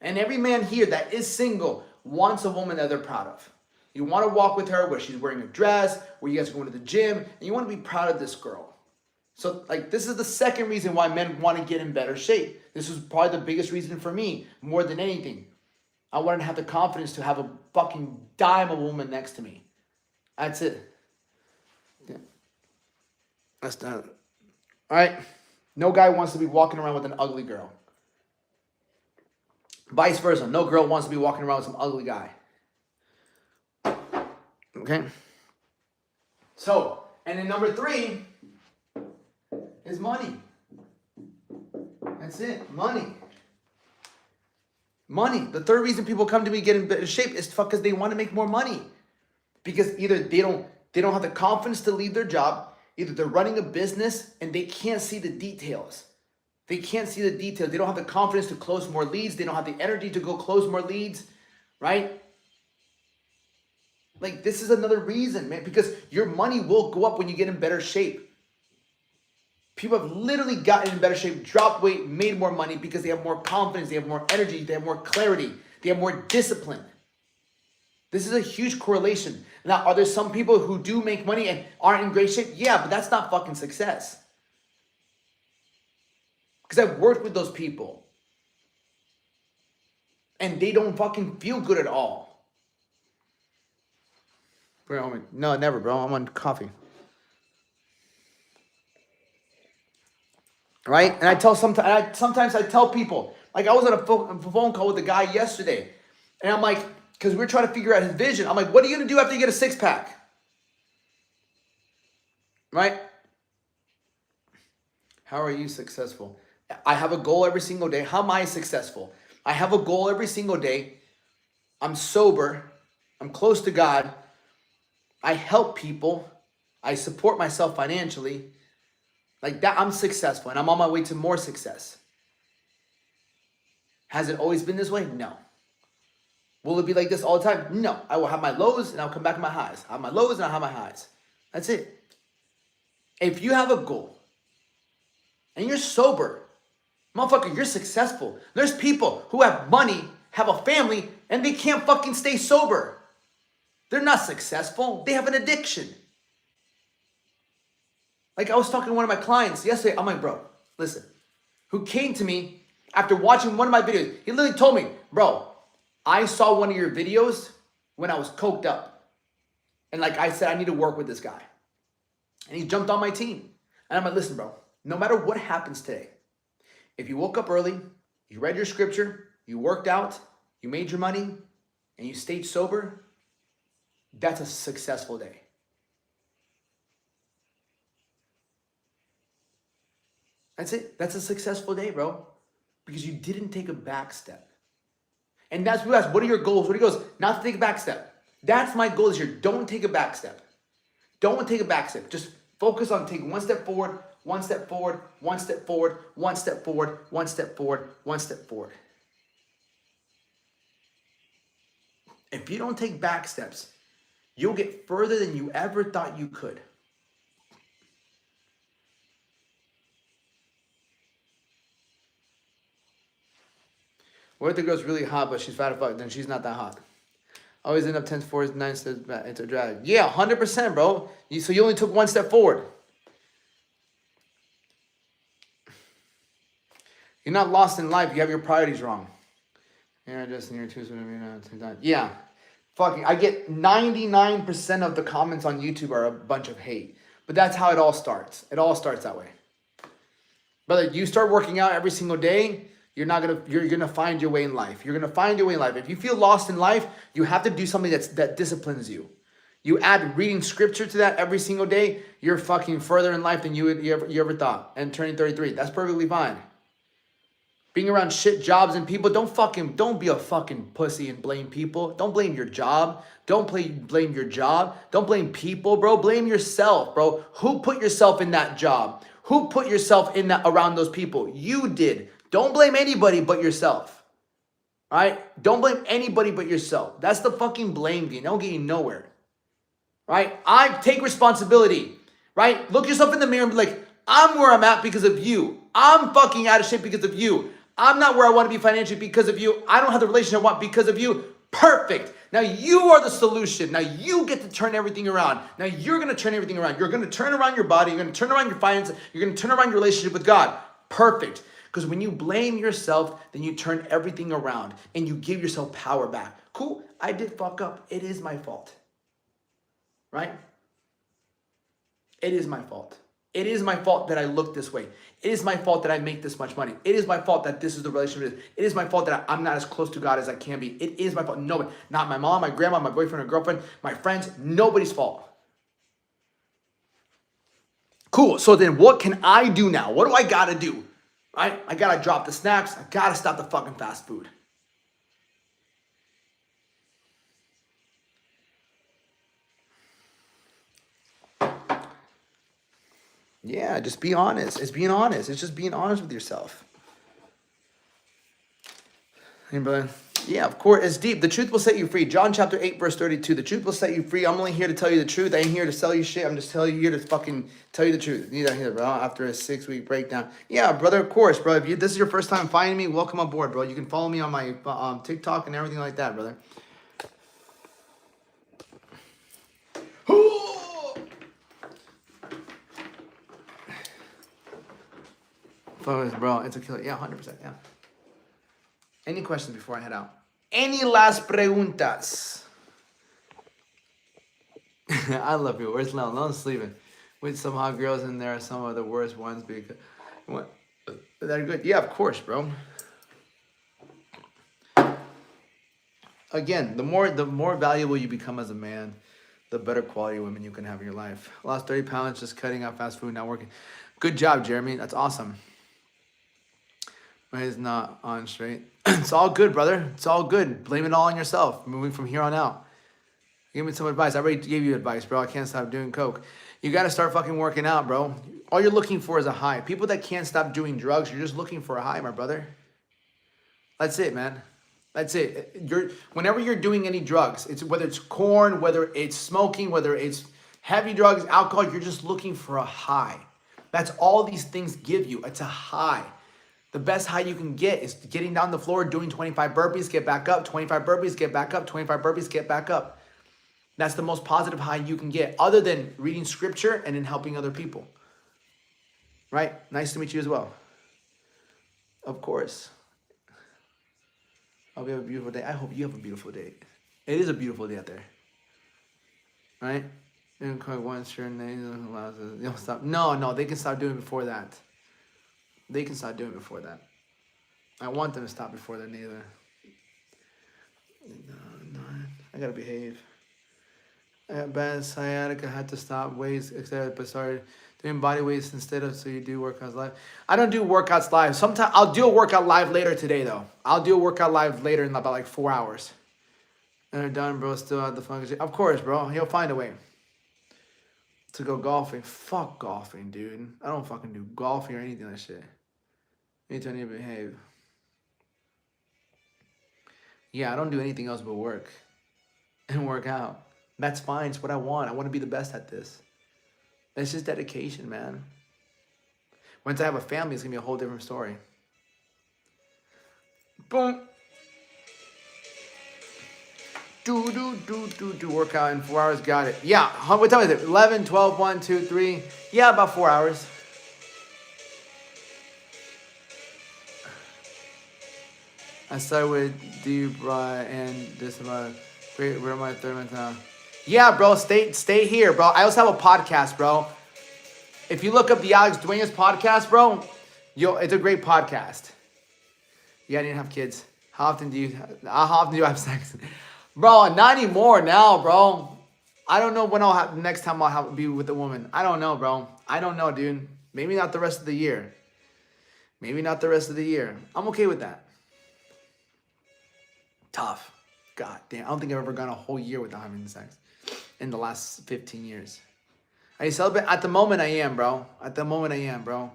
And every man here that is single wants a woman that they're proud of. You want to walk with her where she's wearing a dress, where you guys are going to the gym, and you want to be proud of this girl. So, like, this is the second reason why men want to get in better shape. This was probably the biggest reason for me, more than anything. I wanted to have the confidence to have a fucking dime of a woman next to me. That's it. Yeah. That's done. All right. No guy wants to be walking around with an ugly girl. Vice versa. No girl wants to be walking around with some ugly guy. Okay? So, and then number three is money. That's it. Money. Money. The third reason people come to me get in better shape is because they want to make more money. Because either they don't have the confidence to leave their job, either they're running a business and they can't see the details. They can't see the details. They don't have the confidence to close more leads. They don't have the energy to go close more leads, right? Like, this is another reason, man, because your money will go up when you get in better shape. People have literally gotten in better shape, dropped weight, made more money because they have more confidence, they have more energy, they have more clarity, they have more discipline. This is a huge correlation. Now, are there some people who do make money and aren't in great shape? Yeah, but that's not fucking success. Because I've worked with those people. And they don't fucking feel good at all. Bro, no, never, bro. I'm on coffee. Right? And sometimes I tell people, like, I was on a phone call with a guy yesterday. And I'm like, because we're trying to figure out his vision. I'm like, what are you going to do after you get a six-pack? Right? How are you successful? I have a goal every single day. How am I successful? I have a goal every single day. I'm sober. I'm close to God. I help people. I support myself financially. Like that, I'm successful. And I'm on my way to more success. Has it always been this way? No. Will it be like this all the time? No. I will have my lows and I'll come back to my highs. I have my lows and I'll have my highs. That's it. If you have a goal and you're sober, motherfucker, you're successful. There's people who have money, have a family, and they can't fucking stay sober. They're not successful. They have an addiction. Like I was talking to one of my clients yesterday. I'm like, bro, listen, who came to me after watching one of my videos. He literally told me, bro, I saw one of your videos when I was coked up. And like I said, I need to work with this guy. And he jumped on my team. And I'm like, listen, bro, no matter what happens today, if you woke up early, you read your scripture, you worked out, you made your money, and you stayed sober, that's a successful day. That's it. That's a successful day, bro. Because you didn't take a back step. And that's what he asked, what are your goals? What he goes, not to take a back step. That's my goal this year. Don't take a back step. Don't take a back step. Just focus on taking one step forward, one step forward, one step forward, one step forward, one step forward, one step forward. If you don't take back steps, you'll get further than you ever thought you could. What if the girl's really hot, but she's fat as fuck? Then she's not that hot. Always end up 10 4s, 9 steps back. It's a drag. Yeah, 100%, bro. So you only took one step forward. You're not lost in life. You have your priorities wrong. Yeah, just in your twos, whatever you're not. Yeah. Fucking, I get 99% of the comments on YouTube are a bunch of hate. But that's how it all starts. It all starts that way. Brother, you start working out every single day, you're gonna find your way in life. You're gonna find your way in life. If you feel lost in life, you have to do something that disciplines you. You add reading scripture to that every single day, you're fucking further in life than you ever thought. And turning 33, that's perfectly fine. Being around shit jobs and people, don't be a fucking pussy and blame people. Don't blame your job. Don't blame your job. Don't blame people, bro. Blame yourself, bro. Who put yourself in that job? Who put yourself in that around those people? You did. Don't blame anybody but yourself. All right? Don't blame anybody but yourself. That's the fucking blame game. Don't get you nowhere. Right? I take responsibility. Right? Look yourself in the mirror and be like, I'm where I'm at because of you. I'm fucking out of shape because of you. I'm not where I want to be financially because of you. I don't have the relationship I want because of you. Perfect. Now you are the solution. Now you get to turn everything around. Now you're going to turn everything around. You're going to turn around your body. You're going to turn around your finances. You're going to turn around your relationship with God. Perfect. Because when you blame yourself, then you turn everything around and you give yourself power back. Cool. I did fuck up. It is my fault. Right? It is my fault. It is my fault that I look this way. It is my fault that I make this much money. It is my fault that this is the relationship. It is my fault that I'm not as close to God as I can be. It is my fault. Nobody, not my mom, my grandma, my boyfriend or girlfriend, my friends, nobody's fault. Cool. So then what can I do now? What do I got to do? Right? I got to drop the snacks. I got to stop the fucking fast food. Yeah, just be honest. It's being honest. It's just being honest with yourself. Hey, brother. Yeah, of course. It's deep. The truth will set you free. John chapter 8, verse 32. The truth will set you free. I'm only here to tell you the truth. I ain't here to sell you shit. I'm just here to fucking tell you the truth. You know, here, bro. After a 6-week breakdown. Yeah, brother, of course, bro. If this is your first time finding me, welcome aboard, bro. You can follow me on my TikTok and everything like that, brother. Bro, it's a killer. Yeah, 100%. Yeah. Any questions before I head out? Any last preguntas? I love you. Where's Lel? Lel's sleeping. With some hot girls in there, some of the worst ones because what? They're good. Yeah, of course, bro. Again, the more valuable you become as a man, the better quality of women you can have in your life. Lost 30 pounds just cutting out fast food, not working. Good job, Jeremy. That's awesome. He's not on straight. It's all good, brother. It's all good. Blame it all on yourself. Moving from here on out. Give me some advice. I already gave you advice, bro. I can't stop doing coke. You got to start fucking working out, bro. All you're looking for is a high. People that can't stop doing drugs, you're just looking for a high, my brother. That's it, man. That's it. Whenever you're doing any drugs, it's whether it's corn, whether it's smoking, whether it's heavy drugs, alcohol, you're just looking for a high. That's all these things give you. It's a high. The best high you can get is getting down the floor, doing 25 burpees, get back up, 25 burpees, get back up, 25 burpees, get back up. That's the most positive high you can get, other than reading scripture and then helping other people. Right? Nice to meet you as well. Of course. I hope you have a beautiful day. I hope you have a beautiful day. It is a beautiful day out there. Right? Didn't quite once, sure, stop. No, they can stop doing it before that. They can start doing it before that. I want them to stop before that neither. No, I gotta behave. I got bad sciatica. I had to stop weights, etc. But started doing body weights instead of so you do workouts live. I don't do workouts live. Sometimes I'll do a workout live later today though. I'll do a workout live later in about like 4 hours. And they're done, bro. Still out the function. Of course, bro. He'll find a way. To go golfing. Fuck golfing, dude. I don't fucking do golfing or anything like that shit. Anytime you behave. Yeah, I don't do anything else but work. And work out. That's fine. It's what I want. I want to be the best at this. It's just dedication, man. Once I have a family, it's going to be a whole different story. Boom. Do workout in 4 hours. Got it. Yeah. What time is it? 11, 12, 1, 2, 3. Yeah, about 4 hours. I started with Debra and this about where my third month now. Yeah, bro. Stay here, bro. I also have a podcast, bro. If you look up the Alex Duenas podcast, bro, it's a great podcast. Yeah, I didn't have kids. How often do you have sex? Bro, not anymore now, bro. I don't know when next time I'll be with a woman. I don't know, bro. I don't know, dude. Maybe not the rest of the year. Maybe not the rest of the year. I'm okay with that. Tough. God damn. I don't think I've ever gone a whole year without having sex in the last 15 years. Are you celibate? At the moment I am, bro. At the moment I am, bro.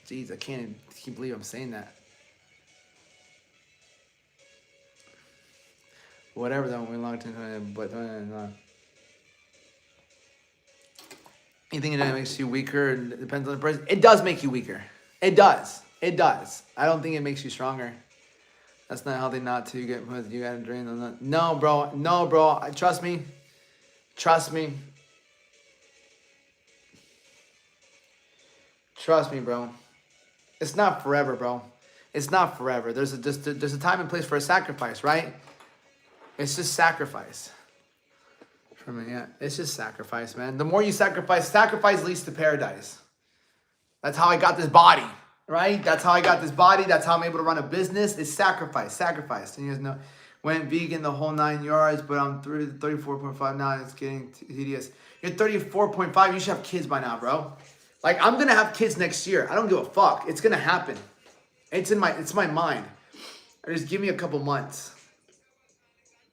Jeez, I can't believe I'm saying that. Whatever though, we long term, but you think it makes you weaker? It depends on the person. It does make you weaker. It does. It does. I don't think it makes you stronger. That's not healthy not to get put. You gotta drain them. No, bro. No, bro. Trust me. Trust me. Trust me, bro. It's not forever, bro. It's not forever. There's a time and place for a sacrifice, right? It's just sacrifice. For me, yeah. It's just sacrifice, man. The more you sacrifice leads to paradise. That's how I got this body, right? That's how I got this body. That's how I'm able to run a business. It's sacrifice. And you guys know, went vegan the whole 9 yards, but I'm 34.5 now. It's getting tedious. You're 34.5. You should have kids by now, bro. Like, I'm going to have kids next year. I don't give a fuck. It's going to happen. It's my mind. Just give me a couple months.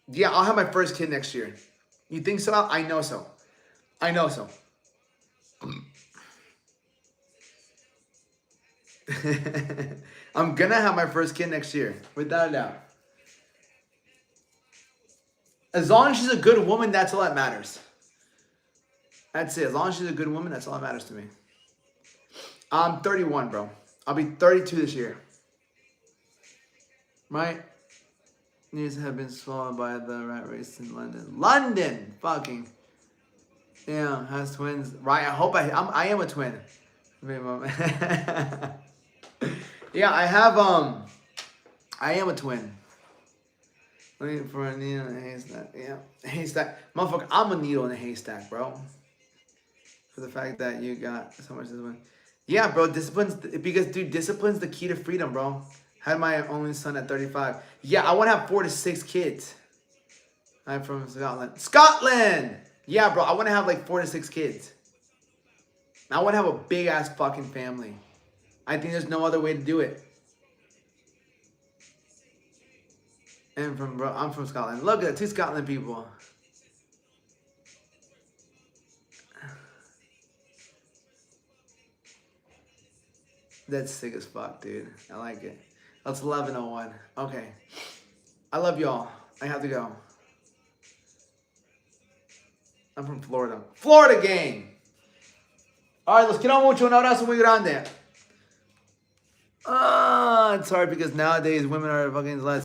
Yeah, I'll have my first kid next year. You think so? I know so. I know so. I'm going to have my first kid next year. Without a doubt. As long as she's a good woman, that's all that matters. That's it. As long as she's a good woman, that's all that matters to me. I'm 31, bro. I'll be 32 this year. Right? News have been swallowed by the rat race in London. London! Fucking. Yeah, has twins. Right, I hope I am a twin. Yeah, I am a twin. Waiting for a needle in a haystack. Yeah, haystack. Motherfucker, I'm a needle in a haystack, bro. For the fact that you got so much discipline. Yeah, bro, discipline's the key to freedom, bro. Had my only son at 35. Yeah, I want to have 4 to 6 kids. I'm from Scotland. Scotland! Yeah, bro, I want to have like 4 to 6 kids. I want to have a big ass fucking family. I think there's no other way to do it. And I'm from Scotland. Look at that, 2 Scotland people. That's sick as fuck, dude. I like it. That's 11:01. Okay. I love y'all. I have to go. I'm from Florida. Florida gang! Alright, los quiero mucho. Un abrazo muy grande. It's hard because nowadays women are fucking less.